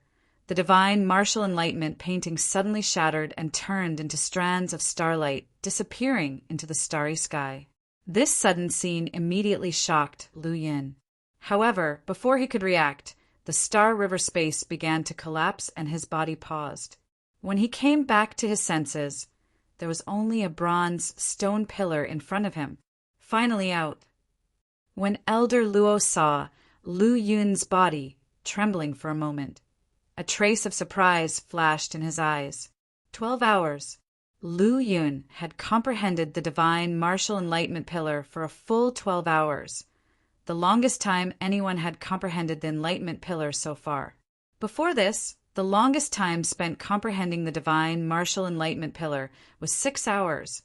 the divine martial enlightenment painting suddenly shattered and turned into strands of starlight, disappearing into the starry sky. This sudden scene immediately shocked Lu Yin. However, before he could react, the star river space began to collapse and his body paused. When he came back to his senses, there was only a bronze stone pillar in front of him, finally out. When Elder Luo saw Lu Yun's body trembling for a moment, a trace of surprise flashed in his eyes. 12 hours. Lu Yun had comprehended the divine martial enlightenment pillar for a full 12 hours, the longest time anyone had comprehended the enlightenment pillar so far. Before this, the longest time spent comprehending the divine martial enlightenment pillar was 6 hours,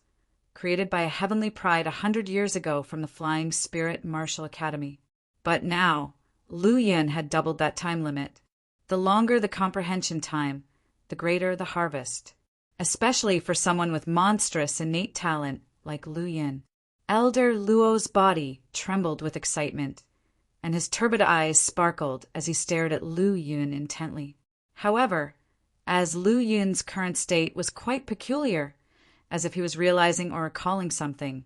created by a heavenly pride 100 years ago from the Flying Spirit Martial Academy. But now, Lu Yun had doubled that time limit. The longer the comprehension time, the greater the harvest, especially for someone with monstrous innate talent like Lu Yun. Elder Luo's body trembled with excitement, and his turbid eyes sparkled as he stared at Lu Yun intently. However, as Lu Yun's current state was quite peculiar, as if he was realizing or recalling something,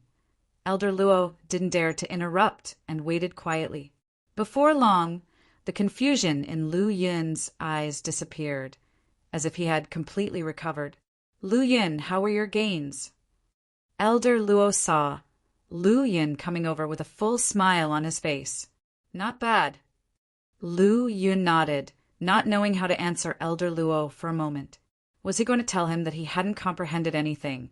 Elder Luo didn't dare to interrupt and waited quietly. Before long, the confusion in Lu Yun's eyes disappeared, as if he had completely recovered. Lu Yun, how were your gains? Elder Luo saw Lu Yun coming over with a full smile on his face. Not bad. Lu Yun nodded, not knowing how to answer Elder Luo for a moment. Was he going to tell him that he hadn't comprehended anything,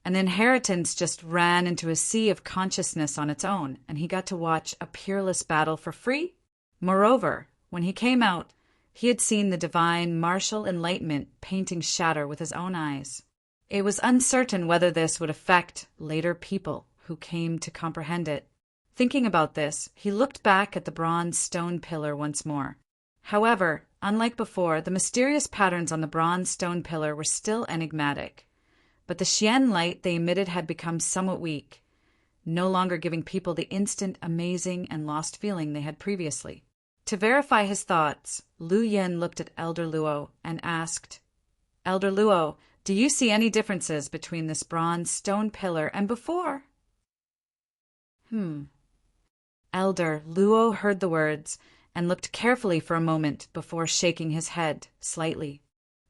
and the inheritance just ran into a sea of consciousness on its own, and he got to watch a peerless battle for free? Moreover, when he came out, he had seen the divine martial enlightenment painting shatter with his own eyes. It was uncertain whether this would affect later people who came to comprehend it. Thinking about this, he looked back at the bronze stone pillar once more. However, unlike before, the mysterious patterns on the bronze stone pillar were still enigmatic, but the Xian light they emitted had become somewhat weak, no longer giving people the instant amazing and lost feeling they had previously. To verify his thoughts, Lu Yin looked at Elder Luo and asked, Elder Luo, do you see any differences between this bronze stone pillar and before? Elder Luo heard the words and looked carefully for a moment before shaking his head slightly.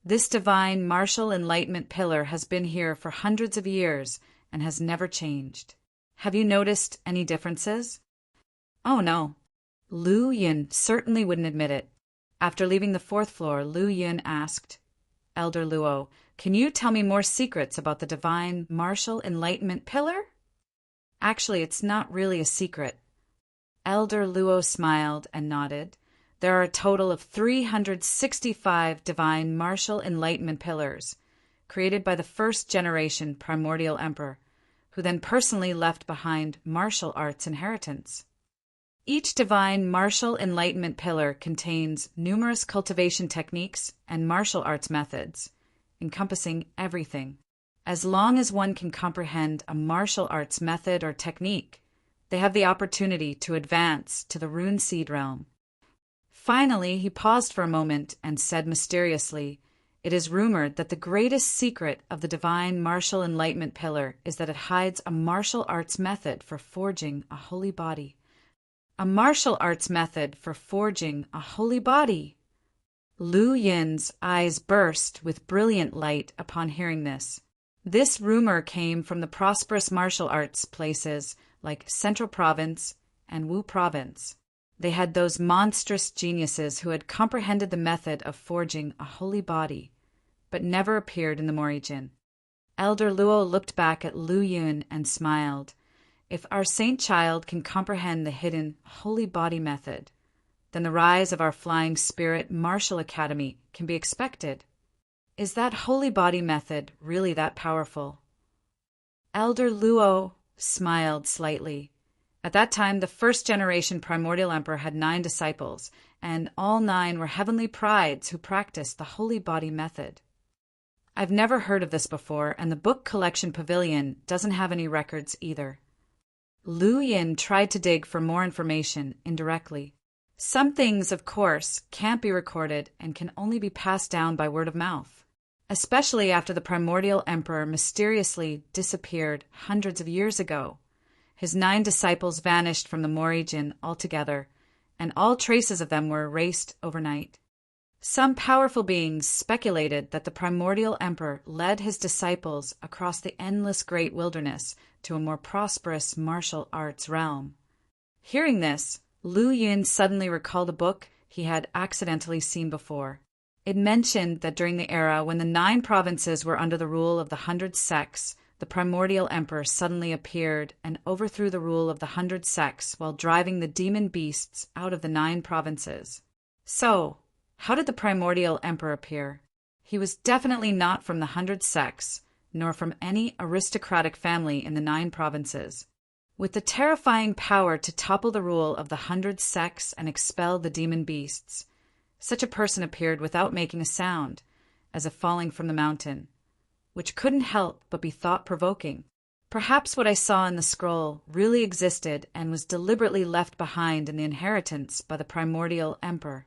This divine martial enlightenment pillar has been here for hundreds of years and has never changed. Have you noticed any differences? Oh no. Lu Yun certainly wouldn't admit it. After leaving the 4th floor, Lu Yun asked, Elder Luo, can you tell me more secrets about the divine martial enlightenment pillar? Actually, it's not really a secret. Elder Luo smiled and nodded. There are a total of 365 divine martial enlightenment pillars, created by the 1st generation primordial emperor, who then personally left behind martial arts inheritance. Each divine martial enlightenment pillar contains numerous cultivation techniques and martial arts methods, encompassing everything. As long as one can comprehend a martial arts method or technique, they have the opportunity to advance to the rune seed realm. Finally, he paused for a moment and said mysteriously, it is rumored that the greatest secret of the divine martial enlightenment pillar is that it hides a martial arts method for forging a holy body. A martial arts method for forging a holy body. Lu Yin's eyes burst with brilliant light upon hearing this. This rumor came from the prosperous martial arts places like Central Province and Wu Province. They had those monstrous geniuses who had comprehended the method of forging a holy body, but never appeared in the Morijin. Elder Luo looked back at Lu Yun and smiled. If our saint child can comprehend the hidden holy body method, then the rise of our flying spirit martial academy can be expected. Is that holy body method really that powerful? Elder Luo smiled slightly. At that time, the first-generation primordial emperor had 9 disciples, and all 9 were heavenly prides who practiced the holy body method. I've never heard of this before, and the book collection pavilion doesn't have any records either. Lu Yin tried to dig for more information indirectly. Some things, of course, can't be recorded and can only be passed down by word of mouth, especially after the primordial emperor mysteriously disappeared hundreds of years ago. His 9 disciples vanished from the Morrijin altogether, and all traces of them were erased overnight. Some powerful beings speculated that the primordial emperor led his disciples across the endless great wilderness to a more prosperous martial arts realm. Hearing this, Lu Yun suddenly recalled a book he had accidentally seen before. It mentioned that during the era when the 9 provinces were under the rule of the 100 sects, the primordial emperor suddenly appeared and overthrew the rule of the 100 sects while driving the demon beasts out of the 9 provinces. So, how did the primordial emperor appear? He was definitely not from the 100 sects, nor from any aristocratic family in the 9 provinces. With the terrifying power to topple the rule of the 100 sects and expel the demon beasts, such a person appeared without making a sound, as if falling from the mountain, which couldn't help but be thought-provoking. Perhaps what I saw in the scroll really existed and was deliberately left behind in the inheritance by the primordial emperor.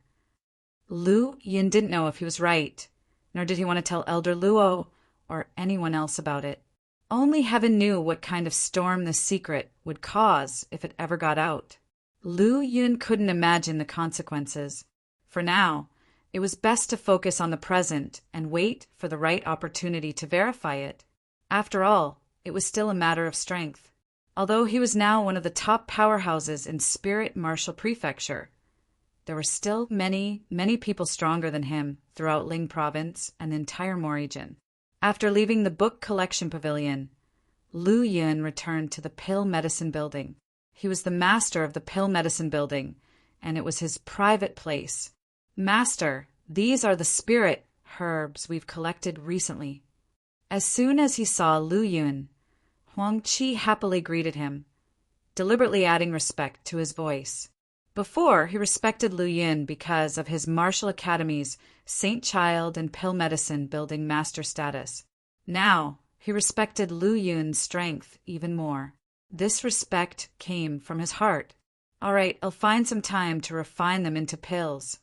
Lu Yin didn't know if he was right, nor did he want to tell Elder Luo or anyone else about it. Only heaven knew what kind of storm this secret would cause if it ever got out. Lu Yun couldn't imagine the consequences. For now, it was best to focus on the present and wait for the right opportunity to verify it. After all, it was still a matter of strength. Although he was now one of the top powerhouses in Spirit Martial Prefecture, there were still many, many people stronger than him throughout Ling Province and the entire Morrijin. After leaving the book collection pavilion, Lu Yun returned to the Pill Medicine Building. He was the master of the Pill Medicine Building, and it was his private place. Master, these are the spirit herbs we've collected recently. As soon as he saw Lu Yun, Huang Qi happily greeted him, deliberately adding respect to his voice. Before, he respected Lu Yun because of his martial academies, Saint Child and Pill Medicine Building master status. Now, he respected Lu Yun's strength even more. This respect came from his heart. All right, I'll find some time to refine them into pills.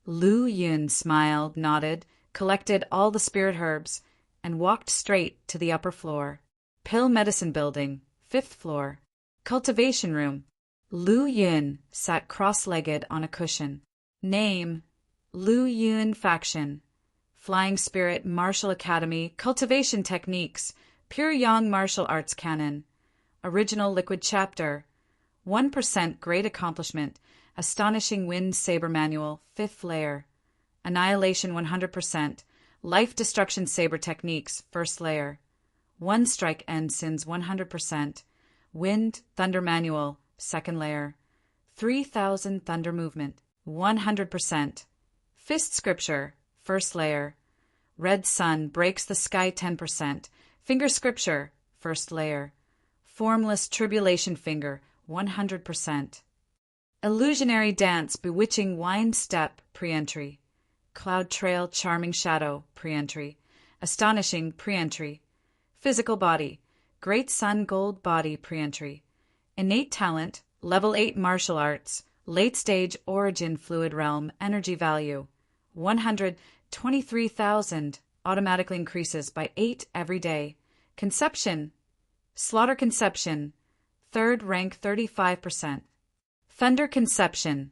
Lu Yun smiled, nodded, collected all the spirit herbs, and walked straight to the upper floor. Pill Medicine Building, 5th floor. Cultivation room. Lu Yun sat cross-legged on a cushion. Name, Lu Yun Faction. Flying Spirit Martial Academy. Cultivation Techniques. Pure Yang Martial Arts Canon. Original Liquid Chapter. 1% Great Accomplishment. Astonishing Wind Saber Manual. 5th layer. Annihilation 100%. Life Destruction Saber Techniques. 1st layer. One Strike End Sins 100%. Wind Thunder Manual. 2nd layer. 3000 Thunder Movement. 100%. Fist Scripture. 1st layer. Red Sun Breaks the Sky 10%. Finger Scripture. 1st layer. Formless Tribulation Finger. 100%. Illusionary Dance Bewitching Wind Step Pre-entry. Cloud Trail Charming Shadow Pre-entry. Astonishing Pre-entry. Physical Body. Great Sun Gold Body Pre-entry. Innate Talent, Level 8 Martial Arts, Late Stage Origin Fluid Realm Energy Value, 123,000, automatically increases by 8 every day. Conception, Slaughter Conception, 3rd rank 35%. Thunder Conception,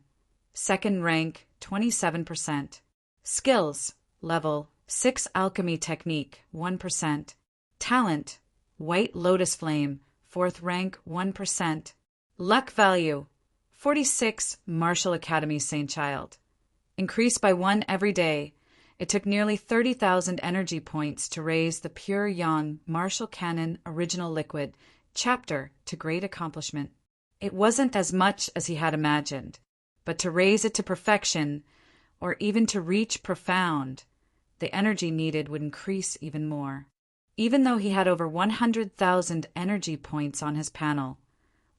2nd rank 27%. Skills, Level 6 Alchemy Technique, 1%. Talent, White Lotus Flame, 4th rank 1%. Luck value 46 Martial Academy Saint Child. Increased by 1 every day. It took nearly 30,000 energy points to raise the Pure Yang Martial Canon Original Liquid chapter to great accomplishment. It wasn't as much as he had imagined, but to raise it to perfection, or even to reach profound, the energy needed would increase even more. Even though he had over 100,000 energy points on his panel,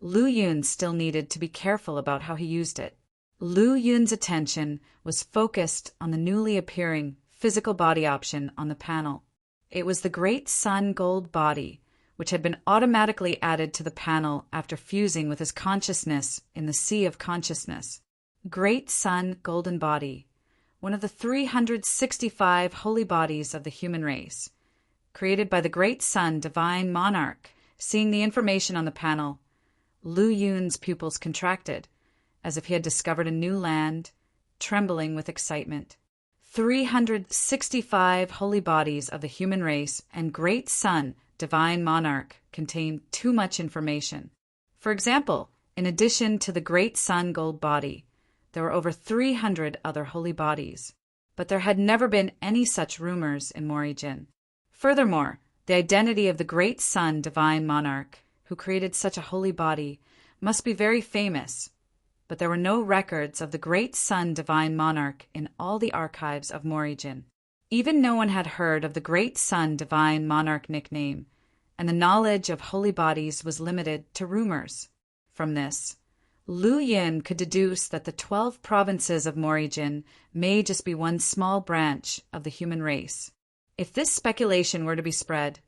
Lu Yun still needed to be careful about how he used it. Lu Yun's attention was focused on the newly appearing physical body option on the panel. It was the Great Sun Gold Body, which had been automatically added to the panel after fusing with his consciousness in the Sea of Consciousness. Great Sun Golden Body, one of the 365 holy bodies of the human race, created by the Great Sun Divine Monarch. Seeing the information on the panel, Lu Yun's pupils contracted, as if he had discovered a new land, trembling with excitement. 365 holy bodies of the human race and Great Sun Divine Monarch contain too much information. For example, in addition to the Great Sun Gold Body, there were over 300 other holy bodies, but there had never been any such rumors in Morijin. Furthermore, the identity of the Great Sun Divine Monarch, who created such a holy body, must be very famous, but there were no records of the Great Sun Divine Monarch in all the archives of Morijin. Even no one had heard of the Great Sun Divine Monarch nickname, and the knowledge of holy bodies was limited to rumors. From this, Lu Yun could deduce that the 12 provinces of Morijin may just be one small branch of the human race. If this speculation were to be spread,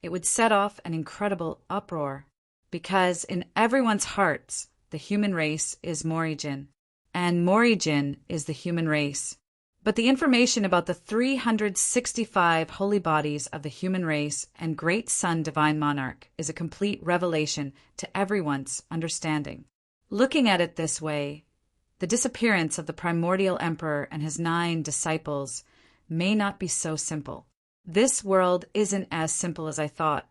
it would set off an incredible uproar, because in everyone's hearts, the human race is Morijin, and Morijin is the human race. But the information about the 365 holy bodies of the human race and Great Sun Divine Monarch is a complete revelation to everyone's understanding. Looking at it this way, the disappearance of the primordial emperor and his 9 disciples may not be so simple. This world isn't as simple as I thought.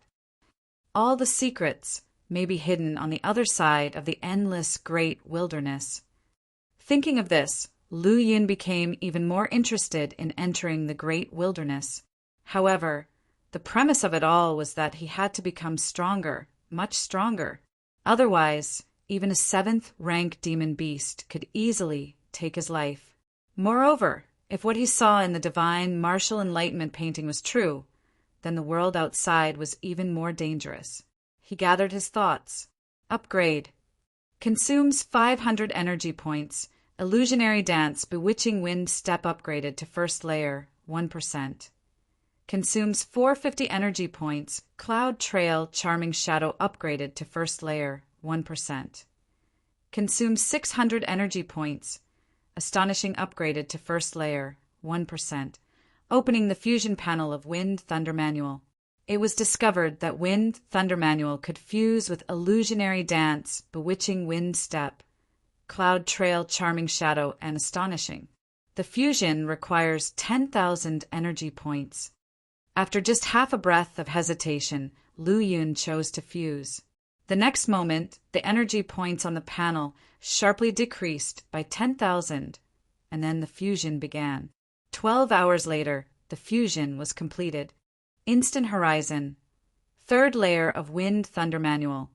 All the secrets may be hidden on the other side of the endless great wilderness. Thinking of this, Lu Yun became even more interested in entering the great wilderness. However, the premise of it all was that he had to become stronger, much stronger. Otherwise, even a 7th rank demon beast could easily take his life. Moreover, if what he saw in the divine martial enlightenment painting was true, then the world outside was even more dangerous. He gathered his thoughts. Upgrade. Consumes 500 energy points. Illusionary Dance Bewitching Wind Step upgraded to first layer, 1%. Consumes 450 energy points. Cloud Trail Charming Shadow upgraded to first layer, 1%. Consumes 600 energy points. Astonishing upgraded to first layer, 1%. Opening the fusion panel of Wind Thunder Manual. It was discovered that Wind Thunder Manual could fuse with Illusionary Dance, Bewitching Wind Step, Cloud Trail Charming Shadow, and Astonishing. The fusion requires 10,000 energy points. After just half a breath of hesitation, Lu Yun chose to fuse. The next moment, the energy points on the panel sharply decreased by 10,000, and then the fusion began. 12 hours later, the fusion was completed. Instant Horizon. 3rd layer of Wind Thunder Manual.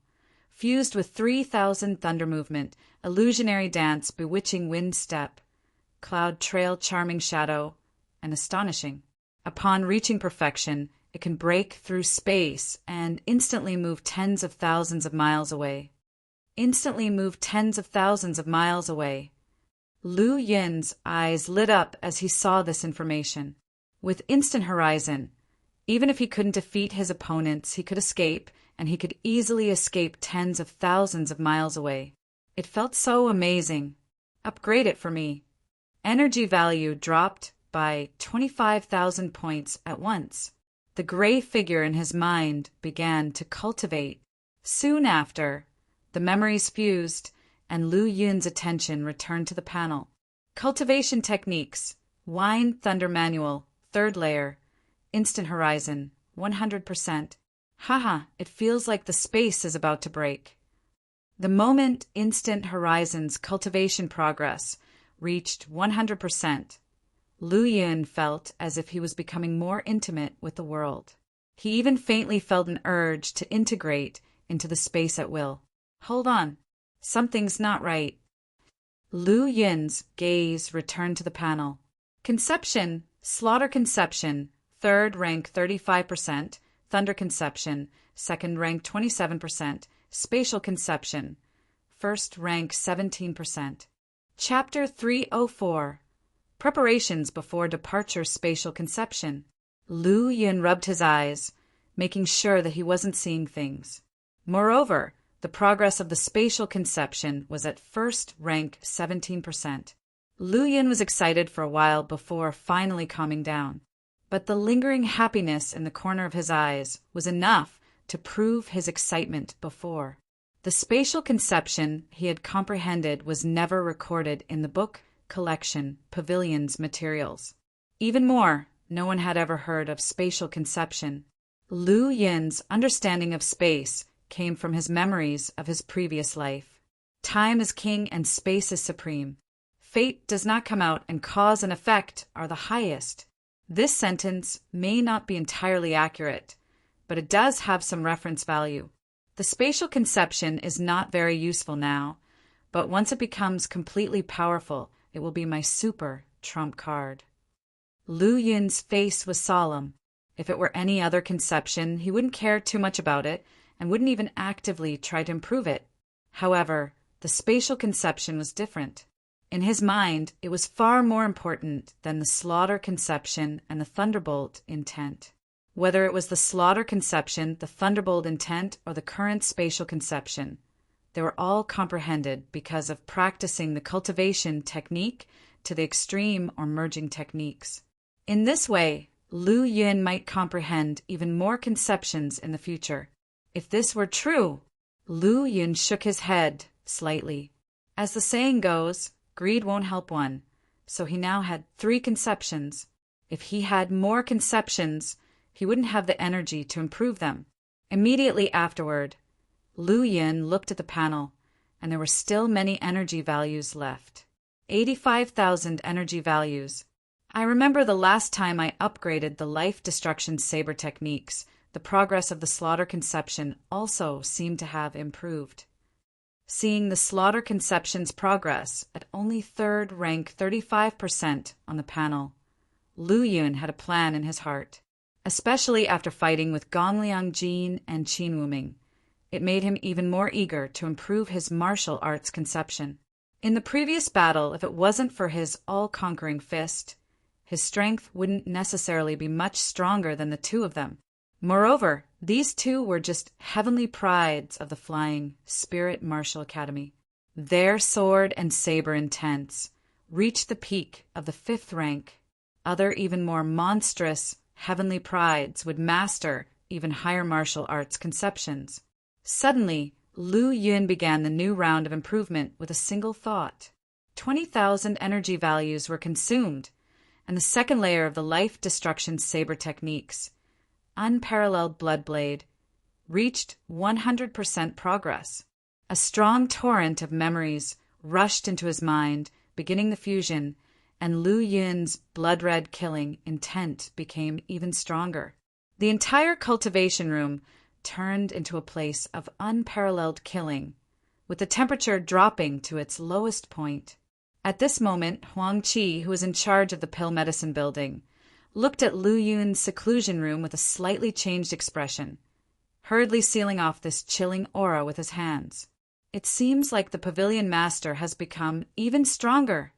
Fused with 3,000 Thunder Movement, Illusionary Dance, Bewitching Wind Step, Cloud Trail Charming Shadow, and Astonishing. Upon reaching perfection, it can break through space and instantly move tens of thousands of miles away. Instantly move tens of thousands of miles away. Lu Yun's eyes lit up as he saw this information. With Instant Horizon, even if he couldn't defeat his opponents, he could escape, and he could easily escape tens of thousands of miles away. It felt so amazing. Upgrade it for me. Energy value dropped by 25,000 points at once. The gray figure in his mind began to cultivate. Soon after, the memories fused, and Lu Yun's attention returned to the panel. Cultivation techniques. Wind Thunder Manual, 3rd layer. Instant Horizon, 100%. Haha, it feels like the space is about to break. The moment Instant Horizon's cultivation progress reached 100%, Lu Yun felt as if he was becoming more intimate with the world. He even faintly felt an urge to integrate into the space at will. Hold on. Something's not right. Lu Yin's gaze returned to the panel. Conception, slaughter conception, third rank 35%, thunder conception, second rank 27%, spatial conception, first rank 17%. Chapter 304. Preparations before departure spatial conception. Lu Yin rubbed his eyes, making sure that he wasn't seeing things. Moreover, the progress of the spatial conception was at first rank 17%. Lu Yin was excited for a while before finally calming down. But the lingering happiness in the corner of his eyes was enough to prove his excitement before. The spatial conception he had comprehended was never recorded in the book collection Pavilion's materials. Even more, no one had ever heard of spatial conception. Lu Yin's understanding of space came from his memories of his previous life. Time is king and space is supreme. Fate does not come out and cause and effect are the highest. This sentence may not be entirely accurate, but it does have some reference value. The spatial conception is not very useful now, but once it becomes completely powerful, it will be my super trump card. Lu Yin's face was solemn. If it were any other conception, he wouldn't care too much about it and wouldn't even actively try to improve it. However, the spatial conception was different. In his mind, it was far more important than the slaughter conception and the thunderbolt intent. Whether it was the slaughter conception, the thunderbolt intent, or the current spatial conception, they were all comprehended because of practicing the cultivation technique to the extreme or merging techniques. In this way, Lu Yin might comprehend even more conceptions in the future. If this were true, Lu Yin shook his head slightly. As the saying goes, greed won't help one, so he now had 3 conceptions. If he had more conceptions, he wouldn't have the energy to improve them. Immediately afterward, Lu Yin looked at the panel, and there were still many energy values left. 85,000 energy values. I remember the last time I upgraded the life destruction saber techniques, the progress of the slaughter conception also seemed to have improved. Seeing the slaughter conception's progress at only third rank 35% on the panel, Lu Yun had a plan in his heart. Especially after fighting with Gongliang Jin and Qin Wuming, it made him even more eager to improve his martial arts conception. In the previous battle, if it wasn't for his all-conquering fist, his strength wouldn't necessarily be much stronger than the 2 of them. Moreover, these 2 were just heavenly prides of the Flying Spirit Martial Academy. Their sword and saber intents reached the peak of the 5th rank. Other even more monstrous heavenly prides would master even higher martial arts conceptions. Suddenly, Lu Yun began the new round of improvement with a single thought. 20,000 energy values were consumed, and the second layer of the life destruction saber techniques, unparalleled blood blade, reached 100% progress. A strong torrent of memories rushed into his mind, beginning the fusion, and Lu Yun's blood-red killing intent became even stronger. The entire cultivation room turned into a place of unparalleled killing, with the temperature dropping to its lowest point. At this moment, Huang Qi, who was in charge of the pill medicine building, looked at Lu Yun's seclusion room with a slightly changed expression, hurriedly sealing off this chilling aura with his hands. It seems like the pavilion master has become even stronger.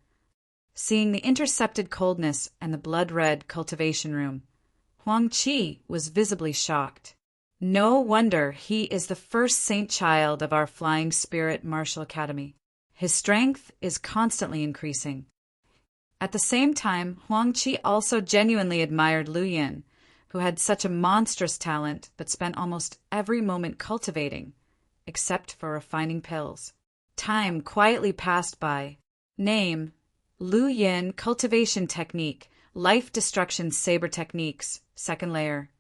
Seeing the intercepted coldness and the blood-red cultivation room, Huang Qi was visibly shocked. No wonder he is the first saint child of our Flying Spirit Martial Academy. His strength is constantly increasing. At the same time, Huang Qi also genuinely admired Lu Yin, who had such a monstrous talent but spent almost every moment cultivating, except for refining pills. Time quietly passed by. Name: Lu Yin Cultivation Technique, Life Destruction Saber Techniques, second layer.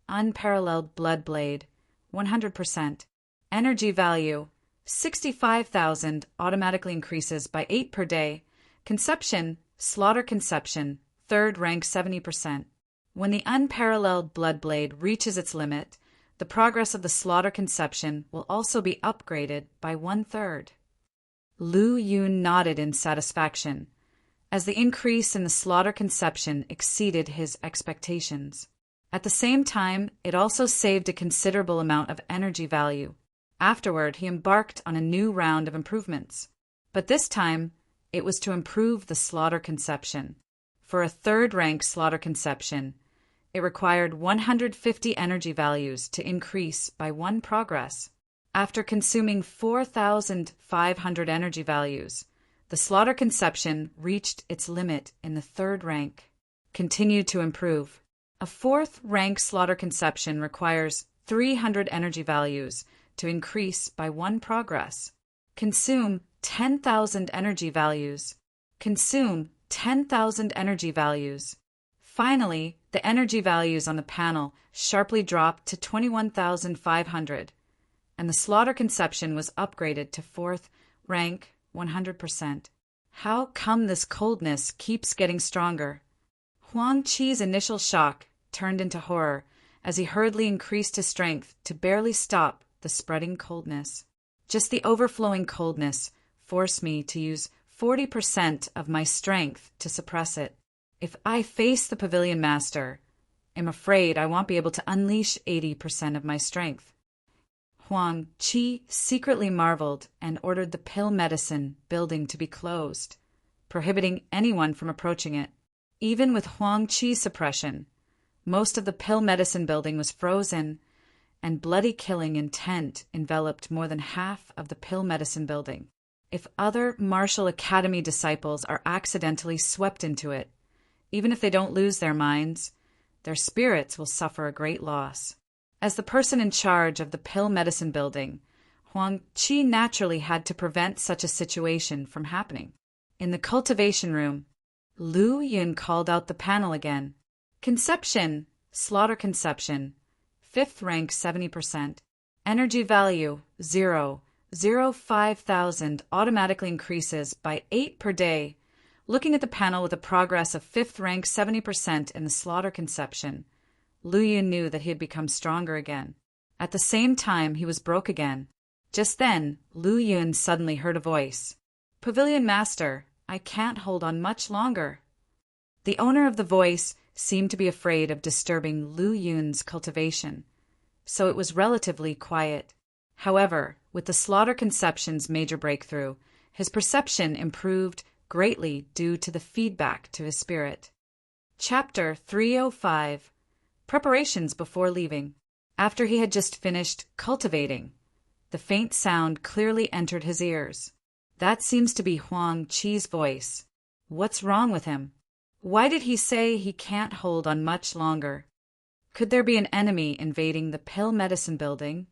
Unparalleled Blood Blade, 100%. Energy value, 65,000, automatically increases by 8 per day. Conception, Slaughter Conception, third rank 70%. When the unparalleled Blood Blade reaches its limit, the progress of the slaughter conception will also be upgraded by 1/3. Lu Yun nodded in satisfaction, as the increase in the slaughter conception exceeded his expectations. At the same time, it also saved a considerable amount of energy value. Afterward, he embarked on a new round of improvements. But this time, it was to improve the slaughter conception. For a third-rank slaughter conception, it required 150 energy values to increase by 1 progress. After consuming 4,500 energy values, the slaughter conception reached its limit in the third rank. Continued to improve. A fourth-rank slaughter conception requires 300 energy values to increase by 1 progress. Consume 10,000 energy values. Consume 10,000 energy values. Finally, the energy values on the panel sharply dropped to 21,500, and the slaughter conception was upgraded to 4th rank 100%. How come this coldness keeps getting stronger? Huang Qi's initial shock turned into horror as he hurriedly increased his strength to barely stop the spreading coldness. Just the overflowing coldness forced me to use 40% of my strength to suppress it. If I face the pavilion master, I'm afraid I won't be able to unleash 80% of my strength. Huang Qi secretly marveled and ordered the pill medicine building to be closed, prohibiting anyone from approaching it. Even with Huang Qi's suppression, most of the pill medicine building was frozen, and bloody killing intent enveloped more than half of the pill medicine building. If other martial academy disciples are accidentally swept into it, even if they don't lose their minds, their spirits will suffer a great loss. As the person in charge of the pill medicine building, Huang Qi naturally had to prevent such a situation from happening. In the cultivation room, Lu Yun called out the panel again. Conception, slaughter conception, 5th rank 70%. Energy value 0.05,000 automatically increases by 8 per day. Looking at the panel with a progress of 5th rank 70% in the slaughter conception, Lu Yun knew that he had become stronger again. At the same time, he was broke again. Just then, Lu Yun suddenly heard a voice. "Pavilion Master, I can't hold on much longer." The owner of the voice seemed to be afraid of disturbing Lu Yun's cultivation, so it was relatively quiet. However, with the slaughter conception's major breakthrough, his perception improved greatly due to the feedback to his spirit. Chapter 305. Preparations before leaving. After he had just finished cultivating, the faint sound clearly entered his ears. That seems to be Huang Qi's voice. What's wrong with him? Why did he say he can't hold on much longer? Could there be an enemy invading the pill medicine building?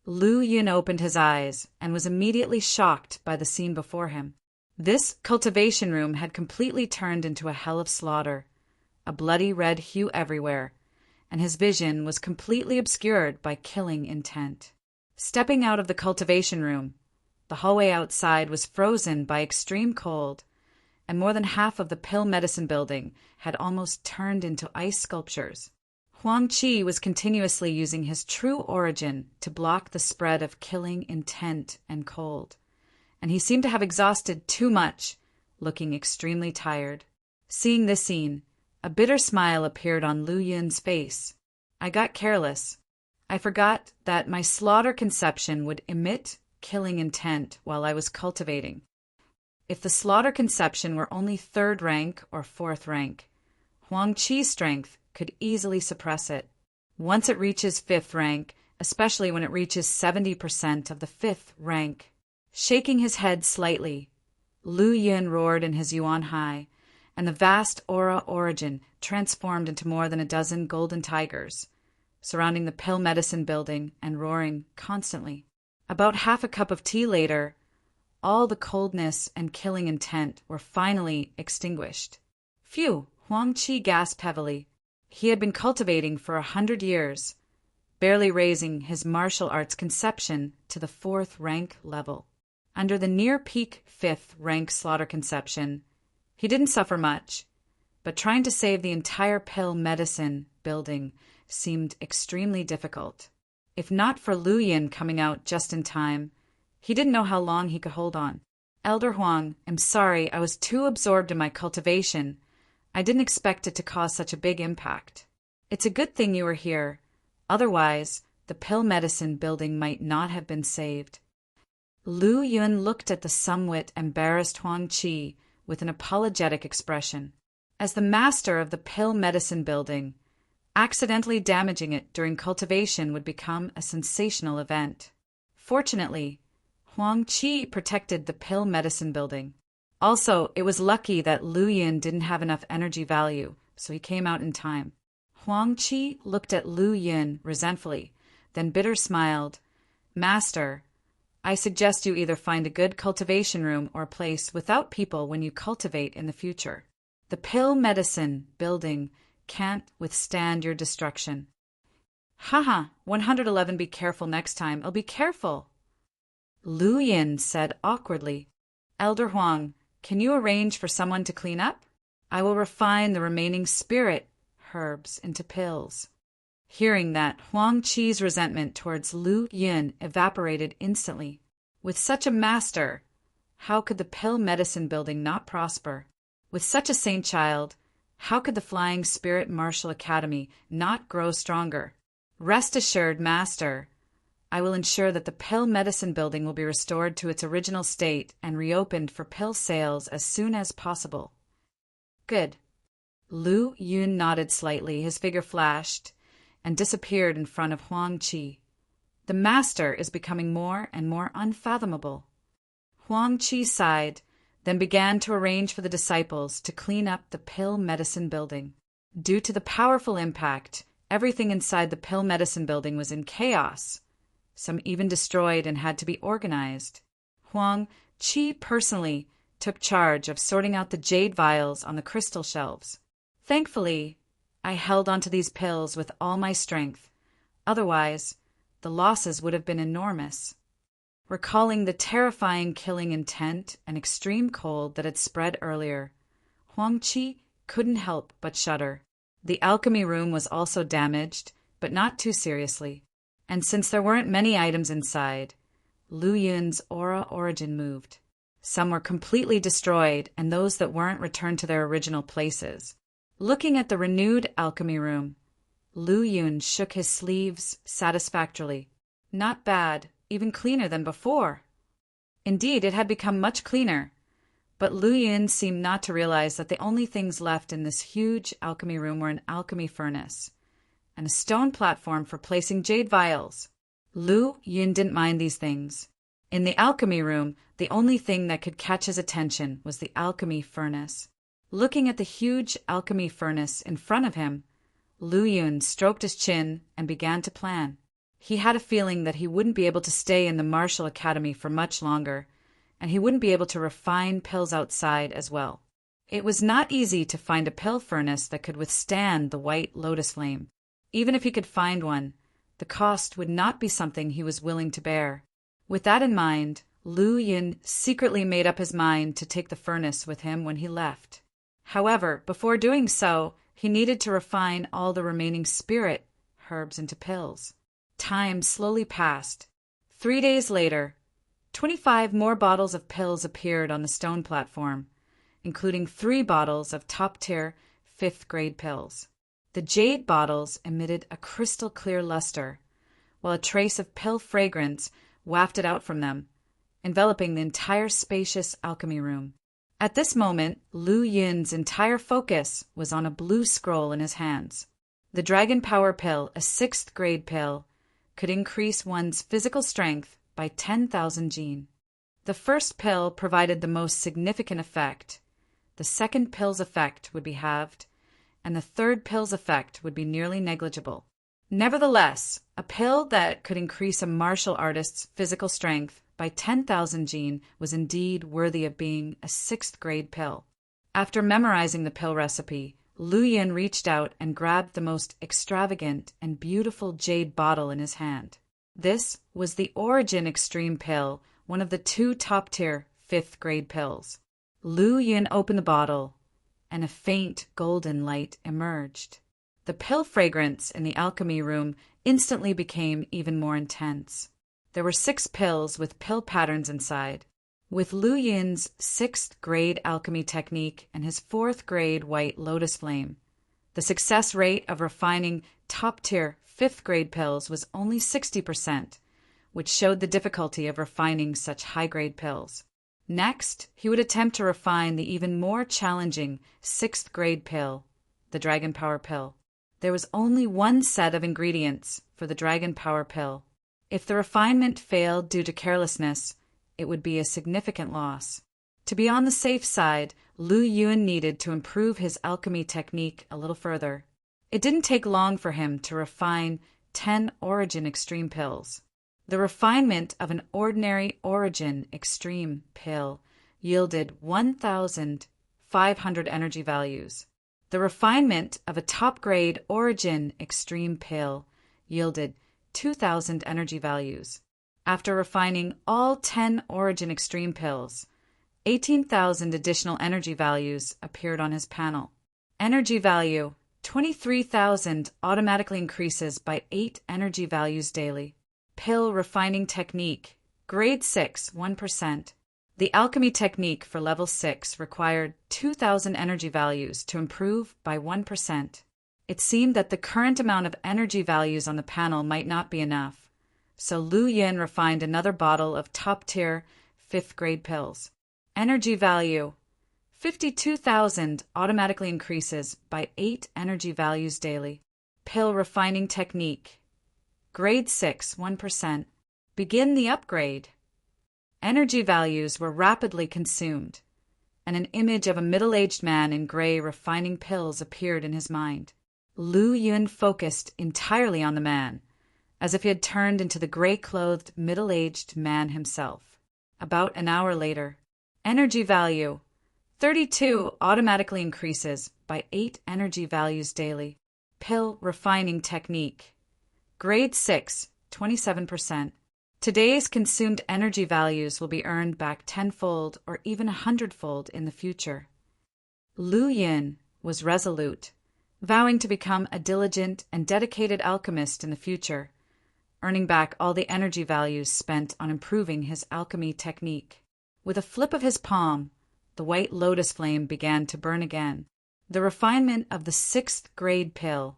Lu Yun opened his eyes and was immediately shocked by the scene before him. This cultivation room had completely turned into a hell of slaughter, a bloody red hue everywhere, and his vision was completely obscured by killing intent. Stepping out of the cultivation room, the hallway outside was frozen by extreme cold, and more than half of the pill medicine building had almost turned into ice sculptures. Huang Qi was continuously using his true origin to block the spread of killing intent and cold, and he seemed to have exhausted too much, looking extremely tired. Seeing this scene, a bitter smile appeared on Lu Yun's face. I got careless. I forgot that my slaughter conception would emit killing intent while I was cultivating. If the slaughter conception were only 3rd rank or 4th rank, Huang Qi's strength could easily suppress it. Once it reaches 5th rank, especially when it reaches 70% of the 5th rank. Shaking his head slightly, Lu Yun roared in his Yuan Hai, and the vast aura origin transformed into more than a dozen golden tigers, surrounding the pill medicine building and roaring constantly. About half a cup of tea later, all the coldness and killing intent were finally extinguished. Phew, Huang Qi gasped heavily. He had been cultivating for 100 years, barely raising his martial arts conception to the 4th rank level. Under the near-peak 5th rank slaughter conception, he didn't suffer much, but trying to save the entire pill medicine building seemed extremely difficult. If not for Lu Yin coming out just in time, he didn't know how long he could hold on. Elder Huang, I'm sorry, I was too absorbed in my cultivation. I didn't expect it to cause such a big impact. It's a good thing you were here. Otherwise, the pill medicine building might not have been saved. Lu Yun looked at the somewhat embarrassed Huang Qi with an apologetic expression. As the master of the pill medicine building, accidentally damaging it during cultivation would become a sensational event. Fortunately, Huang Qi protected the pill medicine building. Also, it was lucky that Lu Yun didn't have enough energy value, so he came out in time. Huang Qi looked at Lu Yun resentfully, then bitter smiled. Master, I suggest you either find a good cultivation room or place without people when you cultivate in the future. The pill medicine building can't withstand your destruction. Haha, 111, be careful next time. I'll be careful. Lu Yin said awkwardly. Elder Huang, can you arrange for someone to clean up? I will refine the remaining spirit herbs into pills. Hearing that, Huang Qi's resentment towards Lu Yin evaporated instantly. With such a master, how could the pill medicine building not prosper? With such a saint child, how could the Flying Spirit Martial Academy not grow stronger? Rest assured, Master, I will ensure that the pill medicine building will be restored to its original state and reopened for pill sales as soon as possible. Good. Lu Yun nodded slightly, his figure flashed, and disappeared in front of Huang Qi. The master is becoming more and more unfathomable. Huang Qi sighed, then began to arrange for the disciples to clean up the pill medicine building. Due to the powerful impact, everything inside the pill medicine building was in chaos. Some even destroyed and had to be organized. Huang Qi personally took charge of sorting out the jade vials on the crystal shelves. Thankfully, I held onto these pills with all my strength. Otherwise, the losses would have been enormous. Recalling the terrifying killing intent and extreme cold that had spread earlier, Huang Qi couldn't help but shudder. The alchemy room was also damaged, but not too seriously. And since there weren't many items inside, Lu Yun's aura origin moved. Some were completely destroyed, and those that weren't returned to their original places. Looking at the renewed alchemy room, Lu Yun shook his sleeves satisfactorily. Not bad, even cleaner than before. Indeed, it had become much cleaner, but Lu Yun seemed not to realize that the only things left in this huge alchemy room were an alchemy furnace and a stone platform for placing jade vials. Lu Yun didn't mind these things. In the alchemy room, the only thing that could catch his attention was the alchemy furnace. Looking at the huge alchemy furnace in front of him, Lu Yun stroked his chin and began to plan. He had a feeling that he wouldn't be able to stay in the Martial Academy for much longer, and he wouldn't be able to refine pills outside as well. It was not easy to find a pill furnace that could withstand the white lotus flame. Even if he could find one, the cost would not be something he was willing to bear. With that in mind, Lu Yun secretly made up his mind to take the furnace with him when he left. However, before doing so, he needed to refine all the remaining spirit herbs into pills. Time slowly passed. 3 days later, 25 more bottles of pills appeared on the stone platform, including 3 bottles of top-tier 5th-grade pills. The jade bottles emitted a crystal-clear luster, while a trace of pill fragrance wafted out from them, enveloping the entire spacious alchemy room. At this moment, Lu Yun's entire focus was on a blue scroll in his hands. The Dragon Power Pill, a 6th-grade pill, could increase one's physical strength by 10,000 gene. The first pill provided the most significant effect. The second pill's effect would be halved, and the third pill's effect would be nearly negligible. Nevertheless, a pill that could increase a martial artist's physical strength by 10,000 gene was indeed worthy of being a 6th-grade pill. After memorizing the pill recipe, Lu Yun reached out and grabbed the most extravagant and beautiful jade bottle in his hand. This was the Origin Extreme Pill, one of the 2 top-tier 5th-grade pills. Lu Yun opened the bottle, and a faint golden light emerged. The pill fragrance in the alchemy room instantly became even more intense. There were 6 pills with pill patterns inside. With Lu Yin's 6th grade alchemy technique and his 4th grade white lotus flame, the success rate of refining top-tier 5th grade pills was only 60%, which showed the difficulty of refining such high-grade pills. Next, he would attempt to refine the even more challenging 6th grade pill, the Dragon Power Pill. There was only one set of ingredients for the Dragon Power Pill. If the refinement failed due to carelessness, it would be a significant loss. To be on the safe side, Lu Yun needed to improve his alchemy technique a little further. It didn't take long for him to refine 10 Origin Extreme pills. The refinement of an ordinary Origin Extreme pill yielded 1,500 energy values. The refinement of a top-grade Origin Extreme pill yielded 2,000 energy values. After refining all 10 Origin Extreme pills, 18,000 additional energy values appeared on his panel. Energy value 23,000 automatically increases by 8 energy values daily. Pill refining technique, grade 6, 1%. The alchemy technique for level 6 required 2,000 energy values to improve by 1%. It seemed that the current amount of energy values on the panel might not be enough, so Lu Yin refined another bottle of top-tier 5th grade pills. Energy value 52,000 automatically increases by 8 energy values daily. Pill refining technique, grade 6, 1%. Begin the upgrade. Energy values were rapidly consumed, and an image of a middle-aged man in gray refining pills appeared in his mind. Lu Yun focused entirely on the man, as if he had turned into the gray-clothed, middle-aged man himself. About an hour later, energy value 32 automatically increases by 8 energy values daily. Pill refining technique, grade 6, 27%. Today's consumed energy values will be earned back tenfold or even 100-fold in the future. Lu Yin was resolute, vowing to become a diligent and dedicated alchemist in the future, earning back all the energy values spent on improving his alchemy technique. With a flip of his palm, the white lotus flame began to burn again. The refinement of the 6th grade pill,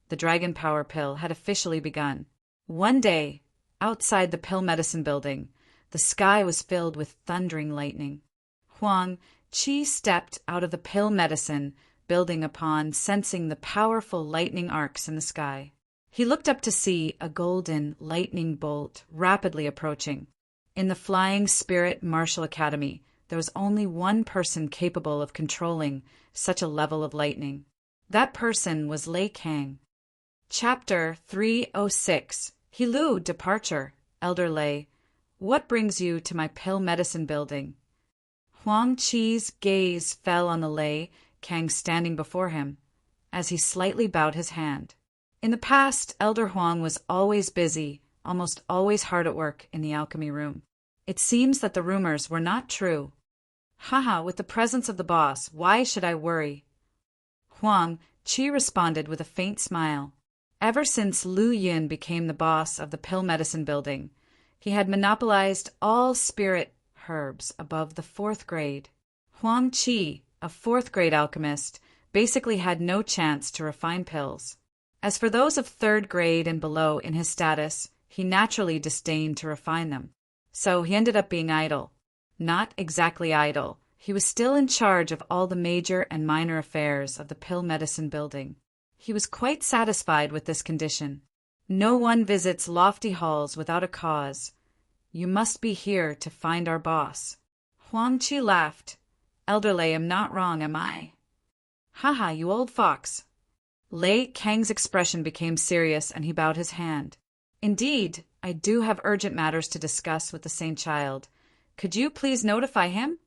the Dragon Power Pill, had officially begun. One day, outside the pill medicine building, the sky was filled with thundering lightning. Huang Qi stepped out of the pill medicine building upon sensing the powerful lightning arcs in the sky. He looked up to see a golden lightning bolt rapidly approaching. In the Flying Spirit Martial Academy, there was only one person capable of controlling such a level of lightning. That person was Lei Kang. Chapter 306. Hilu Departure. Elder Lei, what brings you to my pill medicine building? Huang Qi's gaze fell on the Lei Kang standing before him, as he slightly bowed his hand. In the past, Elder Huang was always busy, almost always hard at work in the alchemy room. It seems that the rumors were not true. Haha, with the presence of the boss, why should I worry? Huang Qi responded with a faint smile. Ever since Lu Yun became the boss of the pill medicine building, he had monopolized all spirit herbs above the 4th grade. Huang Qi, a 4th grade alchemist, basically had no chance to refine pills. As for those of 3rd grade and below in his status, he naturally disdained to refine them. So he ended up being idle. Not exactly idle. He was still in charge of all the major and minor affairs of the pill medicine building. He was quite satisfied with this condition. No one visits lofty halls without a cause. You must be here to find our boss. Huang Qi laughed. Elder Lei, am not wrong, am I? Haha, you old fox. Lei Kang's expression became serious and he bowed his hand. Indeed, I do have urgent matters to discuss with the Saint Child. Could you please notify him?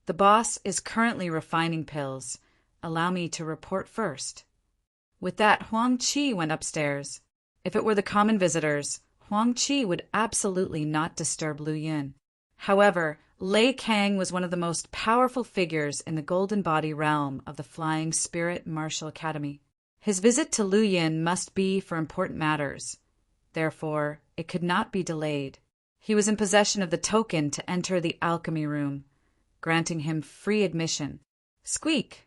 The boss is currently refining pills. Allow me to report first. With that, Huang Qi went upstairs. If it were the common visitors, Huang Qi would absolutely not disturb Lu Yun. However, Lei Kang was one of the most powerful figures in the Golden Body realm of the Flying Spirit Martial Academy. His visit to Lu Yin must be for important matters. Therefore, it could not be delayed. He was in possession of the token to enter the alchemy room, granting him free admission. Squeak!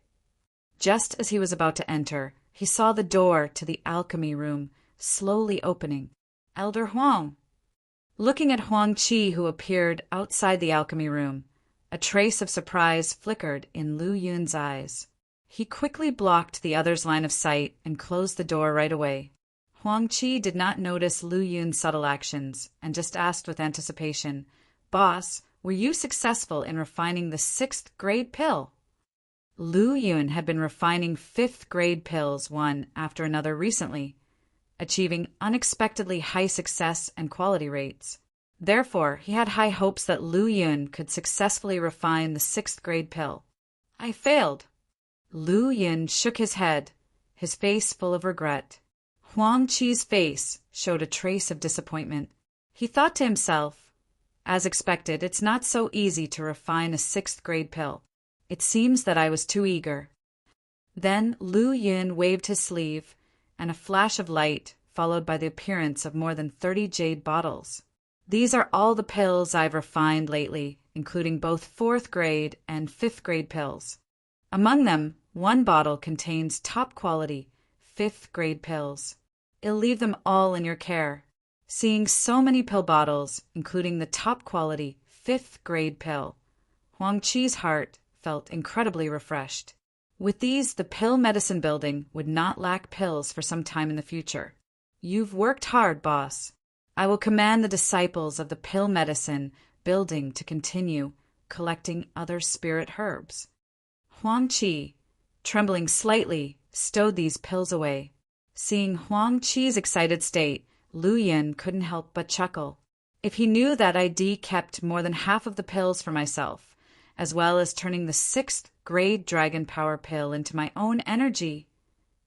Just as he was about to enter, he saw the door to the alchemy room slowly opening. Elder Huang! Looking at Huang Qi, who appeared outside the alchemy room, a trace of surprise flickered in Lu Yun's eyes. He quickly blocked the other's line of sight and closed the door right away. Huang Qi did not notice Lu Yun's subtle actions and just asked with anticipation, "Boss, were you successful in refining the 6th grade pill?" Lu Yun had been refining 5th grade pills one after another recently, achieving unexpectedly high success and quality rates. Therefore, he had high hopes that Lu Yun could successfully refine the 6th grade pill. "I failed." Lu Yun shook his head, his face full of regret. Huang Qi's face showed a trace of disappointment. He thought to himself, "As expected, it's not so easy to refine a 6th grade pill. It seems that I was too eager." Then Lu Yun waved his sleeve, and a flash of light followed by the appearance of more than 30 jade bottles. "These are all the pills I've refined lately, including both 4th grade and 5th grade pills. Among them, one bottle contains top-quality 5th grade pills. I'll leave them all in your care." Seeing so many pill bottles, including the top-quality 5th grade pill, Huang Qi's heart felt incredibly refreshed. With these, the pill medicine building would not lack pills for some time in the future. "You've worked hard, boss. I will command the disciples of the pill medicine building to continue collecting other spirit herbs." Huang Qi, trembling slightly, stowed these pills away. Seeing Huang Qi's excited state, Lu Yin couldn't help but chuckle. "If he knew that I kept more than half of the pills for myself, as well as turning the 6th grade dragon power pill into my own energy."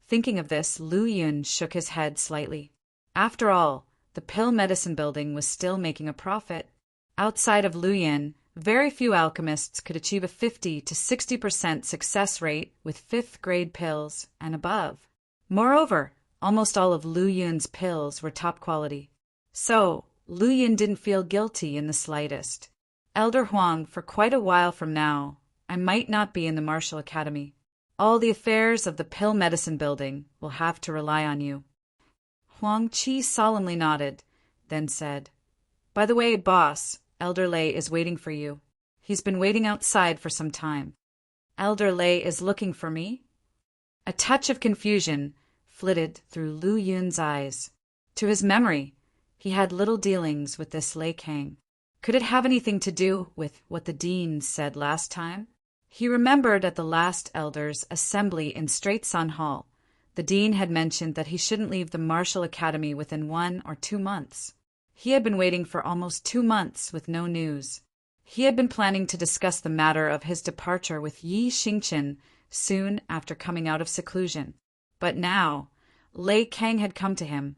Thinking of this, Lu Yun shook his head slightly. After all, the pill medicine building was still making a profit. Outside of Lu Yun, very few alchemists could achieve a 50 to 60% success rate with 5th grade pills and above. Moreover, almost all of Lu Yun's pills were top quality. So, Lu Yun didn't feel guilty in the slightest. "Elder Huang, for quite a while from now, I might not be in the martial academy. All the affairs of the pill medicine building will have to rely on you." Huang Qi solemnly nodded, then said, "By the way, boss, Elder Lei is waiting for you. He's been waiting outside for some time." "Elder Lei is looking for me?" A touch of confusion flitted through Lu Yun's eyes. To his memory, he had little dealings with this Lei Kang. Could it have anything to do with what the dean said last time? He remembered at the last elders' assembly in Straight Sun Hall, the dean had mentioned that he shouldn't leave the martial academy within 1 or 2 months. He had been waiting for almost 2 months with no news. He had been planning to discuss the matter of his departure with Yi Xingchen soon after coming out of seclusion. But now, Lei Kang had come to him,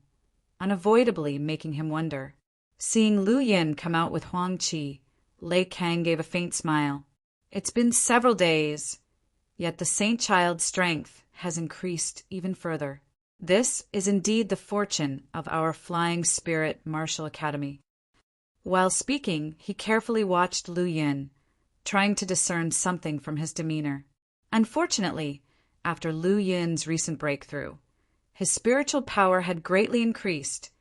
unavoidably making him wonder. Seeing Lu Yin come out with Huang Qi, Lei Kang gave a faint smile. "It's been several days, yet the Saint Child's strength has increased even further. This is indeed the fortune of our Flying Spirit Martial Academy." While speaking, he carefully watched Lu Yin, trying to discern something from his demeanor. Unfortunately, after Lu Yin's recent breakthrough, his spiritual power had greatly increased,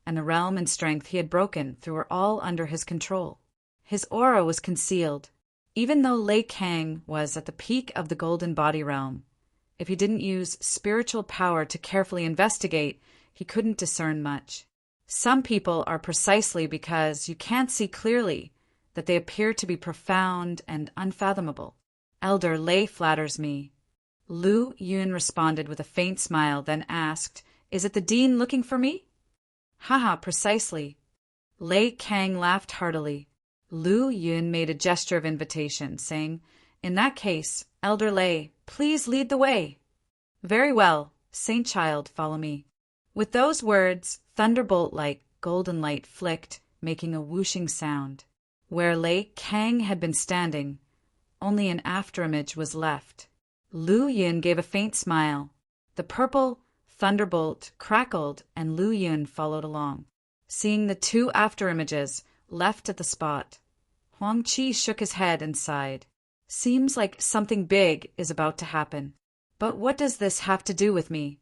and the realm and strength he had broken through were all under his control. His aura was concealed. Even though Lei Kang was at the peak of the golden body realm, if he didn't use spiritual power to carefully investigate, he couldn't discern much. Some people are precisely because you can't see clearly that they appear to be profound and unfathomable. "Elder Lei flatters me." Lu Yun responded with a faint smile, then asked, "Is it the dean looking for me?" "Haha, precisely." Lei Kang laughed heartily. Lu Yun made a gesture of invitation, saying, "In that case, Elder Lei, please lead the way." "Very well, Saint Child, follow me." With those words, thunderbolt-like golden light flicked, making a whooshing sound. Where Lei Kang had been standing, only an afterimage was left. Lu Yin gave a faint smile. The purple, Thunderbolt crackled, and Lu Yun followed along. Seeing the two afterimages left at the spot, Huang Qi shook his head and sighed. Seems like something big is about to happen. But what does this have to do with me?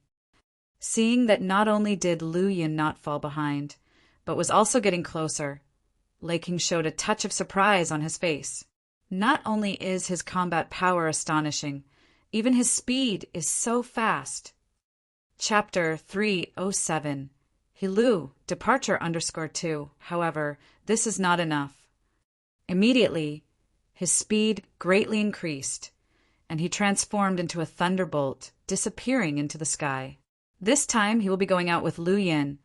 Seeing that not only did Lu Yun not fall behind, but was also getting closer, Lei King showed a touch of surprise on his face. Not only is his combat power astonishing, even his speed is so fast. Chapter 307 Hilu, Departure _2. However, this is not enough. Immediately, his speed greatly increased, and he transformed into a thunderbolt, disappearing into the sky. This time he will be going out with Lu Yun,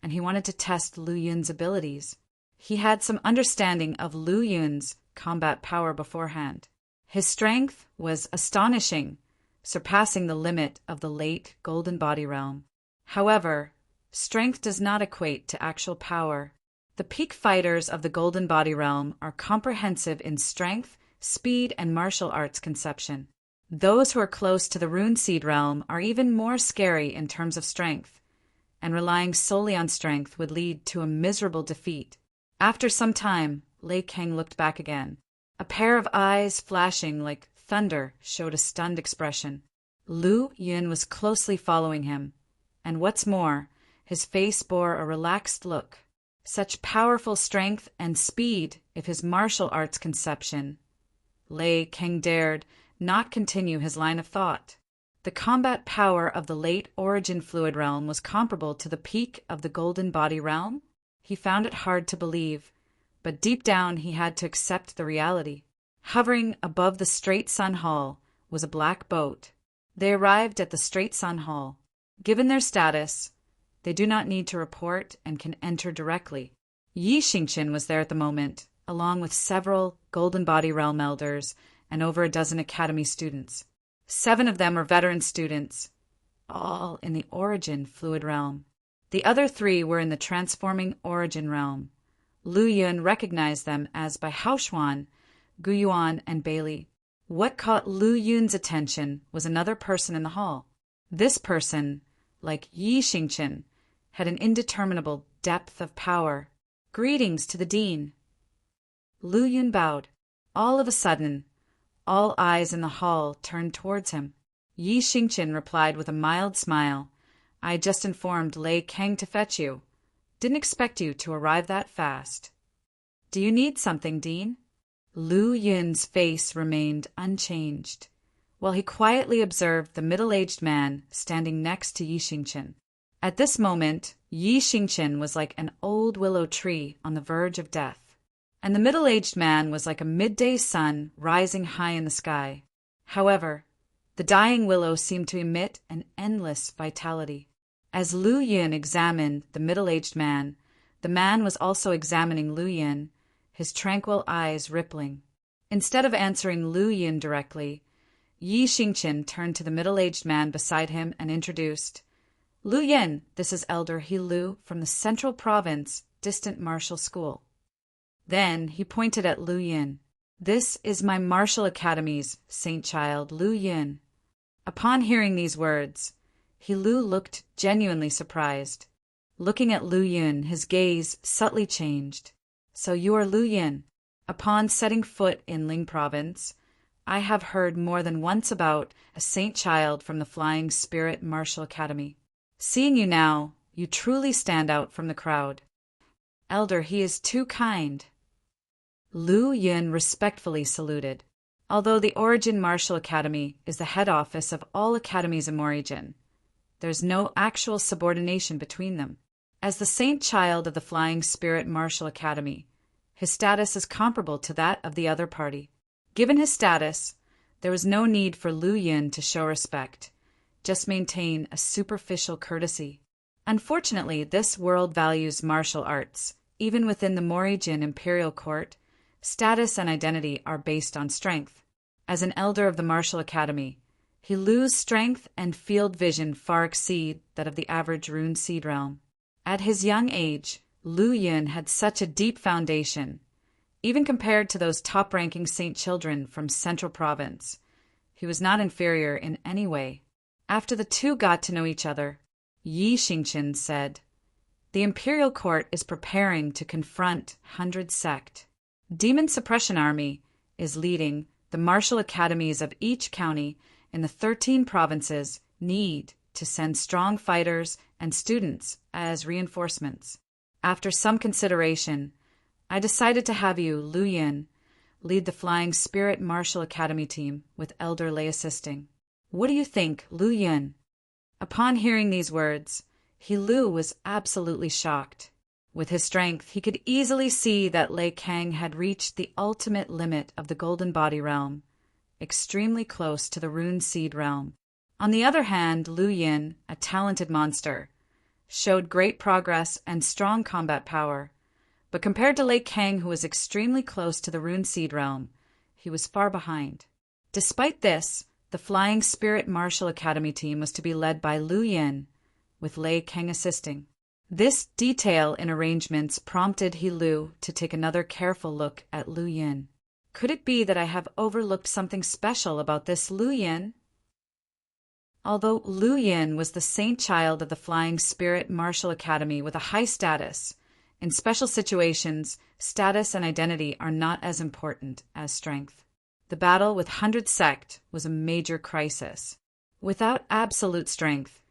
and he wanted to test Lu Yun's abilities. He had some understanding of Lu Yun's combat power beforehand. His strength was astonishing, surpassing the limit of the late Golden Body Realm. However, strength does not equate to actual power. The peak fighters of the Golden Body Realm are comprehensive in strength, speed, and martial arts conception. Those who are close to the Rune Seed Realm are even more scary in terms of strength, and relying solely on strength would lead to a miserable defeat. After some time, Lei King looked back again. A pair of eyes flashing like thunder showed a stunned expression. Lu Yun was closely following him, and what's more, his face bore a relaxed look. Such powerful strength and speed if his martial arts conception. Lei King dared not continue his line of thought. The combat power of the late Origin Fluid Realm was comparable to the peak of the Golden Body Realm? He found it hard to believe, but deep down he had to accept the reality. Hovering above the Straight Sun Hall was a black boat. They arrived at the Straight Sun Hall. Given their status, they do not need to report and can enter directly. Yi Xingqian was there at the moment, along with several Golden Body Realm elders and over a dozen academy students. 7 of them are veteran students, all in the Origin Fluid Realm. The other 3 were in the Transforming Origin Realm. Lu Yun recognized them as by Haoshuan, Guyuan, and Bailey. What caught Lu Yun's attention was another person in the hall. This person, like Yi Xingqian, had an indeterminable depth of power. Greetings to the dean. Lu Yun bowed. All of a sudden, all eyes in the hall turned towards him. Yi Xingqian replied with a mild smile. I just informed Lei King to fetch you. Didn't expect you to arrive that fast. Do you need something, Dean? Lu Yun's face remained unchanged, while he quietly observed the middle-aged man standing next to Yi Xingqian. At this moment, Yi Xingqian was like an old willow tree on the verge of death, and the middle-aged man was like a midday sun rising high in the sky. However, the dying willow seemed to emit an endless vitality. As Lu Yun examined the middle-aged man, the man was also examining Lu Yun, his tranquil eyes rippling. Instead of answering Lu Yun directly, Yi Xingqian turned to the middle-aged man beside him and introduced, Lu Yun, this is Elder Hilu from the Central Province Distant Martial School. Then he pointed at Lu Yun. This is my martial academy's saint child, Lu Yun. Upon hearing these words, Hilu looked genuinely surprised. Looking at Lu Yun, his gaze subtly changed. So you are Lu Yun. Upon setting foot in Ling Province, I have heard more than once about a saint child from the Flying Spirit Martial Academy. Seeing you now, you truly stand out from the crowd. Elder, he is too kind. Lu Yun respectfully saluted. Although the Origin Martial Academy is the head office of all academies in Origin, there's no actual subordination between them. As the saint child of the Flying Spirit Martial Academy, his status is comparable to that of the other party. Given his status, there was no need for Lu Yun to show respect, just maintain a superficial courtesy. Unfortunately, this world values martial arts. Even within the Morrijin Imperial Court, status and identity are based on strength. As an elder of the Martial Academy, Hilu's strength and field vision far exceed that of the average Rune Seed Realm. At his young age, Lu Yun had such a deep foundation. Even compared to those top-ranking saint children from Central Province, he was not inferior in any way. After the two got to know each other, Yi Xingqian said, "The Imperial Court is preparing to confront 100 Sect. Demon Suppression Army is leading the martial academies of each county in the 13 provinces need to send strong fighters and students as reinforcements. After some consideration, I decided to have you, Lu Yin, lead the Flying Spirit Martial Academy team with Elder Lei assisting. What do you think, Lu Yin?" Upon hearing these words, He Lu was absolutely shocked. With his strength, he could easily see that Lei Kang had reached the ultimate limit of the Golden Body realm, extremely close to the Rune Seed realm. On the other hand, Lu Yin, a talented monster, showed great progress and strong combat power, but compared to Lei Kang, who was extremely close to the Rune Seed realm, he was far behind. Despite this, the Flying Spirit Martial Academy team was to be led by Lu Yin, with Lei Kang assisting. This detail in arrangements prompted He Lu to take another careful look at Lu Yin. Could it be that I have overlooked something special about this Lu Yin? Although Lu Yin was the saint child of the Flying Spirit Martial Academy with a high status, in special situations, status and identity are not as important as strength. The battle with 100 Sect was a major crisis. Without absolute strength,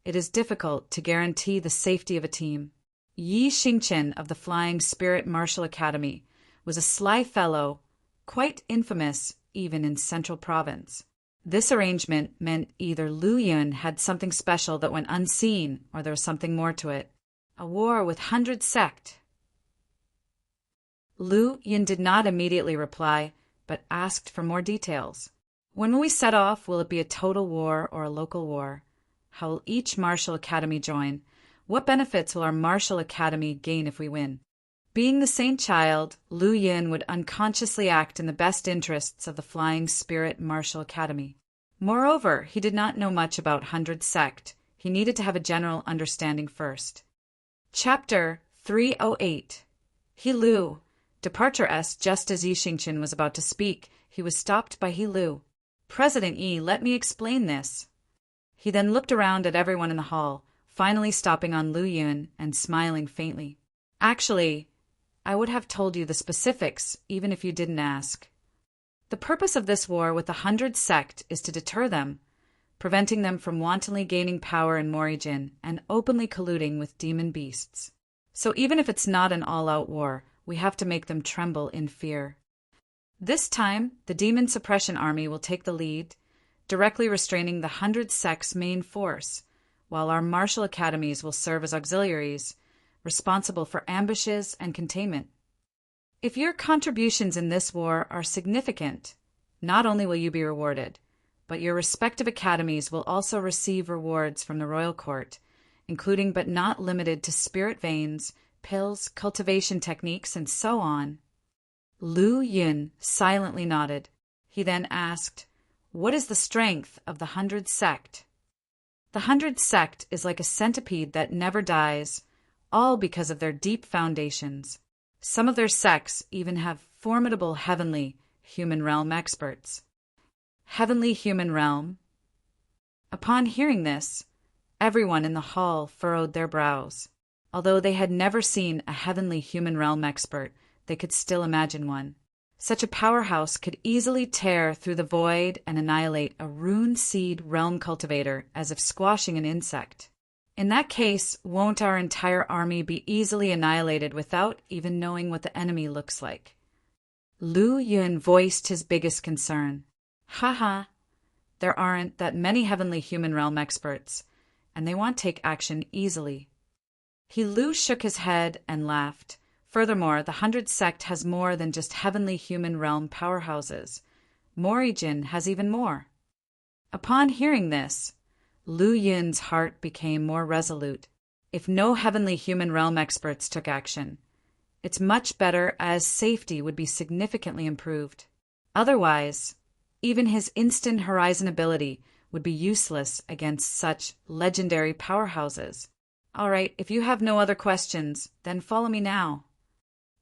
it is difficult to guarantee the safety of a team. Yi Xingqian of the Flying Spirit Martial Academy was a sly fellow, quite infamous even in Central Province. This arrangement meant either Lu Yin had something special that went unseen, or there was something more to it. A war with 100 Sect. Lu Yin did not immediately reply, but asked for more details. When will we set off? Will it be a total war or a local war? How will each martial academy join? What benefits will our martial academy gain if we win? Being the saint child, Lu Yin would unconsciously act in the best interests of the Flying Spirit Martial Academy. Moreover, he did not know much about 100 Sect. He needed to have a general understanding first. Chapter 308. He Lu. Departure S. Just as Yi Xingqian was about to speak, he was stopped by He Lu. "President Yi, let me explain this." He then looked around at everyone in the hall, finally stopping on Lu Yin and smiling faintly. "Actually, I would have told you the specifics even if you didn't ask. The purpose of this war with the 100 Sect is to deter them, preventing them from wantonly gaining power in Morijin and openly colluding with demon beasts. So even if it's not an all-out war, we have to make them tremble in fear. This time, the Demon Suppression Army will take the lead, directly restraining the 100 Sect's main force, while our martial academies will serve as auxiliaries, responsible for ambushes and containment. If your contributions in this war are significant, not only will you be rewarded, but your respective academies will also receive rewards from the royal court, including but not limited to spirit veins, pills, cultivation techniques, and so on." Lu Yin silently nodded. He then asked, "What is the strength of the 100 Sect?" "The 100 Sect is like a centipede that never dies, all because of their deep foundations. Some of their sects even have formidable heavenly human realm experts." Heavenly human realm? Upon hearing this, everyone in the hall furrowed their brows. Although they had never seen a heavenly human realm expert, they could still imagine one. Such a powerhouse could easily tear through the void and annihilate a rune seed realm cultivator as if squashing an insect. In that case, won't our entire army be easily annihilated without even knowing what the enemy looks like? Lu Yun voiced his biggest concern. Haha, there aren't that many heavenly human realm experts, and they want to take action easily. He Lu shook his head and laughed. Furthermore, the 100 Sect has more than just heavenly human realm powerhouses. Morijin has even more. Upon hearing this, Lu Yin's heart became more resolute. If no heavenly human realm experts took action, it's much better as safety would be significantly improved. Otherwise, even his instant horizon ability would be useless against such legendary powerhouses. All right, if you have no other questions, then follow me now.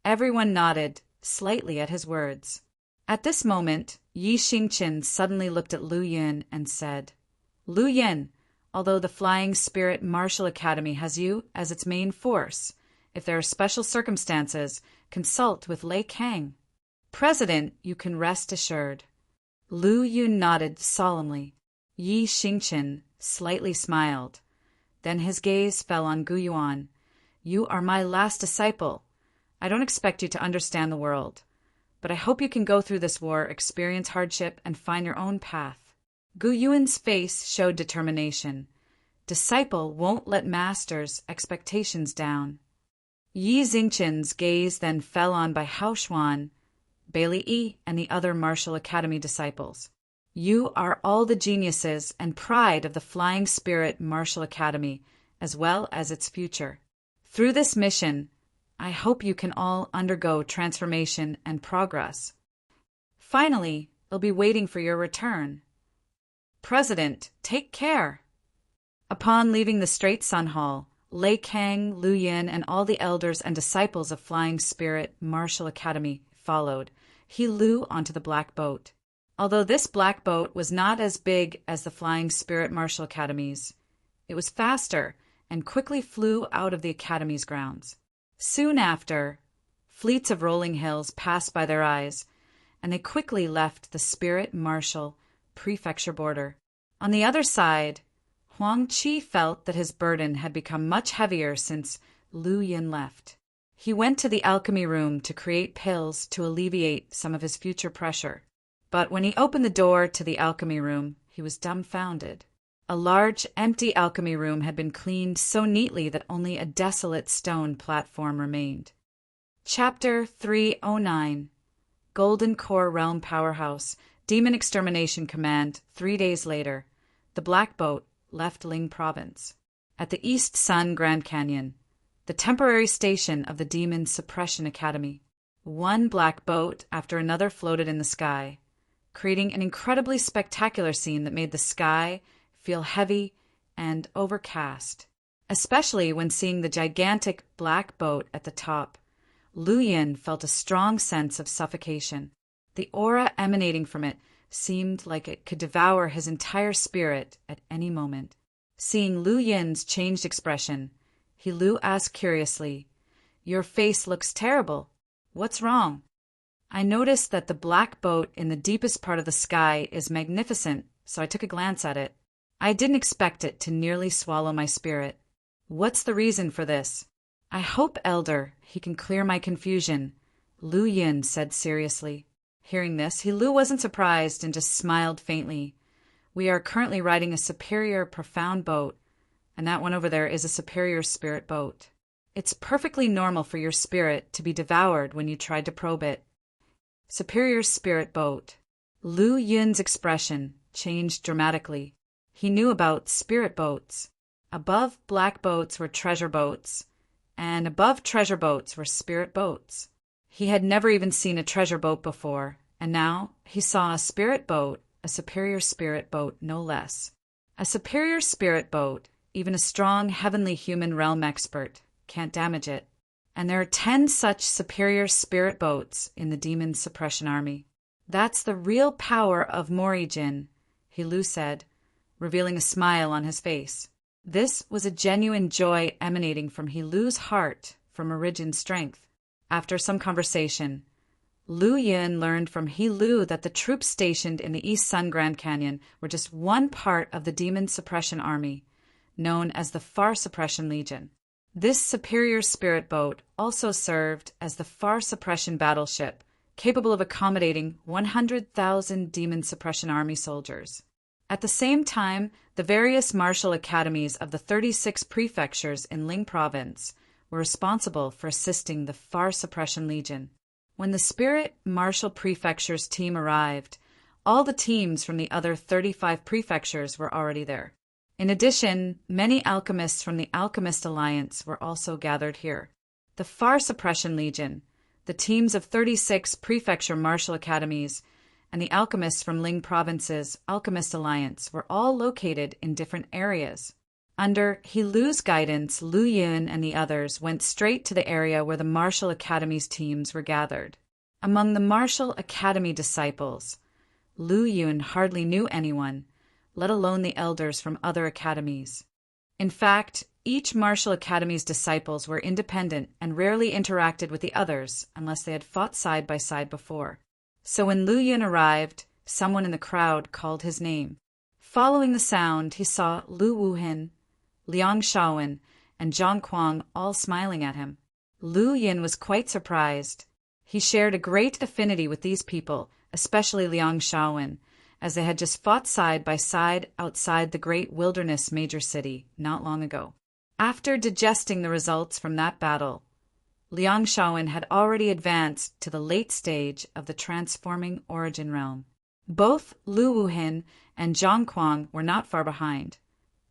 Everyone nodded, slightly at his words. At this moment, Yi Xingqian suddenly looked at Lu Yin and said, "Lu Yin, although the Flying Spirit Martial Academy has you as its main force. If there are special circumstances, consult with Lei Kang. President, you can rest assured. Lu Yun nodded solemnly. Yi Xingchen slightly smiled. Then his gaze fell on Gu Yuan. You are my last disciple. I don't expect you to understand the world, but I hope you can go through this war, experience hardship, and find your own path. Gu Yuan's face showed determination. Disciple won't let master's expectations down. Yi Xingchen's gaze then fell on by Hao Xuan, Bailey Yi, and the other Martial Academy disciples. You are all the geniuses and pride of the Flying Spirit Martial Academy, as well as its future. Through this mission, I hope you can all undergo transformation and progress. Finally, they'll be waiting for your return. President, take care. Upon leaving the Straight Sun Hall, Lei Kang, Lu Yin, and all the elders and disciples of Flying Spirit Martial Academy followed. He Lu onto the black boat. Although this black boat was not as big as the Flying Spirit Martial Academies, it was faster and quickly flew out of the Academy's grounds. Soon after, fleets of rolling hills passed by their eyes, and they quickly left the Spirit Martial Prefecture border. On the other side, Huang Qi felt that his burden had become much heavier since Lu Yin left. He went to the alchemy room to create pills to alleviate some of his future pressure. But when he opened the door to the alchemy room, he was dumbfounded. A large, empty alchemy room had been cleaned so neatly that only a desolate stone platform remained. Chapter 309 Golden Core Realm Powerhouse, Demon Extermination Command. 3 days later, the Black Boat left Ling Province. At the East Sun Grand Canyon, the temporary station of the Demon Suppression Academy, one black boat after another floated in the sky, creating an incredibly spectacular scene that made the sky feel heavy and overcast. Especially when seeing the gigantic black boat at the top, Lu Yin felt a strong sense of suffocation. The aura emanating from it seemed like it could devour his entire spirit at any moment. Seeing Lu Yin's changed expression, He Lu asked curiously, "Your face looks terrible. What's wrong?" I noticed that the black boat in the deepest part of the sky is magnificent, so I took a glance at it. I didn't expect it to nearly swallow my spirit. What's the reason for this? I hope, Elder, he can clear my confusion, Lu Yin said seriously. Hearing this, He Lu wasn't surprised and just smiled faintly. We are currently riding a superior profound boat, and that one over there is a superior spirit boat. It's perfectly normal for your spirit to be devoured when you tried to probe it. Superior spirit boat. Lu Yun's expression changed dramatically. He knew about spirit boats. Above black boats were treasure boats, and above treasure boats were spirit boats. He had never even seen a treasure boat before, and now he saw a spirit boat, a superior spirit boat no less. A superior spirit boat, even a strong heavenly human realm expert, can't damage it. And there are 10 such superior spirit boats in the Demon Suppression Army. That's the real power of Morijin, He Lu said, revealing a smile on his face. This was a genuine joy emanating from He Lu's heart from Orijin's strength. After some conversation, Lu Yin learned from He Lu that the troops stationed in the East Sun Grand Canyon were just one part of the Demon Suppression Army, known as the Far Suppression Legion. This superior spirit boat also served as the Far Suppression battleship, capable of accommodating 100,000 Demon Suppression Army soldiers. At the same time, the various martial academies of the 36 prefectures in Ling Province were responsible for assisting the Far Suppression Legion. When the Spirit Martial Prefecture's team arrived, all the teams from the other 35 prefectures were already there. In addition, many alchemists from the Alchemist Alliance were also gathered here. The Far Suppression Legion, the teams of 36 prefecture martial academies, and the alchemists from Ling Province's Alchemist Alliance were all located in different areas. Under He Lu's guidance, Lu Yun and the others went straight to the area where the Martial Academy's teams were gathered. Among the Martial Academy disciples, Lu Yun hardly knew anyone. let alone the elders from other academies. In fact, each martial academy's disciples were independent and rarely interacted with the others unless they had fought side by side before. So when Lu Yun arrived, someone in the crowd called his name. Following the sound, he saw Lu Wuhin, Liang Shaowen, and Zhang Kuang all smiling at him. Lu Yun was quite surprised. He shared a great affinity with these people, especially Liang Shaowen, as they had just fought side by side outside the great wilderness major city not long ago. After digesting the results from that battle, Liang Shaowen had already advanced to the late stage of the transforming origin realm. Both Lu Wuhin and Zhang Kuang were not far behind,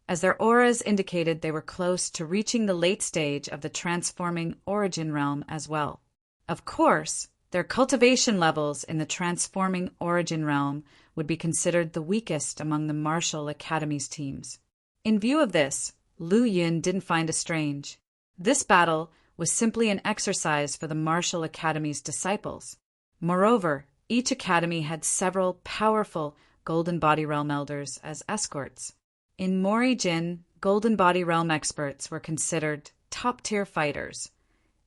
as their auras indicated they were close to reaching the late stage of the transforming origin realm as well. Of course, their cultivation levels in the transforming origin realm would be considered the weakest among the martial academy's teams. In view of this, Lu Yun didn't find it strange. This battle was simply an exercise for the martial academy's disciples. Moreover, each academy had several powerful Golden Body Realm elders as escorts. In Mori Jin, Golden Body Realm experts were considered top-tier fighters,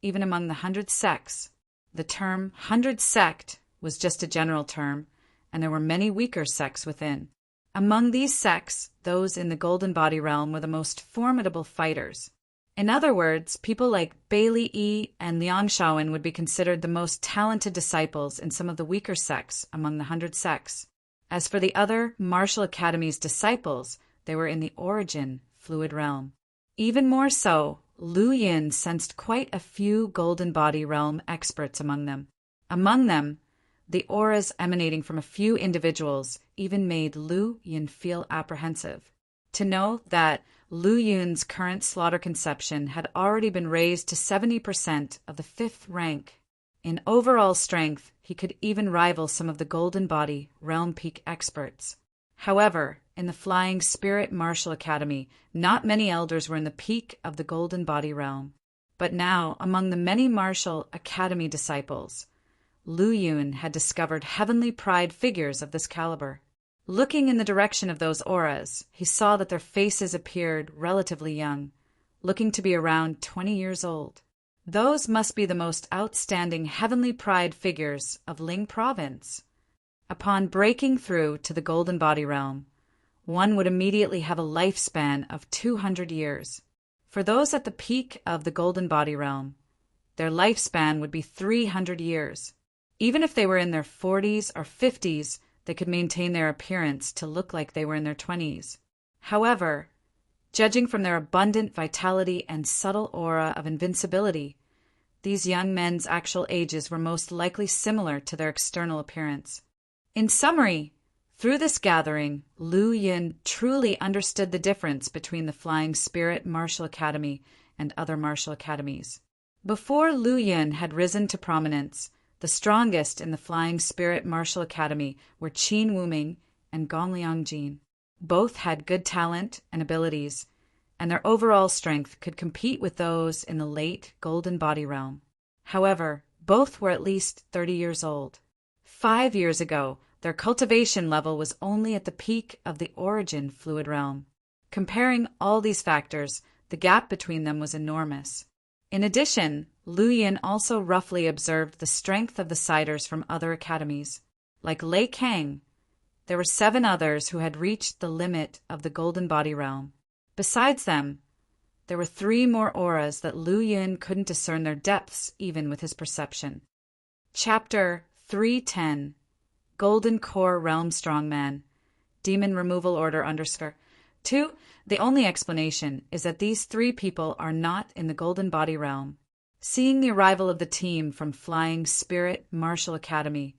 even among the 100 sects. The term 100 sect was just a general term, and there were many weaker sects within. Among these sects, those in the Golden Body Realm were the most formidable fighters. In other words, people like Bailey Yi and Liang Shaowen would be considered the most talented disciples in some of the weaker sects among the 100 sects. As for the other martial academy's disciples, they were in the origin fluid realm. Even more so, Lu Yun sensed quite a few Golden Body Realm experts among them. Among them, the auras emanating from a few individuals even made Lu Yun feel apprehensive. To know that Lu Yun's current slaughter conception had already been raised to 70% of the 5th rank. In overall strength, he could even rival some of the Golden Body Realm Peak experts. However, in the Flying Spirit Martial Academy, not many elders were in the peak of the Golden Body Realm. But now, among the many Martial Academy disciples, Lu Yun had discovered heavenly pride figures of this caliber. Looking in the direction of those auras, he saw that their faces appeared relatively young, looking to be around 20 years old. Those must be the most outstanding heavenly pride figures of Ling Province. Upon breaking through to the Golden Body Realm, one would immediately have a lifespan of 200 years. For those at the peak of the Golden Body Realm, their lifespan would be 300 years. Even if they were in their 40s or 50s, they could maintain their appearance to look like they were in their 20s. However, judging from their abundant vitality and subtle aura of invincibility, these young men's actual ages were most likely similar to their external appearance. In summary, through this gathering, Lu Yun truly understood the difference between the Flying Spirit Martial Academy and other martial academies. Before Lu Yun had risen to prominence, the strongest in the Flying Spirit Martial Academy were Qin Wuming and Gong Liangjin. Both had good talent and abilities, and their overall strength could compete with those in the late Golden Body Realm. However, both were at least 30 years old. 5 years ago, their cultivation level was only at the peak of the origin fluid realm. Comparing all these factors, the gap between them was enormous. In addition, Lu Yun also roughly observed the strength of the siders from other academies. Like Lei Kang, there were 7 others who had reached the limit of the Golden Body Realm. Besides them, there were 3 more auras that Lu Yun couldn't discern their depths even with his perception. Chapter 310 Golden Core Realm Strongman Demon Removal Order _2. The only explanation is that these 3 people are not in the Golden Body Realm. Seeing the arrival of the team from Flying Spirit Martial Academy,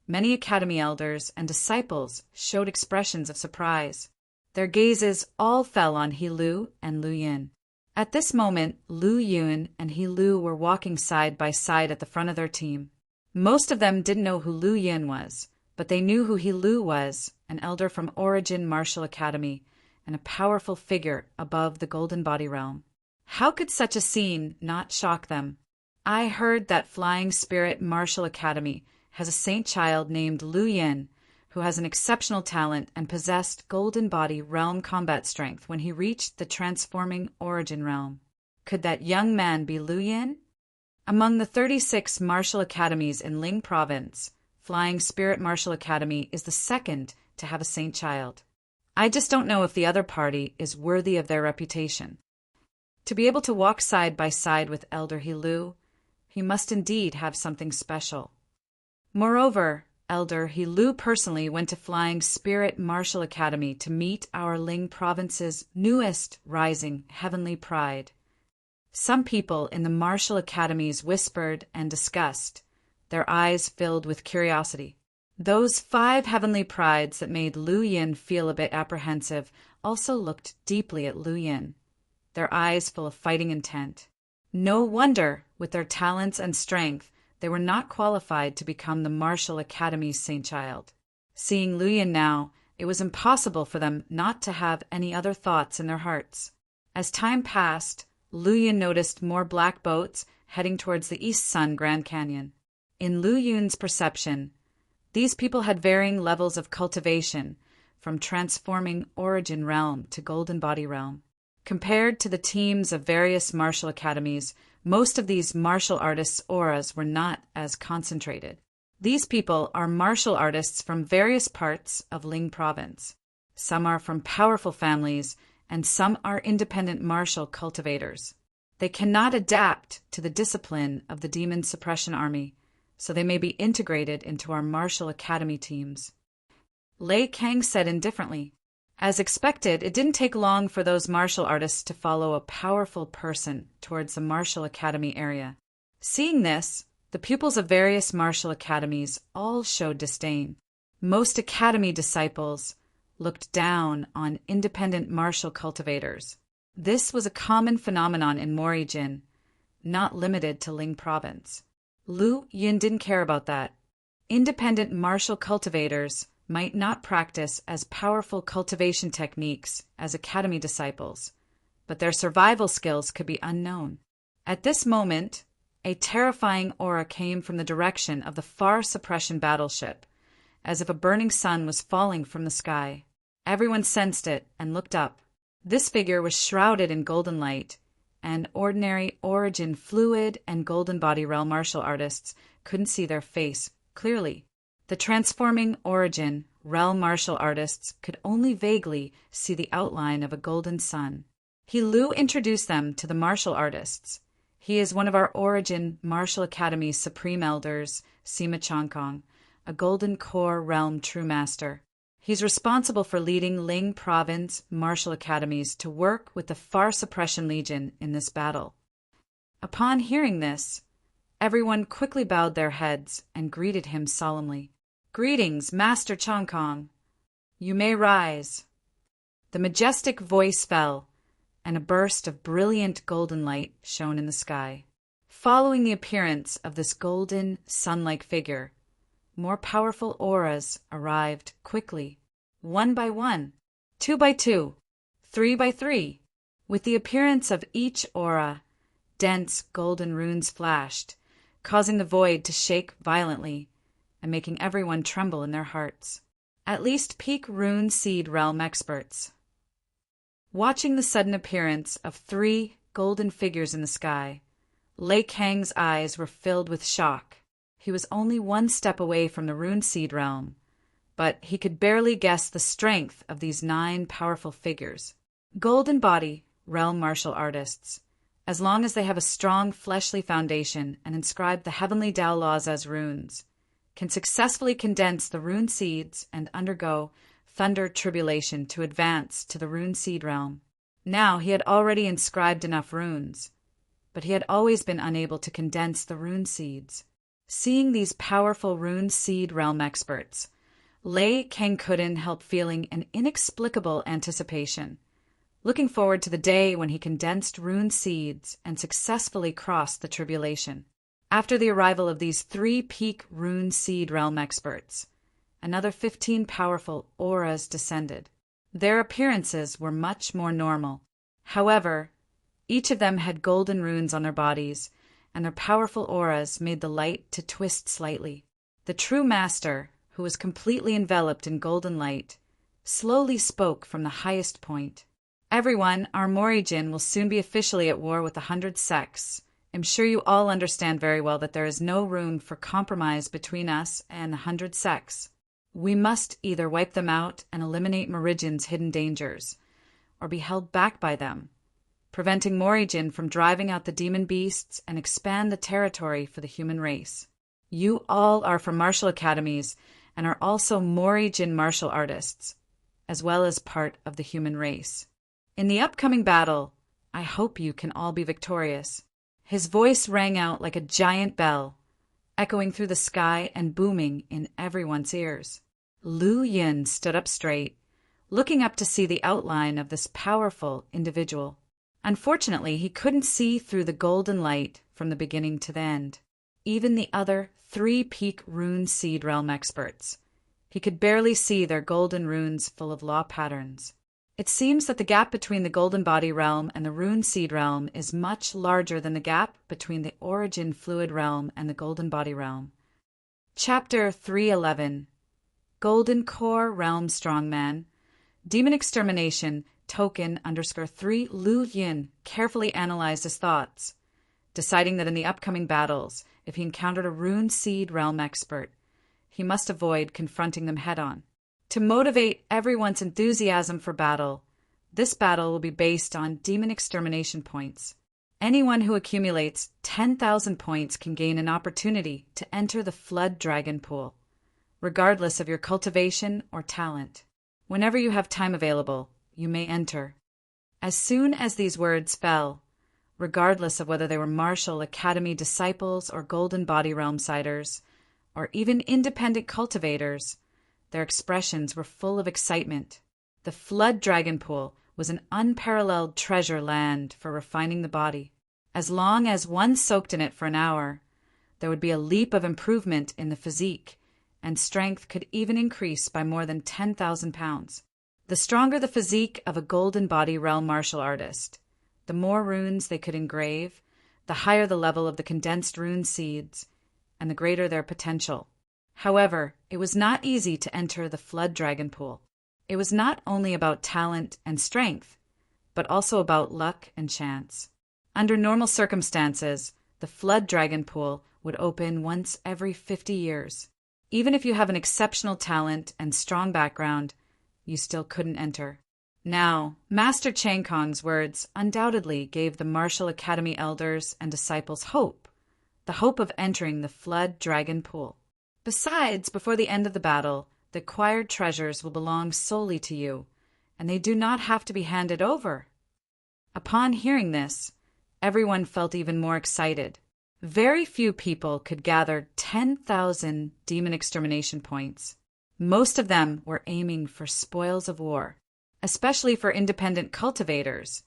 many academy elders and disciples showed expressions of surprise. Their gazes all fell on He Lu and Lu Yun. At this moment, Lu Yun and He Lu were walking side by side at the front of their team. Most of them didn't know who Lu Yun was, but they knew who He Lu was, an elder from Origin Martial Academy, and a powerful figure above the Golden Body Realm. How could such a scene not shock them? I heard that Flying Spirit Martial Academy has a saint child named Lu Yin, who has an exceptional talent and possessed Golden Body realm combat strength when he reached the transforming origin realm. Could that young man be Lu Yin? Among the 36 martial academies in Ling Province, Flying Spirit Martial Academy is the second to have a saint child. I just don't know if the other party is worthy of their reputation. To be able to walk side by side with Elder Hilu, he must indeed have something special. Moreover, Elder Hilu personally went to Flying Spirit Martial Academy to meet our Ling Province's newest rising heavenly pride. Some people in the martial academies whispered and discussed, their eyes filled with curiosity. Those 5 heavenly prides that made Lu Yin feel a bit apprehensive also looked deeply at Lu Yin, their eyes full of fighting intent. No wonder, with their talents and strength, they were not qualified to become the Martial Academy's saint child. Seeing Lu Yin now, it was impossible for them not to have any other thoughts in their hearts. As time passed, Lu Yin noticed more black boats heading towards the East Sun Grand Canyon. In Lu Yin's perception, these people had varying levels of cultivation, from transforming origin realm to golden body realm. Compared to the teams of various martial academies, most of these martial artists' auras were not as concentrated. These people are martial artists from various parts of Ling Province. Some are from powerful families, and some are independent martial cultivators. They cannot adapt to the discipline of the Demon Suppression Army, so they may be integrated into our martial academy teams. Lei Kang said indifferently. As expected, it didn't take long for those martial artists to follow a powerful person towards the martial academy area. Seeing this, the pupils of various martial academies all showed disdain. Most academy disciples looked down on independent martial cultivators. This was a common phenomenon in Morijin, not limited to Ling Province. Lu Yin didn't care about that. Independent martial cultivators might not practice as powerful cultivation techniques as academy disciples, but their survival skills could be unknown. At this moment, a terrifying aura came from the direction of the far suppression battleship, as if a burning sun was falling from the sky. Everyone sensed it and looked up. This figure was shrouded in golden light, and ordinary origin fluid and golden body realm martial artists couldn't see their face clearly. The transforming origin realm martial artists could only vaguely see the outline of a golden sun. Hilu introduced them to the martial artists. He is one of our Origin Martial Academy's Supreme Elders, Sima Chongkong, a Golden Core Realm True Master. He's responsible for leading Ling Province Martial Academies to work with the Far Suppression Legion in this battle. Upon hearing this, everyone quickly bowed their heads and greeted him solemnly. "Greetings, Master Chongkong. You may rise." The majestic voice fell, and a burst of brilliant golden light shone in the sky. Following the appearance of this golden, sun-like figure, more powerful auras arrived quickly, 1 by 1, 2 by 2, 3 by 3. With the appearance of each aura, dense golden runes flashed, causing the void to shake violently and making everyone tremble in their hearts. At least peak rune seed realm experts. Watching the sudden appearance of 3 golden figures in the sky, Lei Kang's eyes were filled with shock. He was only 1 step away from the rune seed realm, but he could barely guess the strength of these 9 powerful figures. Golden body realm martial artists, as long as they have a strong fleshly foundation and inscribe the heavenly Tao laws as runes, can successfully condense the rune seeds and undergo thunder tribulation to advance to the rune seed realm. Now he had already inscribed enough runes, but he had always been unable to condense the rune seeds. Seeing these powerful rune seed realm experts, Lei Kang couldn't help feeling an inexplicable anticipation, looking forward to the day when he condensed rune seeds and successfully crossed the tribulation. After the arrival of these 3 peak rune seed realm experts, another 15 powerful auras descended. Their appearances were much more normal. However, each of them had golden runes on their bodies, and their powerful auras made the light to twist slightly. The true master, who was completely enveloped in golden light, slowly spoke from the highest point. "Everyone, our Morijin will soon be officially at war with the 100 sects. I'm sure you all understand very well that there is no room for compromise between us and the 100 sects. We must either wipe them out and eliminate Morijin's hidden dangers, or be held back by them, preventing Morijin from driving out the demon beasts and expand the territory for the human race. You all are from martial academies and are also Morijin martial artists, as well as part of the human race. In the upcoming battle, I hope you can all be victorious." His voice rang out like a giant bell, echoing through the sky and booming in everyone's ears. Lu Yin stood up straight, looking up to see the outline of this powerful individual. Unfortunately, he couldn't see through the golden light from the beginning to the end. Even the other 3 peak rune seed realm experts. He could barely see their golden runes full of law patterns. It seems that the gap between the golden body realm and the rune seed realm is much larger than the gap between the origin fluid realm and the golden body realm. Chapter 311. Golden Core Realm Strongman. Demon Extermination Token _3 Lu Yin carefully analyzed his thoughts, deciding that in the upcoming battles, if he encountered a rune seed realm expert, he must avoid confronting them head-on. To motivate everyone's enthusiasm for battle, this battle will be based on demon extermination points. Anyone who accumulates 10,000 points can gain an opportunity to enter the Flood Dragon Pool, regardless of your cultivation or talent. Whenever you have time available, you may enter. As soon as these words fell, regardless of whether they were Martial Academy disciples or Golden Body Realm Siders, or even independent cultivators, their expressions were full of excitement. The Flood Dragon Pool was an unparalleled treasure land for refining the body. As long as one soaked in it for an hour, there would be a leap of improvement in the physique, and strength could even increase by more than 10,000 pounds. The stronger the physique of a golden body realm martial artist, the more runes they could engrave, the higher the level of the condensed rune seeds, and the greater their potential. However, it was not easy to enter the Flood Dragon Pool. It was not only about talent and strength, but also about luck and chance. Under normal circumstances, the Flood Dragon Pool would open once every 50 years. Even if you have an exceptional talent and strong background, you still couldn't enter. Now, Master Chang Kong's words undoubtedly gave the Martial Academy elders and disciples hope, the hope of entering the Flood Dragon Pool. Besides, before the end of the battle, the acquired treasures will belong solely to you, and they do not have to be handed over. Upon hearing this, everyone felt even more excited. Very few people could gather 10,000 demon extermination points. Most of them were aiming for spoils of war, especially for independent cultivators.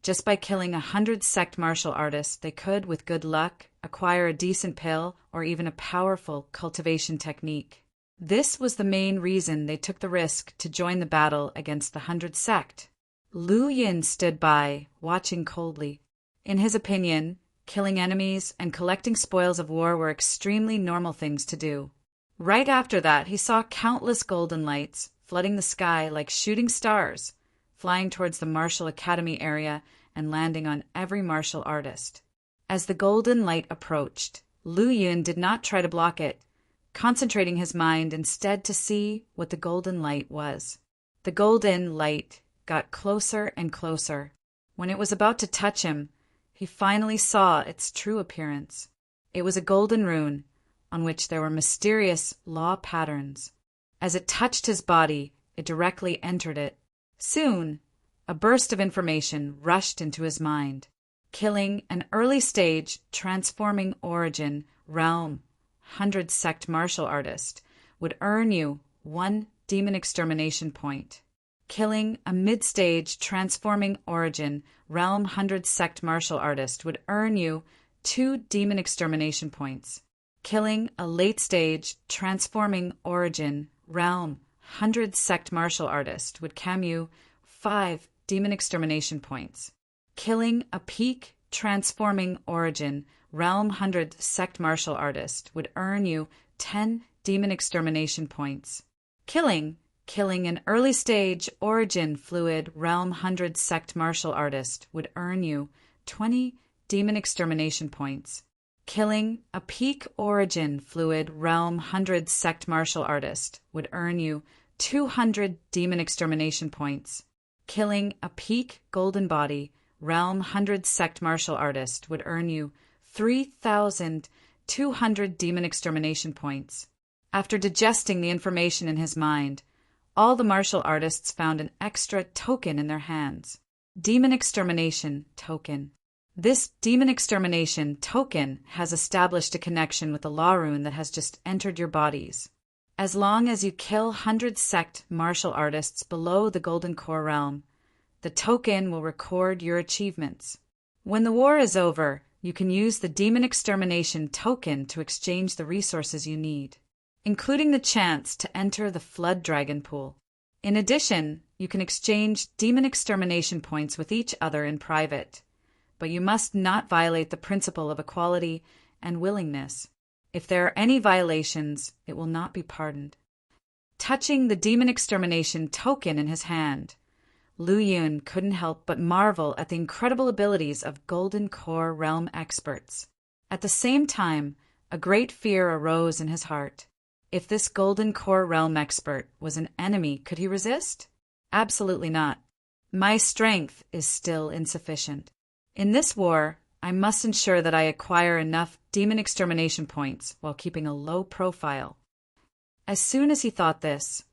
Just by killing 100 sect martial artists, they could, with good luck, acquire a decent pill or even a powerful cultivation technique. This was the main reason they took the risk to join the battle against the 100 sect. Lu Yin stood by, watching coldly. In his opinion, killing enemies and collecting spoils of war were extremely normal things to do. Right after that, he saw countless golden lights flooding the sky like shooting stars, flying towards the Martial Academy area and landing on every martial artist. As the golden light approached, Lu Yin did not try to block it, concentrating his mind instead to see what the golden light was. The golden light got closer and closer. When it was about to touch him, he finally saw its true appearance. It was a golden rune, on which there were mysterious law patterns. As it touched his body, it directly entered it. Soon, a burst of information rushed into his mind. Killing an early stage transforming origin realm 100 sect martial artist would earn you 1 demon extermination point. Killing a mid-stage transforming origin realm 100 sect martial artist would earn you 2 demon extermination points. Killing a late-stage transforming origin realm 100 sect martial artist would cam you 5 demon extermination points. Killing a peak transforming origin realm 100 sect martial artist would earn you 10 demon extermination points. Killing an early-stage origin fluid realm 100 sect martial artist would earn you 20 demon extermination points. Killing a peak origin fluid realm 100 sect martial artist would earn you 200 demon extermination points. Killing a peak golden body realm 100 sect martial artist would earn you 3,200 demon extermination points. After digesting the information in his mind, all the martial artists found an extra token in their hands. Demon Extermination Token. This Demon Extermination Token has established a connection with the law rune that has just entered your bodies. As long as you kill 100 sect martial artists below the Golden Core realm, the token will record your achievements. When the war is over, you can use the Demon Extermination Token to exchange the resources you need, including the chance to enter the Flood Dragon Pool. In addition, you can exchange demon extermination points with each other in private, but you must not violate the principle of equality and willingness. If there are any violations, it will not be pardoned. Touching the demon extermination token in his hand, Lu Yun couldn't help but marvel at the incredible abilities of Golden Core realm experts. At the same time, a great fear arose in his heart. If this Golden Core realm expert was an enemy, could he resist? Absolutely not. My strength is still insufficient. In this war, I must ensure that I acquire enough demon extermination points while keeping a low profile. As soon as he thought this,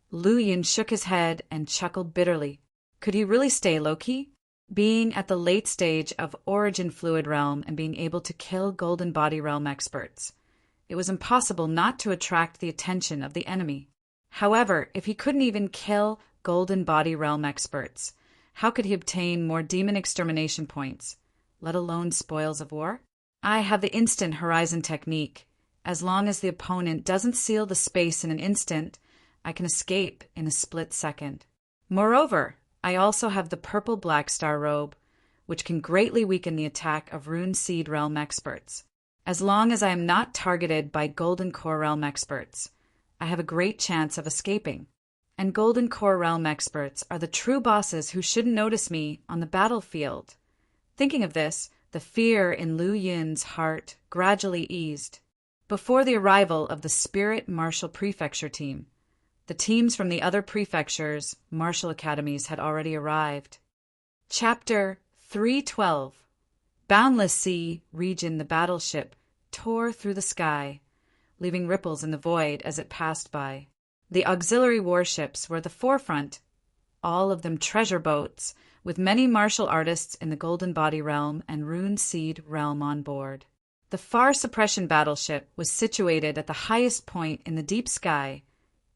Lu Yun shook his head and chuckled bitterly. Could he really stay low-key? Being at the late stage of Origin Fluid Realm and being able to kill Golden Body Realm experts, it was impossible not to attract the attention of the enemy. However, if he couldn't even kill Golden Body Realm experts, how could he obtain more demon extermination points, let alone spoils of war? I have the instant horizon technique. As long as the opponent doesn't seal the space in an instant, I can escape in a split second. Moreover, I also have the purple black star robe, which can greatly weaken the attack of Rune Seed Realm experts. As long as I am not targeted by Golden Core Realm experts, I have a great chance of escaping. And Golden Core Realm experts are the true bosses who shouldn't notice me on the battlefield. Thinking of this, the fear in Lu Yun's heart gradually eased. Before the arrival of the Spirit Martial Prefecture team, the teams from the other prefectures' martial academies had already arrived. Chapter 312. Boundless Sea region. The battleship tore through the sky, leaving ripples in the void as it passed by. The auxiliary warships were at the forefront, all of them treasure boats, with many martial artists in the Golden Body Realm and Rune Seed Realm on board. The Far Suppression battleship was situated at the highest point in the deep sky,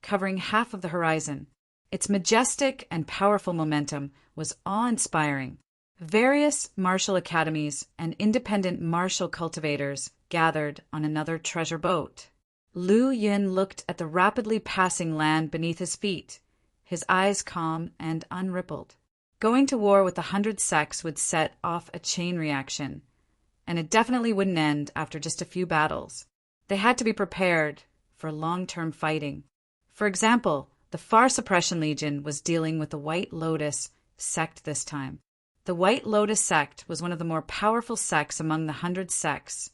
covering half of the horizon. Its majestic and powerful momentum was awe-inspiring. Various martial academies and independent martial cultivators gathered on another treasure boat. Lu Yun looked at the rapidly passing land beneath his feet, his eyes calm and unrippled. Going to war with the 100 sects would set off a chain reaction, and it definitely wouldn't end after just a few battles. They had to be prepared for long-term fighting. For example, the Far Suppression Legion was dealing with the White Lotus sect this time. The White Lotus sect was one of the more powerful sects among the 100 sects,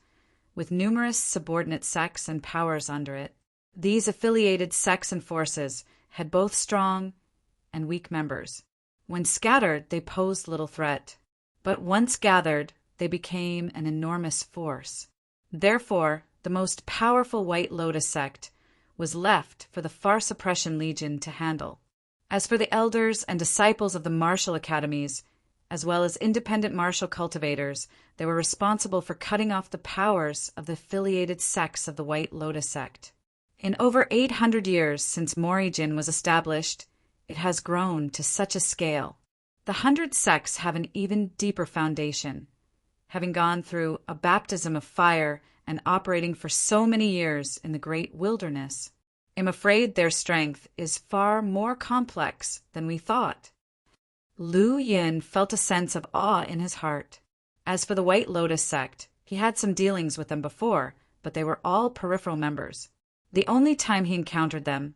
with numerous subordinate sects and powers under it. These affiliated sects and forces had both strong and weak members. When scattered, they posed little threat, but once gathered, they became an enormous force. Therefore, the most powerful White Lotus sect was left for the Far Suppression Legion to handle. As for the elders and disciples of the martial academies, as well as independent martial cultivators, they were responsible for cutting off the powers of the affiliated sects of the White Lotus sect. In over 800 years since Morijin was established, it has grown to such a scale. The 100 sects have an even deeper foundation, having gone through a baptism of fire and operating for so many years in the great wilderness. I'm afraid their strength is far more complex than we thought. Lu Yun felt a sense of awe in his heart. As for the White Lotus sect, he had some dealings with them before, but they were all peripheral members. The only time he encountered them,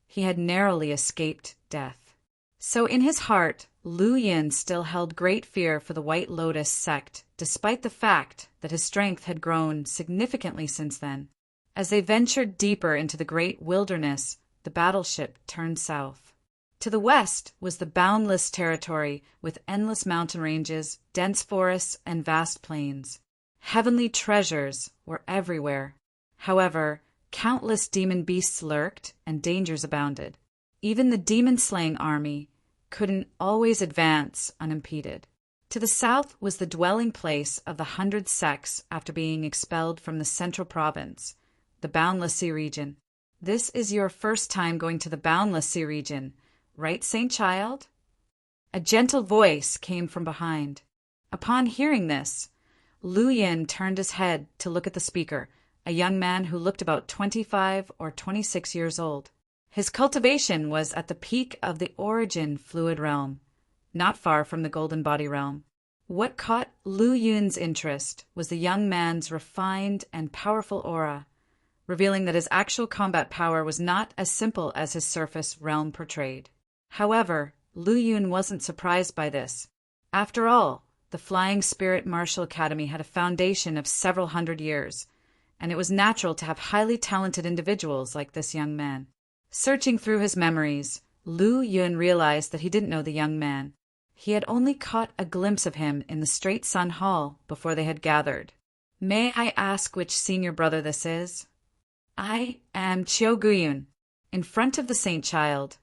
he had narrowly escaped death. So in his heart, Lu Yin still held great fear for the White Lotus sect, despite the fact that his strength had grown significantly since then. As they ventured deeper into the great wilderness, the battleship turned south. To the west was the boundless territory with endless mountain ranges, dense forests, and vast plains. Heavenly treasures were everywhere. However, countless demon beasts lurked and dangers abounded. Even the demon-slaying army couldn't always advance unimpeded. To the south was the dwelling place of the 100 sects after being expelled from the central province, the Boundless Sea region. This is your first time going to the Boundless Sea region, right, Saint Child? A gentle voice came from behind. Upon hearing this, Lu Yin turned his head to look at the speaker, a young man who looked about 25 or 26 years old. His cultivation was at the peak of the Origin Fluid Realm, not far from the Golden Body Realm. What caught Lu Yun's interest was the young man's refined and powerful aura, revealing that his actual combat power was not as simple as his surface realm portrayed. However, Lu Yun wasn't surprised by this. After all, the Flying Spirit Martial Academy had a foundation of several hundred years, and it was natural to have highly talented individuals like this young man. Searching through his memories, Lu Yun realized that he didn't know the young man. He had only caught a glimpse of him in the Straight Sun Hall before they had gathered. May I ask which senior brother this is? I am Chiu Guyun. In front of the Saint Child,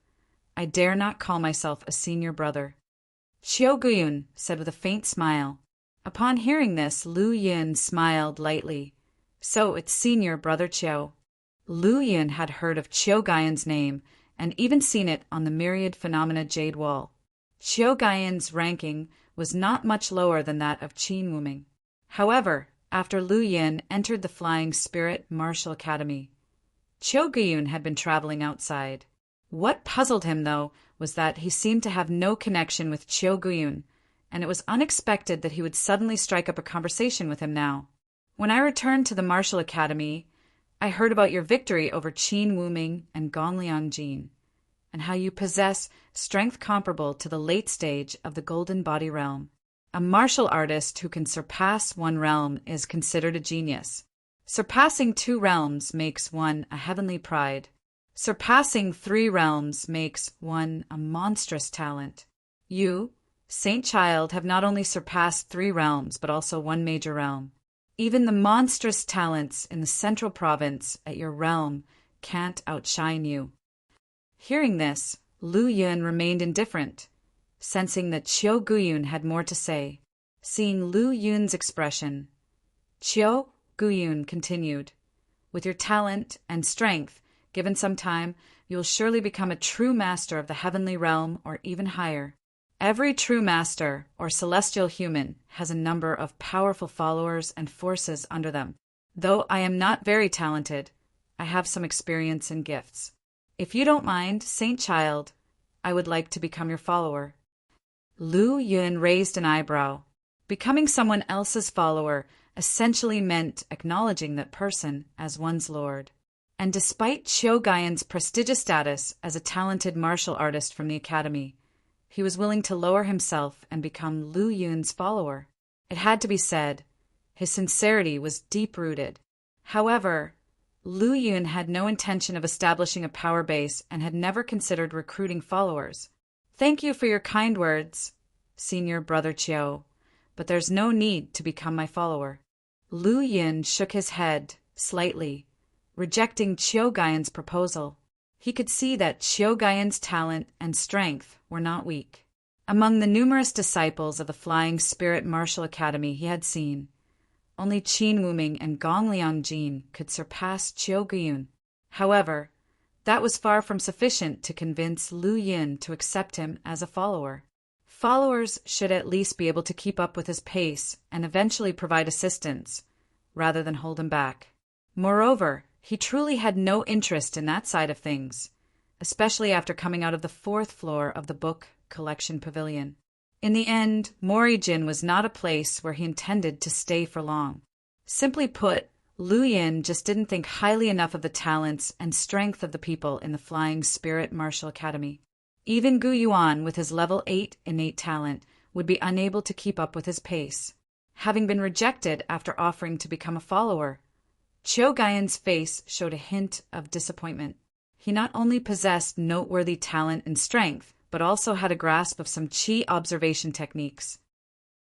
I dare not call myself a senior brother. Chiu Guyun said with a faint smile. Upon hearing this, Lu Yin smiled lightly. So it's senior brother Chiu. Lu Yin had heard of Chiu Guyun's name and even seen it on the Myriad Phenomena Jade Wall. Chiu Guyun's ranking was not much lower than that of Qin Wuming. However, after Lu Yin entered the Flying Spirit Martial Academy, Chiu Guyun had been traveling outside. What puzzled him, though, was that he seemed to have no connection with Chiu Guyun, and it was unexpected that he would suddenly strike up a conversation with him now. When I returned to the Martial Academy, I heard about your victory over Qin Wuming and Gongliang Jin, and how you possess strength comparable to the late stage of the Golden Body Realm. A martial artist who can surpass one realm is considered a genius. Surpassing 2 realms makes one a heavenly pride. Surpassing 3 realms makes one a monstrous talent. You, Saint Child, have not only surpassed 3 realms, but also 1 major realm. Even the monstrous talents in the central province at your realm can't outshine you. Hearing this, Lu Yun remained indifferent, sensing that Chiu Guyun had more to say. Seeing Lu Yun's expression, Chiu Guyun continued, with your talent and strength, given some time, you will surely become a true master of the heavenly realm or even higher. Every true master or celestial human has a number of powerful followers and forces under them. Though I am not very talented, I have some experience and gifts. If you don't mind, Saint Child, I would like to become your follower. Lu Yun raised an eyebrow. Becoming someone else's follower essentially meant acknowledging that person as one's lord. And despite Chiu Guyun's prestigious status as a talented martial artist from the academy, he was willing to lower himself and become Lu Yun's follower. It had to be said, his sincerity was deep-rooted. However, Lu Yun had no intention of establishing a power base and had never considered recruiting followers. Thank you for your kind words, Senior Brother Chiu, but there's no need to become my follower. Lu Yun shook his head slightly, rejecting Chiu Guyun's proposal. He could see that Chiu Guyun's talent and strength were not weak. Among the numerous disciples of the Flying Spirit Martial Academy he had seen, only Qin Wuming and Gongliang Jin could surpass Chiu Guyun. However, that was far from sufficient to convince Lu Yun to accept him as a follower. Followers should at least be able to keep up with his pace and eventually provide assistance, rather than hold him back. Moreover, he truly had no interest in that side of things, especially after coming out of the 4th floor of the book collection pavilion. In the end, Morijin was not a place where he intended to stay for long. Simply put, Lu Yin just didn't think highly enough of the talents and strength of the people in the Flying Spirit Martial Academy. Even Gu Yuan, with his level 8 innate talent, would be unable to keep up with his pace. Having been rejected after offering to become a follower, Qiu Gaiyan's face showed a hint of disappointment. He not only possessed noteworthy talent and strength, but also had a grasp of some qi observation techniques.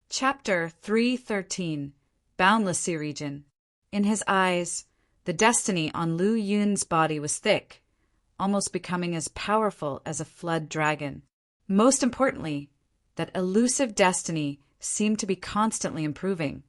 Chapter 313 Boundless Sea Region. In his eyes, the destiny on Lu Yun's body was thick, almost becoming as powerful as a flood dragon. Most importantly, that elusive destiny seemed to be constantly improving,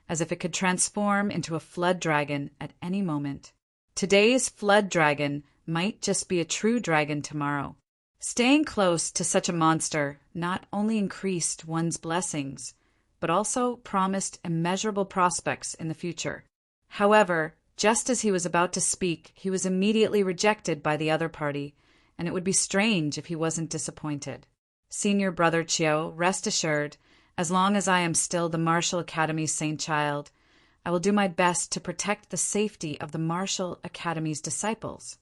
as if it could transform into a flood dragon at any moment. Today's flood dragon might just be a true dragon tomorrow. Staying close to such a monster not only increased one's blessings, but also promised immeasurable prospects in the future. However, just as he was about to speak, he was immediately rejected by the other party, and it would be strange if he wasn't disappointed. Senior Brother Qiu, rest assured, as long as I am still the Martial Academy's Saint Child, I will do my best to protect the safety of the Martial Academy's disciples.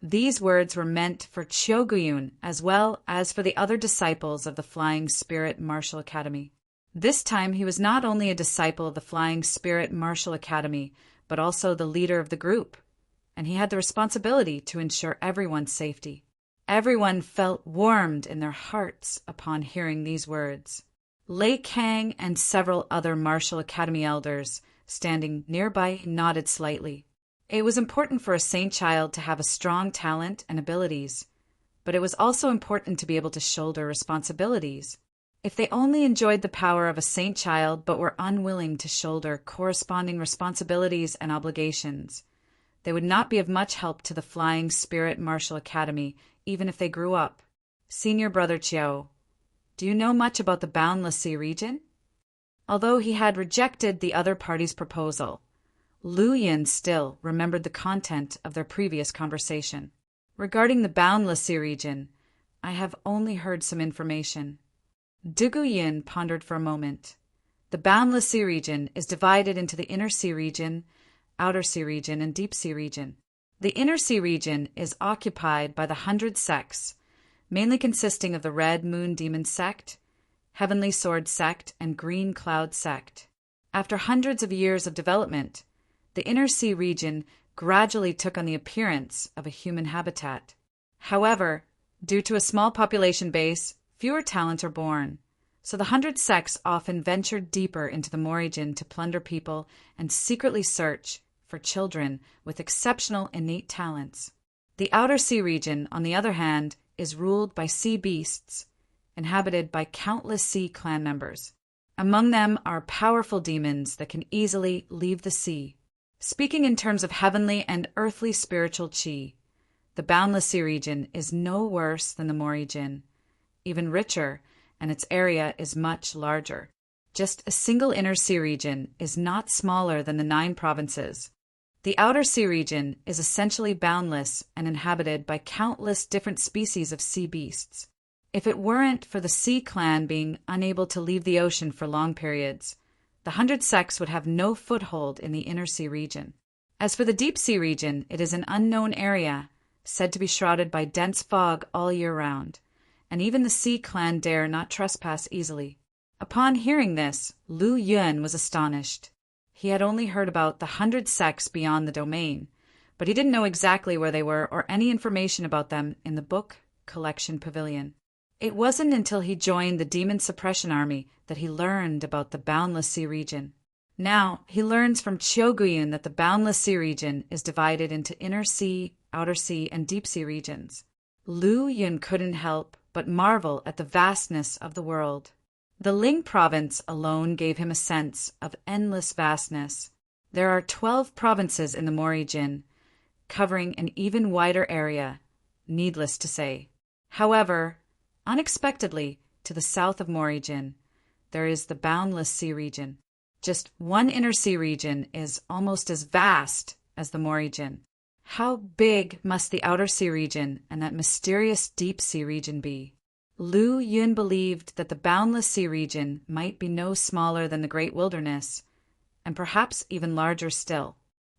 These words were meant for Qiu Guiyun as well as for the other disciples of the Flying Spirit Martial Academy. This time he was not only a disciple of the Flying Spirit Martial Academy, but also the leader of the group, and he had the responsibility to ensure everyone's safety. Everyone felt warmed in their hearts upon hearing these words. Lei Kang and several other Martial Academy elders standing nearby nodded slightly. It was important for a saint child to have a strong talent and abilities, but it was also important to be able to shoulder responsibilities. If they only enjoyed the power of a saint child but were unwilling to shoulder corresponding responsibilities and obligations, they would not be of much help to the Flying Spirit Martial Academy, even if they grew up. Senior Brother Qiu, do you know much about the Boundless Sea region? Although he had rejected the other party's proposal, Lu Yin still remembered the content of their previous conversation. Regarding the Boundless Sea region, I have only heard some information. Du Guiyin pondered for a moment. The Boundless Sea region is divided into the Inner Sea region, Outer Sea region, and Deep Sea region. The Inner Sea region is occupied by the 100 sects, mainly consisting of the Red Moon Demon sect, Heavenly Sword sect, and Green Cloud sect. After hundreds of years of development, the Inner Sea region gradually took on the appearance of a human habitat. However, due to a small population base, fewer talents are born, so the 100 sects often ventured deeper into the Morrigan to plunder people and secretly search for children with exceptional innate talents. The Outer Sea region, on the other hand, is ruled by sea beasts, inhabited by countless sea clan members. Among them are powerful demons that can easily leave the sea. Speaking in terms of heavenly and earthly spiritual qi, the Boundless Sea region is no worse than the Morrigan, even richer, and its area is much larger. Just a single Inner Sea region is not smaller than the 9 provinces. The Outer Sea region is essentially boundless and inhabited by countless different species of sea beasts. If it weren't for the Sea Clan being unable to leave the ocean for long periods, the 100 sects would have no foothold in the Inner Sea region. As for the Deep Sea region, it is an unknown area, said to be shrouded by dense fog all year round, and even the Sea Clan dare not trespass easily. Upon hearing this, Lu Yun was astonished. He had only heard about the 100 sects beyond the domain, but he didn't know exactly where they were or any information about them in the book collection pavilion. It wasn't until he joined the Demon Suppression Army that he learned about the Boundless Sea region. Now, he learns from Qiu Guiyun that the Boundless Sea region is divided into Inner Sea, Outer Sea, and Deep Sea regions. Lu Yun couldn't help but marvel at the vastness of the world. The Ling province alone gave him a sense of endless vastness. There are 12 provinces in the Morrigan, covering an even wider area, needless to say. However, unexpectedly, to the south of Morrigan, there is the Boundless Sea region. Just one Inner Sea region is almost as vast as the Morrigan. How big must the Outer Sea region and that mysterious Deep Sea region be? Lu Yun believed that the Boundless Sea region might be no smaller than the Great Wilderness, and perhaps even larger still.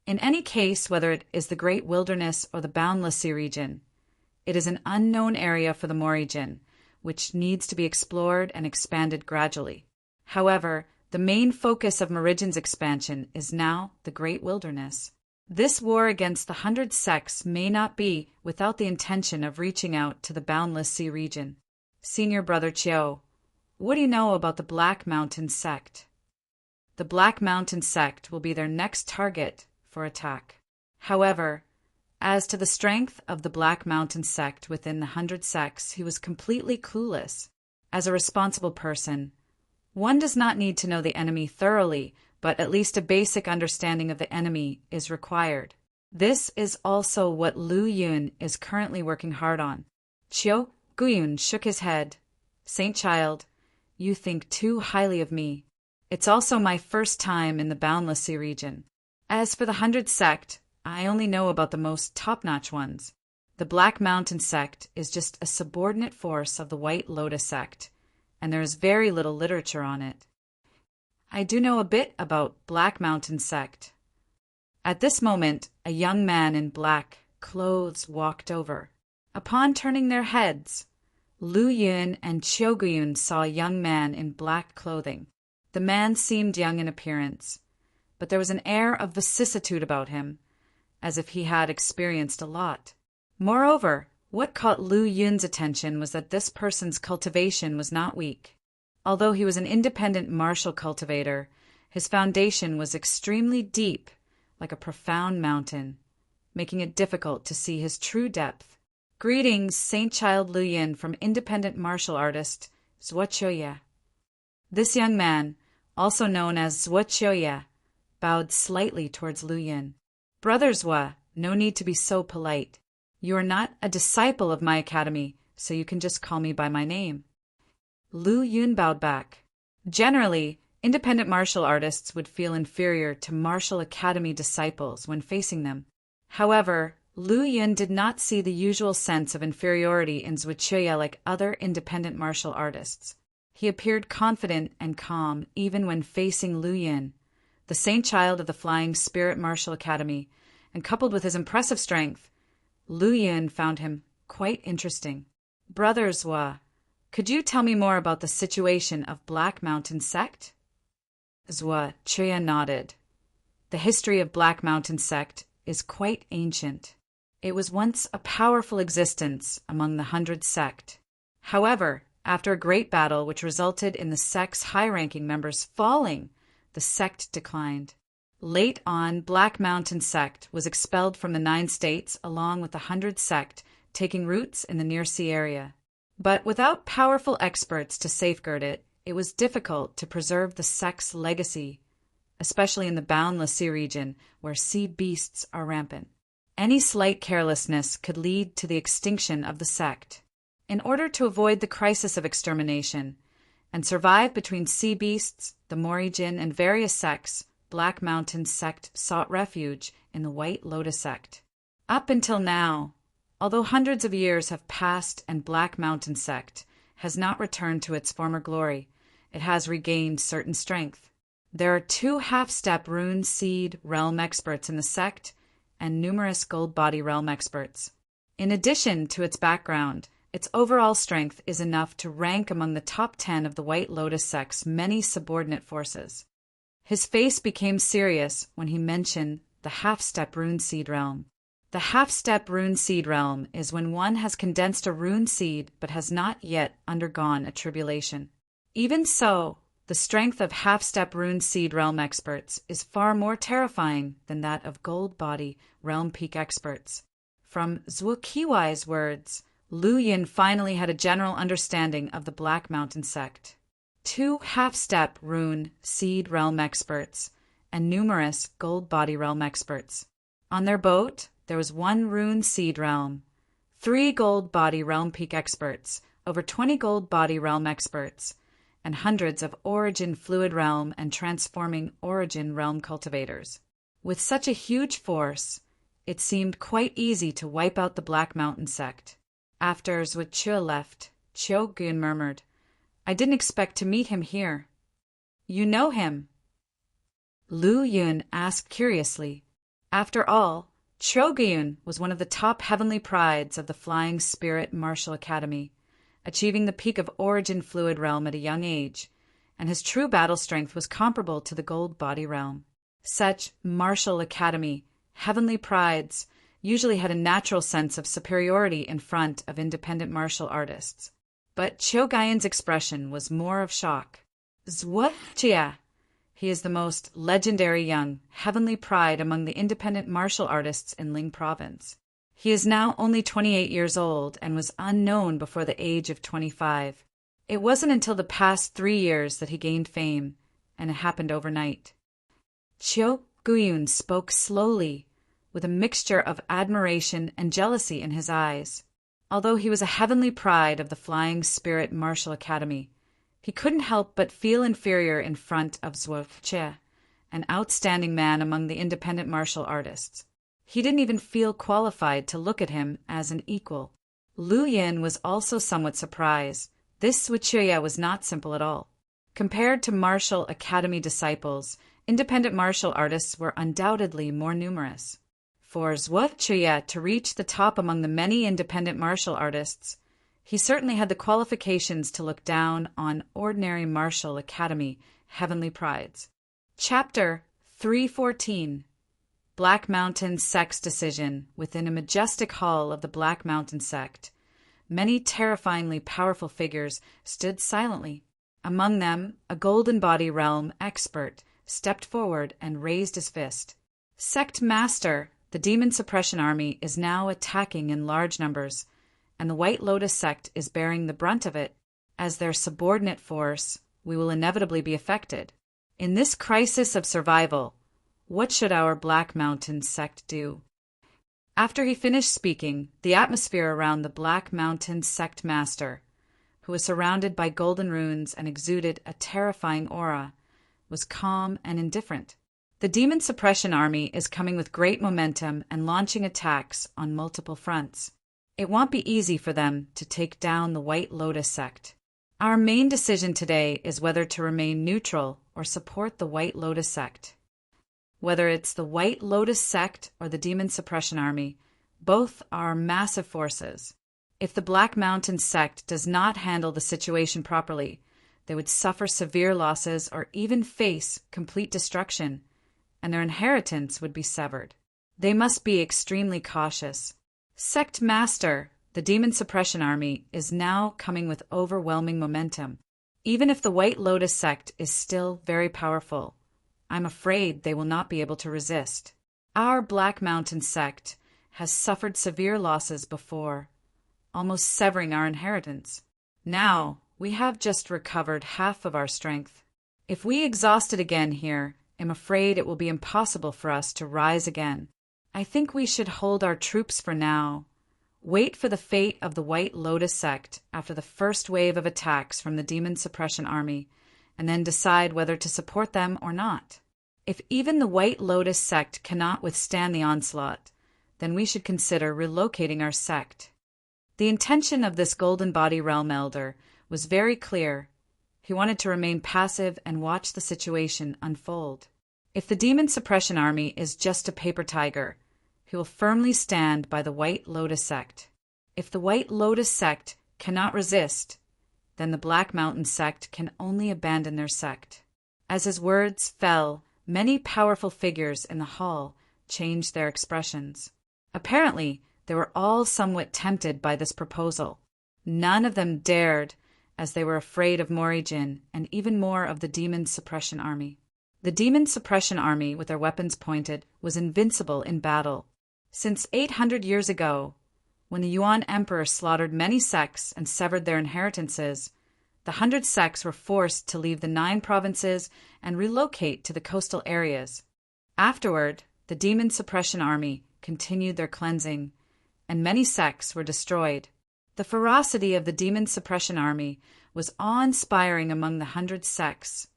In any case, whether it is the Great Wilderness or the Boundless Sea region, it is an unknown area for the Morrijin, which needs to be explored and expanded gradually. However, the main focus of Morrijin's expansion is now the Great Wilderness. This war against the 100 sects may not be without the intention of reaching out to the Boundless Sea region. Senior Brother Chiao, what do you know about the Black Mountain sect? The Black Mountain sect will be their next target for attack. However, as to the strength of the Black Mountain sect within the 100 sects, he was completely clueless. As a responsible person, one does not need to know the enemy thoroughly, but at least a basic understanding of the enemy is required. This is also what Lu Yun is currently working hard on. Chiao Guyun shook his head. Saint Child, you think too highly of me. It's also my first time in the Boundless Sea region. As for the 100 sect, I only know about the most top-notch ones. The Black Mountain sect is just a subordinate force of the White Lotus sect, and there is very little literature on it. I do know a bit about Black Mountain sect. At this moment, a young man in black clothes walked over. Upon turning their heads, Lu Yun and Chiao Guyun saw a young man in black clothing. The man seemed young in appearance, but there was an air of vicissitude about him, as if he had experienced a lot. Moreover, what caught Lu Yun's attention was that this person's cultivation was not weak. Although he was an independent martial cultivator, his foundation was extremely deep, like a profound mountain, making it difficult to see his true depth. Greetings, Saint Child Lu Yun from independent martial artist Zhuo Choya. This young man, also known as Zhuo Choya, bowed slightly towards Lu Yun. Brother Zhuo, no need to be so polite. You are not a disciple of my academy, so you can just call me by my name. Lu Yun bowed back. Generally, independent martial artists would feel inferior to martial academy disciples when facing them. However, Lu Yun did not see the usual sense of inferiority in Zhuo Choya like other independent martial artists. He appeared confident and calm even when facing Lu Yun, the Saint Child of the Flying Spirit Martial Academy, and coupled with his impressive strength, Lu Yun found him quite interesting. Brother Zhuo, could you tell me more about the situation of Black Mountain sect? Zhuo Choya nodded. The history of Black Mountain sect is quite ancient. It was once a powerful existence among the 100 sect. However, after a great battle which resulted in the sect's high-ranking members falling, the sect declined. Late on, Black Mountain sect was expelled from the 9 states along with the 100 sect, taking roots in the near sea area. But without powerful experts to safeguard it, it was difficult to preserve the sect's legacy, especially in the Boundless Sea region where sea beasts are rampant. Any slight carelessness could lead to the extinction of the sect. In order to avoid the crisis of extermination and survive between sea beasts, the Morrijin, and various sects, Black Mountain sect sought refuge in the White Lotus sect. Up until now, although hundreds of years have passed and Black Mountain sect has not returned to its former glory, it has regained certain strength. There are 2 half-step rune seed realm experts in the sect and numerous gold body realm experts. In addition to its background, its overall strength is enough to rank among the top 10 of the White Lotus sect's many subordinate forces. His face became serious when he mentioned the half-step rune seed realm. The half-step rune seed realm is when one has condensed a rune seed but has not yet undergone a tribulation. Even so, the strength of half-step rune seed realm experts is far more terrifying than that of gold body realm peak experts. From Zhuo Qiwai's words, Lu Yun finally had a general understanding of the Black Mountain sect. 2 half-step rune seed realm experts and numerous gold body realm experts. On their boat, there was 1 rune seed realm, 3 gold body realm peak experts, over 20 gold body realm experts, and hundreds of origin fluid realm and transforming origin realm cultivators. With such a huge force, it seemed quite easy to wipe out the Black Mountain sect. After Zhuo Choya left, Chiao Guyun murmured, I didn't expect to meet him here. You know him? Lu Yun asked curiously. After all, Chogyun was one of the top heavenly prides of the Flying Spirit Martial Academy, achieving the peak of Origin Fluid Realm at a young age, and his true battle strength was comparable to the Gold Body Realm. Such Martial Academy, heavenly prides, usually had a natural sense of superiority in front of independent martial artists. But Chogyun's expression was more of shock. Zwachia! He is the most legendary young, heavenly pride among the independent martial artists in Ling Province. He is now only 28 years old and was unknown before the age of 25. It wasn't until the past 3 years that he gained fame, and it happened overnight. Chogyun spoke slowly, with a mixture of admiration and jealousy in his eyes. Although he was a heavenly pride of the Flying Spirit Martial Academy, he couldn't help but feel inferior in front of Zwachia, an outstanding man among the independent martial artists. He didn't even feel qualified to look at him as an equal. Lu Yin was also somewhat surprised. This Zwachia was not simple at all. Compared to martial academy disciples, independent martial artists were undoubtedly more numerous. For Zwachia to reach the top among the many independent martial artists, he certainly had the qualifications to look down on ordinary martial academy heavenly prides. Chapter 314. Black Mountain Sect's Decision. Within a majestic hall of the Black Mountain Sect, many terrifyingly powerful figures stood silently. Among them, a Golden Body Realm expert stepped forward and raised his fist. Sect Master, the Demon Suppression Army is now attacking in large numbers, and the White Lotus Sect is bearing the brunt of it. As their subordinate force, we will inevitably be affected. In this crisis of survival, what should our Black Mountain Sect do? After he finished speaking, the atmosphere around the Black Mountain Sect Master, who was surrounded by golden runes and exuded a terrifying aura, was calm and indifferent. The Demon Suppression Army is coming with great momentum and launching attacks on multiple fronts. It won't be easy for them to take down the White Lotus Sect. Our main decision today is whether to remain neutral or support the White Lotus Sect. Whether it's the White Lotus Sect or the Demon Suppression Army, both are massive forces. If the Black Mountain Sect does not handle the situation properly, they would suffer severe losses or even face complete destruction, and their inheritance would be severed. They must be extremely cautious. Sect Master, the Demon Suppression Army, is now coming with overwhelming momentum. Even if the White Lotus Sect is still very powerful, I'm afraid they will not be able to resist. Our Black Mountain Sect has suffered severe losses before, almost severing our inheritance. Now, we have just recovered half of our strength. If we exhaust it again here, I'm afraid it will be impossible for us to rise again. I think we should hold our troops for now, wait for the fate of the White Lotus Sect after the first wave of attacks from the Demon Suppression Army, and then decide whether to support them or not. If even the White Lotus Sect cannot withstand the onslaught, then we should consider relocating our sect. The intention of this Golden Body Realm Elder was very clear. He wanted to remain passive and watch the situation unfold. If the Demon Suppression Army is just a paper tiger, he will firmly stand by the White Lotus Sect. If the White Lotus Sect cannot resist, then the Black Mountain Sect can only abandon their sect. As his words fell, many powerful figures in the hall changed their expressions. Apparently, they were all somewhat tempted by this proposal. None of them dared, as they were afraid of Morijin and even more of the Demon Suppression Army. The Demon Suppression Army, with their weapons pointed, was invincible in battle. Since 800 years ago, when the Yuan Emperor slaughtered many sects and severed their inheritances, the 100 sects were forced to leave the 9 provinces and relocate to the coastal areas. Afterward, the Demon Suppression Army continued their cleansing, and many sects were destroyed. The ferocity of the Demon Suppression Army was awe-inspiring among the 100 sects,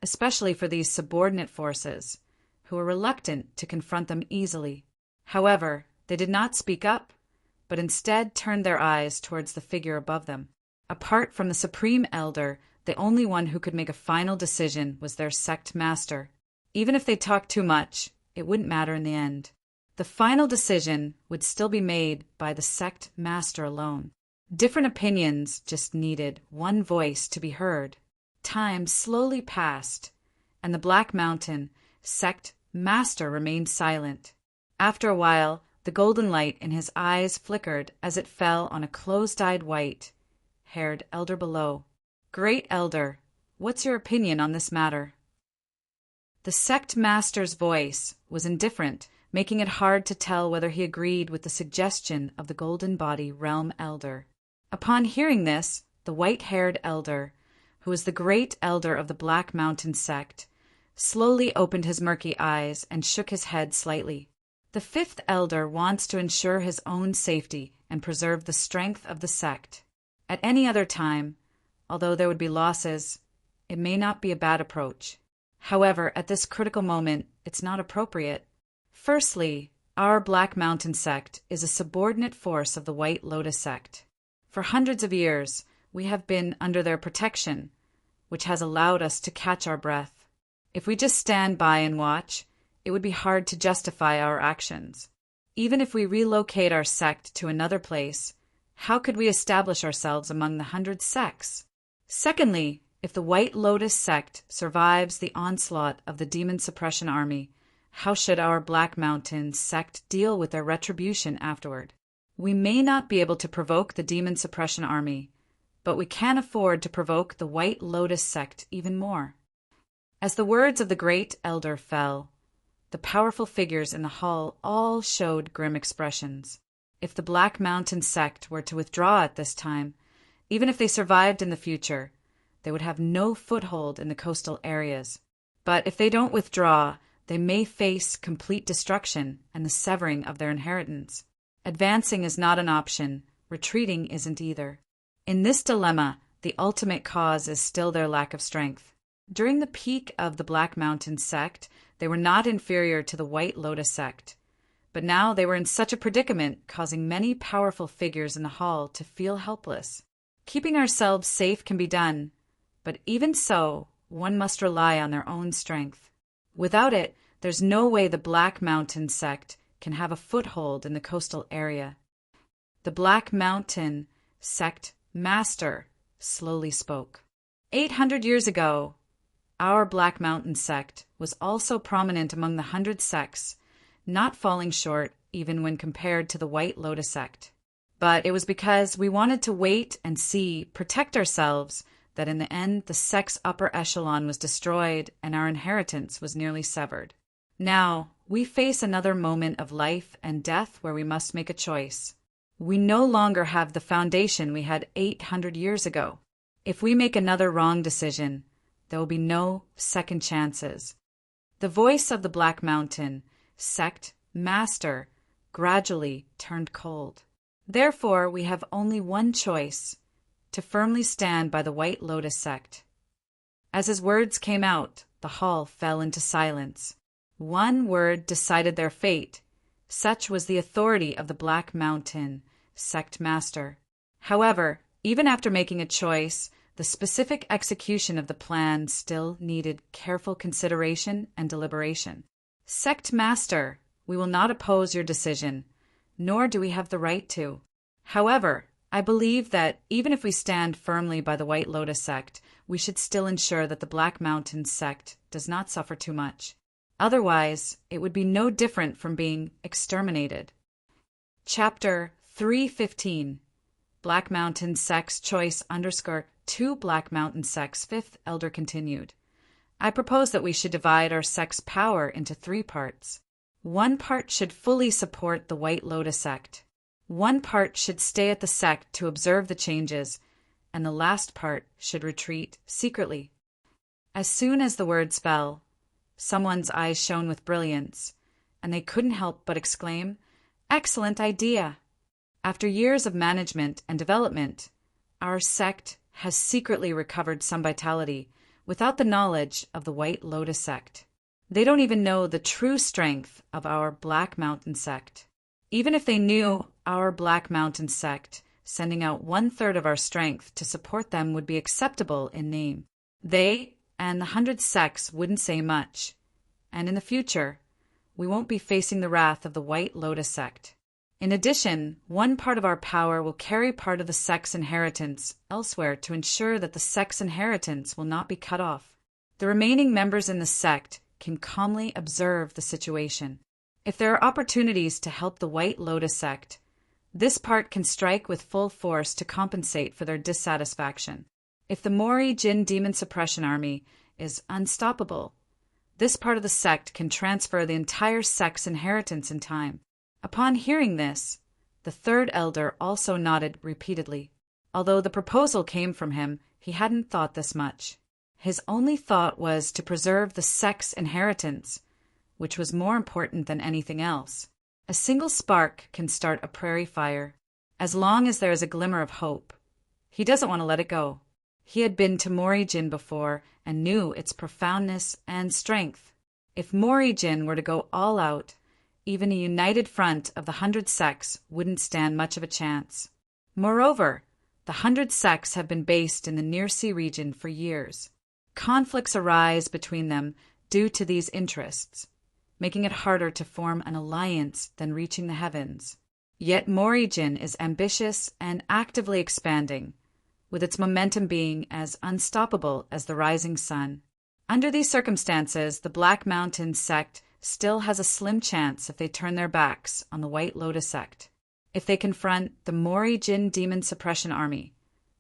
especially for these subordinate forces, who were reluctant to confront them easily. However, they did not speak up, but instead turned their eyes towards the figure above them. Apart from the Supreme Elder, the only one who could make a final decision was their sect master. Even if they talked too much, it wouldn't matter in the end. The final decision would still be made by the sect master alone. Different opinions just needed one voice to be heard. Time slowly passed, and the Black Mountain sect master remained silent. After a while, the golden light in his eyes flickered as it fell on a closed-eyed white-haired elder below. "Great Elder, what's your opinion on this matter?" The sect master's voice was indifferent, making it hard to tell whether he agreed with the suggestion of the Golden Body Realm Elder. Upon hearing this, the white-haired elder, who was the great elder of the Black Mountain sect, slowly opened his murky eyes and shook his head slightly. The fifth elder wants to ensure his own safety and preserve the strength of the sect. At any other time, although there would be losses, it may not be a bad approach. However, at this critical moment, it's not appropriate. Firstly, our Black Mountain sect is a subordinate force of the White Lotus sect. For hundreds of years, we have been under their protection, which has allowed us to catch our breath. If we just stand by and watch, it would be hard to justify our actions. Even if we relocate our sect to another place, how could we establish ourselves among the 100 sects? Secondly, if the White Lotus sect survives the onslaught of the Demon Suppression Army, how should our Black Mountain sect deal with their retribution afterward? We may not be able to provoke the Demon Suppression Army, but we can afford to provoke the White Lotus sect even more. As the words of the great elder fell, the powerful figures in the hall all showed grim expressions. If the Black Mountain sect were to withdraw at this time, even if they survived in the future, they would have no foothold in the coastal areas. But if they don't withdraw, they may face complete destruction and the severing of their inheritance. Advancing is not an option, retreating isn't either. In this dilemma, the ultimate cause is still their lack of strength. During the peak of the Black Mountain sect, they were not inferior to the White Lotus sect. But now they were in such a predicament, causing many powerful figures in the hall to feel helpless. Keeping ourselves safe can be done, but even so, one must rely on their own strength. Without it, there's no way the Black Mountain sect can have a foothold in the coastal area. The Black Mountain sect master slowly spoke. 800 years ago, our Black Mountain sect was also prominent among the 100 sects, not falling short even when compared to the White Lotus sect. But it was because we wanted to wait and see, protect ourselves, that in the end the sect's upper echelon was destroyed and our inheritance was nearly severed. Now, we face another moment of life and death where we must make a choice. We no longer have the foundation we had 800 years ago. If we make another wrong decision, there will be no second chances. The voice of the Black Mountain sect master gradually turned cold. Therefore, we have only one choice: to firmly stand by the White Lotus sect. As his words came out, the hall fell into silence. One word decided their fate. Such was the authority of the Black Mountain sect master. However, even after making a choice, the specific execution of the plan still needed careful consideration and deliberation. Sect master, we will not oppose your decision, nor do we have the right to. However, I believe that even if we stand firmly by the White Lotus sect, we should still ensure that the Black Mountain sect does not suffer too much. Otherwise, it would be no different from being exterminated. Chapter 315 Black Mountain Sect's Choice _2 Black Mountain Sect's Fifth Elder continued. I propose that we should divide our sect's power into 3 parts. One part should fully support the White Lotus sect. One part should stay at the sect to observe the changes, and the last part should retreat secretly. As soon as the words fell, someone's eyes shone with brilliance, and they couldn't help but exclaim, "Excellent idea!" After years of management and development, our sect has secretly recovered some vitality without the knowledge of the White Lotus sect. They don't even know the true strength of our Black Mountain sect. Even if they knew our Black Mountain sect, sending out 1/3 of our strength to support them would be acceptable in name. They and the 100 sects wouldn't say much, and in the future, we won't be facing the wrath of the White Lotus sect. In addition, one part of our power will carry part of the sect's inheritance elsewhere to ensure that the sect's inheritance will not be cut off. The remaining members in the sect can calmly observe the situation. If there are opportunities to help the White Lotus sect, this part can strike with full force to compensate for their dissatisfaction. If the Mori Jin Demon Suppression Army is unstoppable, this part of the sect can transfer the entire sect's inheritance in time. Upon hearing this, the third elder also nodded repeatedly. Although the proposal came from him, he hadn't thought this much. His only thought was to preserve the sect's inheritance, which was more important than anything else. A single spark can start a prairie fire, as long as there is a glimmer of hope. He doesn't want to let it go. He had been to Mori-jin before and knew its profoundness and strength. If Mori-jin were to go all out, even a united front of the 100 sects wouldn't stand much of a chance. Moreover, the 100 sects have been based in the Near Sea region for years. Conflicts arise between them due to these interests, making it harder to form an alliance than reaching the heavens. Yet Mori-jin is ambitious and actively expanding, with its momentum being as unstoppable as the rising sun. Under these circumstances, the Black Mountain sect still has a slim chance if they turn their backs on the White Lotus sect. If they confront the Mori-jin Demon Suppression Army,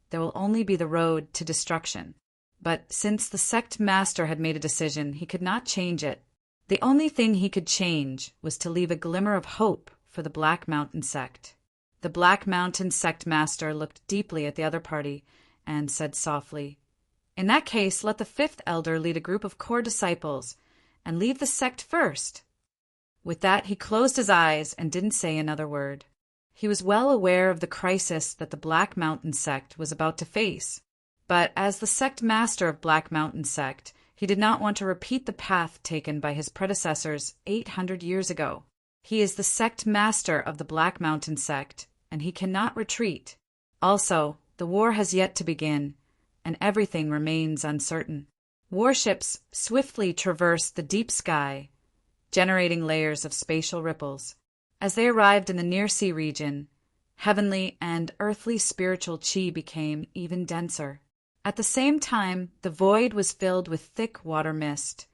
there will only be the road to destruction. But since the sect master had made a decision, he could not change it. The only thing he could change was to leave a glimmer of hope for the Black Mountain sect. The Black Mountain sect master looked deeply at the other party and said softly, "In that case, let the fifth elder lead a group of core disciples and leave the sect first." With that, he closed his eyes and didn't say another word. He was well aware of the crisis that the Black Mountain sect was about to face, but as the sect master of Black Mountain sect, he did not want to repeat the path taken by his predecessors 800 years ago. He is the sect master of the Black Mountain sect, and he cannot retreat. Also, the war has yet to begin, and everything remains uncertain. Warships swiftly traverse the deep sky, generating layers of spatial ripples. As they arrived in the Near Sea region, heavenly and earthly spiritual chi became even denser. At the same time, the void was filled with thick water mist,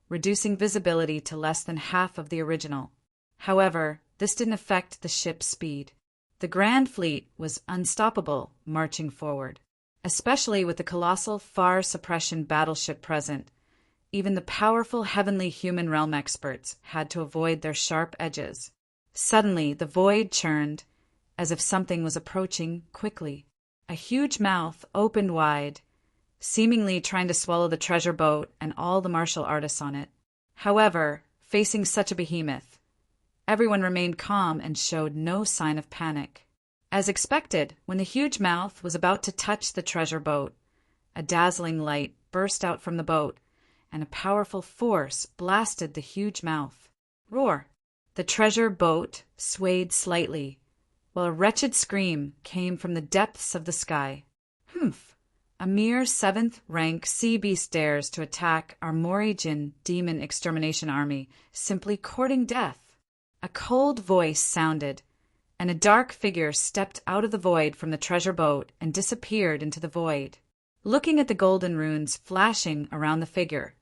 reducing visibility to less than half of the original. However, this didn't affect the ship's speed. The Grand Fleet was unstoppable, marching forward. Especially with the colossal far suppression battleship present, even the powerful heavenly human realm experts had to avoid their sharp edges. Suddenly, the void churned, as if something was approaching quickly. A huge mouth opened wide, seemingly trying to swallow the treasure boat and all the martial artists on it. However, facing such a behemoth, everyone remained calm and showed no sign of panic. As expected, when the huge mouth was about to touch the treasure boat, a dazzling light burst out from the boat, and a powerful force blasted the huge mouth. Roar! The treasure boat swayed slightly, while a wretched scream came from the depths of the sky. Humph! A mere 7th-rank sea beast dares to attack our Mori-jin demon extermination army, simply courting death. A cold voice sounded, and a dark figure stepped out of the void from the treasure boat and disappeared into the void. Looking at the golden runes flashing around the figure,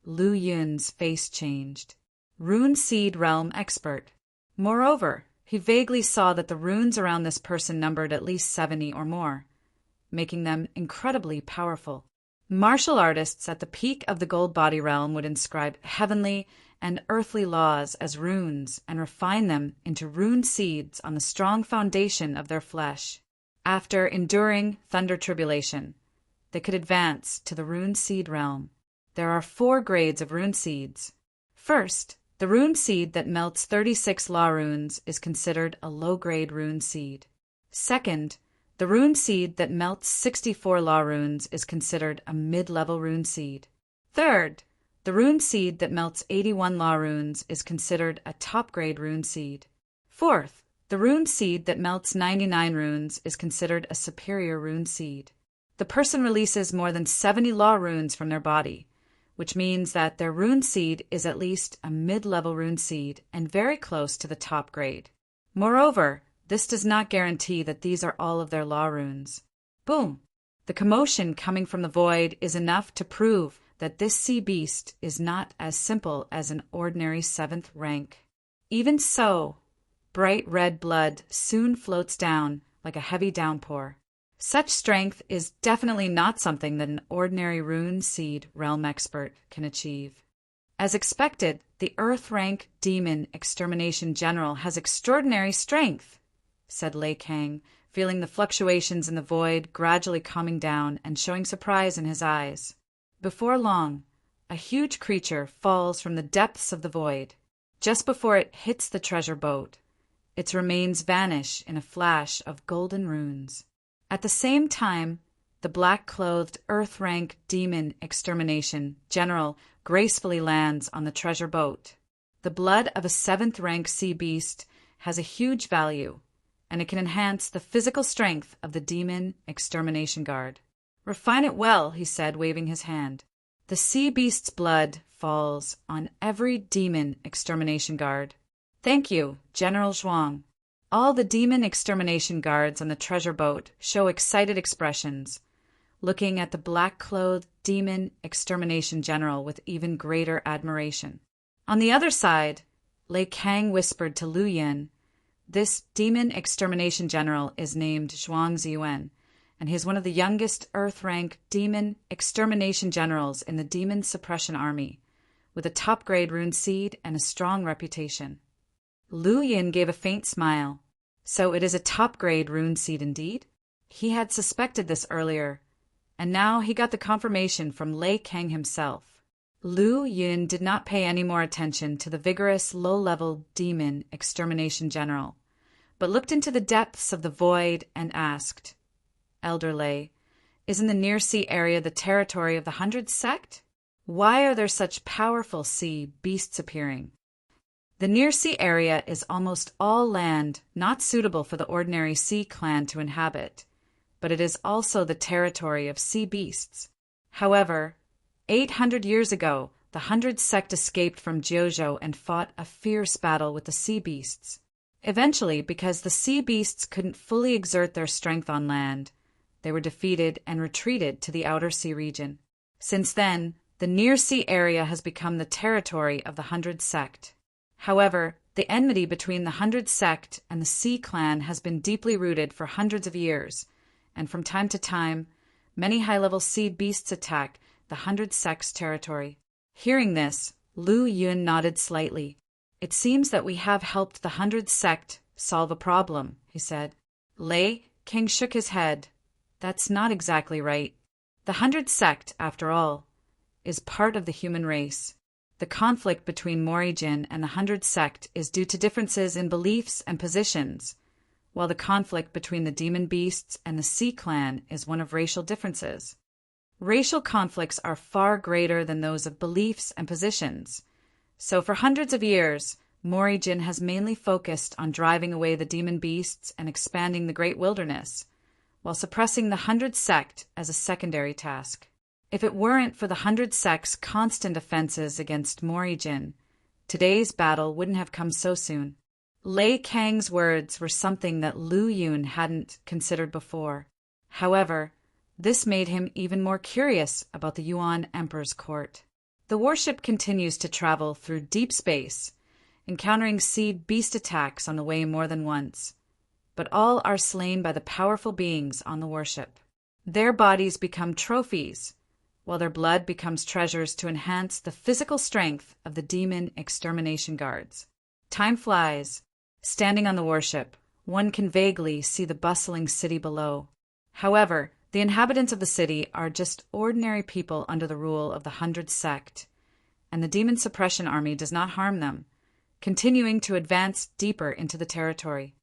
Lu Yun's face changed. Rune Seed Realm Expert. Moreover, he vaguely saw that the runes around this person numbered at least 70 or more, making them incredibly powerful. Martial artists at the peak of the Gold Body realm would inscribe heavenly and earthly laws as runes and refine them into rune seeds on the strong foundation of their flesh. After enduring thunder tribulation, they could advance to the rune seed realm. There are 4 grades of rune seeds. First, the rune seed that melts 36 law runes is considered a low-grade rune seed. Second, the rune seed that melts 64 law runes is considered a mid-level rune seed. Third, the rune seed that melts 81 law runes is considered a top-grade rune seed. Fourth, the rune seed that melts 99 runes is considered a superior rune seed. The person releases more than 70 law runes from their body, which means that their rune seed is at least a mid-level rune seed and very close to the top grade. Moreover, this does not guarantee that these are all of their law runes. Boom! The commotion coming from the void is enough to prove that this sea beast is not as simple as an ordinary 7th rank. Even so, bright red blood soon floats down like a heavy downpour. Such strength is definitely not something that an ordinary rune seed realm expert can achieve. As expected, the Earth rank demon extermination general has extraordinary strength, said Lei Kang, feeling the fluctuations in the void gradually calming down and showing surprise in his eyes. Before long, a huge creature falls from the depths of the void. Just before it hits the treasure boat, its remains vanish in a flash of golden runes. At the same time, the black-clothed Earth-rank demon extermination general gracefully lands on the treasure boat. The blood of a 7th rank sea beast has a huge value, and it can enhance the physical strength of the demon extermination guard. Refine it well, he said, waving his hand. The sea beast's blood falls on every demon extermination guard. Thank you, General Zhuang. All the demon extermination guards on the treasure boat show excited expressions, looking at the black-clothed demon extermination general with even greater admiration. On the other side, Lei Kang whispered to Lu Yin, "This demon extermination general is named Zhuang Ziyuan, and he is one of the youngest Earth-rank demon extermination generals in the Demon Suppression Army, with a top-grade rune seed and a strong reputation." Lu Yin gave a faint smile. So it is a top-grade rune seed indeed? He had suspected this earlier, and now he got the confirmation from Lei Kang himself. Lu Yin did not pay any more attention to the vigorous, low-level demon extermination general, but looked into the depths of the void and asked, "Elder Lei, isn't the near-sea area the territory of the 100 sect? Why are there such powerful sea beasts appearing?" The near-sea area is almost all land not suitable for the ordinary sea clan to inhabit, but it is also the territory of sea beasts. However, 800 years ago, the 100 sect escaped from Jiuzhou and fought a fierce battle with the sea beasts. Eventually, because the sea beasts couldn't fully exert their strength on land, they were defeated and retreated to the outer sea region. Since then, the near-sea area has become the territory of the 100 sect. However, the enmity between the 100 sect and the Sea clan has been deeply rooted for hundreds of years, and from time to time, many high-level sea beasts attack the 100 sect's territory. Hearing this, Lu Yun nodded slightly. "It seems that we have helped the 100 sect solve a problem," he said. Lei Kang shook his head. "That's not exactly right. The 100 sect, after all, is part of the human race. The conflict between Morijin and the 100 sect is due to differences in beliefs and positions, while the conflict between the demon beasts and the Sea clan is one of racial differences. Racial conflicts are far greater than those of beliefs and positions. So for hundreds of years, Morijin has mainly focused on driving away the demon beasts and expanding the Great Wilderness, while suppressing the 100 sect as a secondary task. If it weren't for the 100 sect's constant offenses against Morijin, today's battle wouldn't have come so soon." Lei Kang's words were something that Lu Yun hadn't considered before. However, this made him even more curious about the Yuan Emperor's court. The warship continues to travel through deep space, encountering sea beast attacks on the way more than once, but all are slain by the powerful beings on the warship. Their bodies become trophies, while their blood becomes treasures to enhance the physical strength of the demon extermination guards. Time flies. Standing on the warship, one can vaguely see the bustling city below. However, the inhabitants of the city are just ordinary people under the rule of the 100 sect, and the Demon Suppression Army does not harm them, continuing to advance deeper into the territory.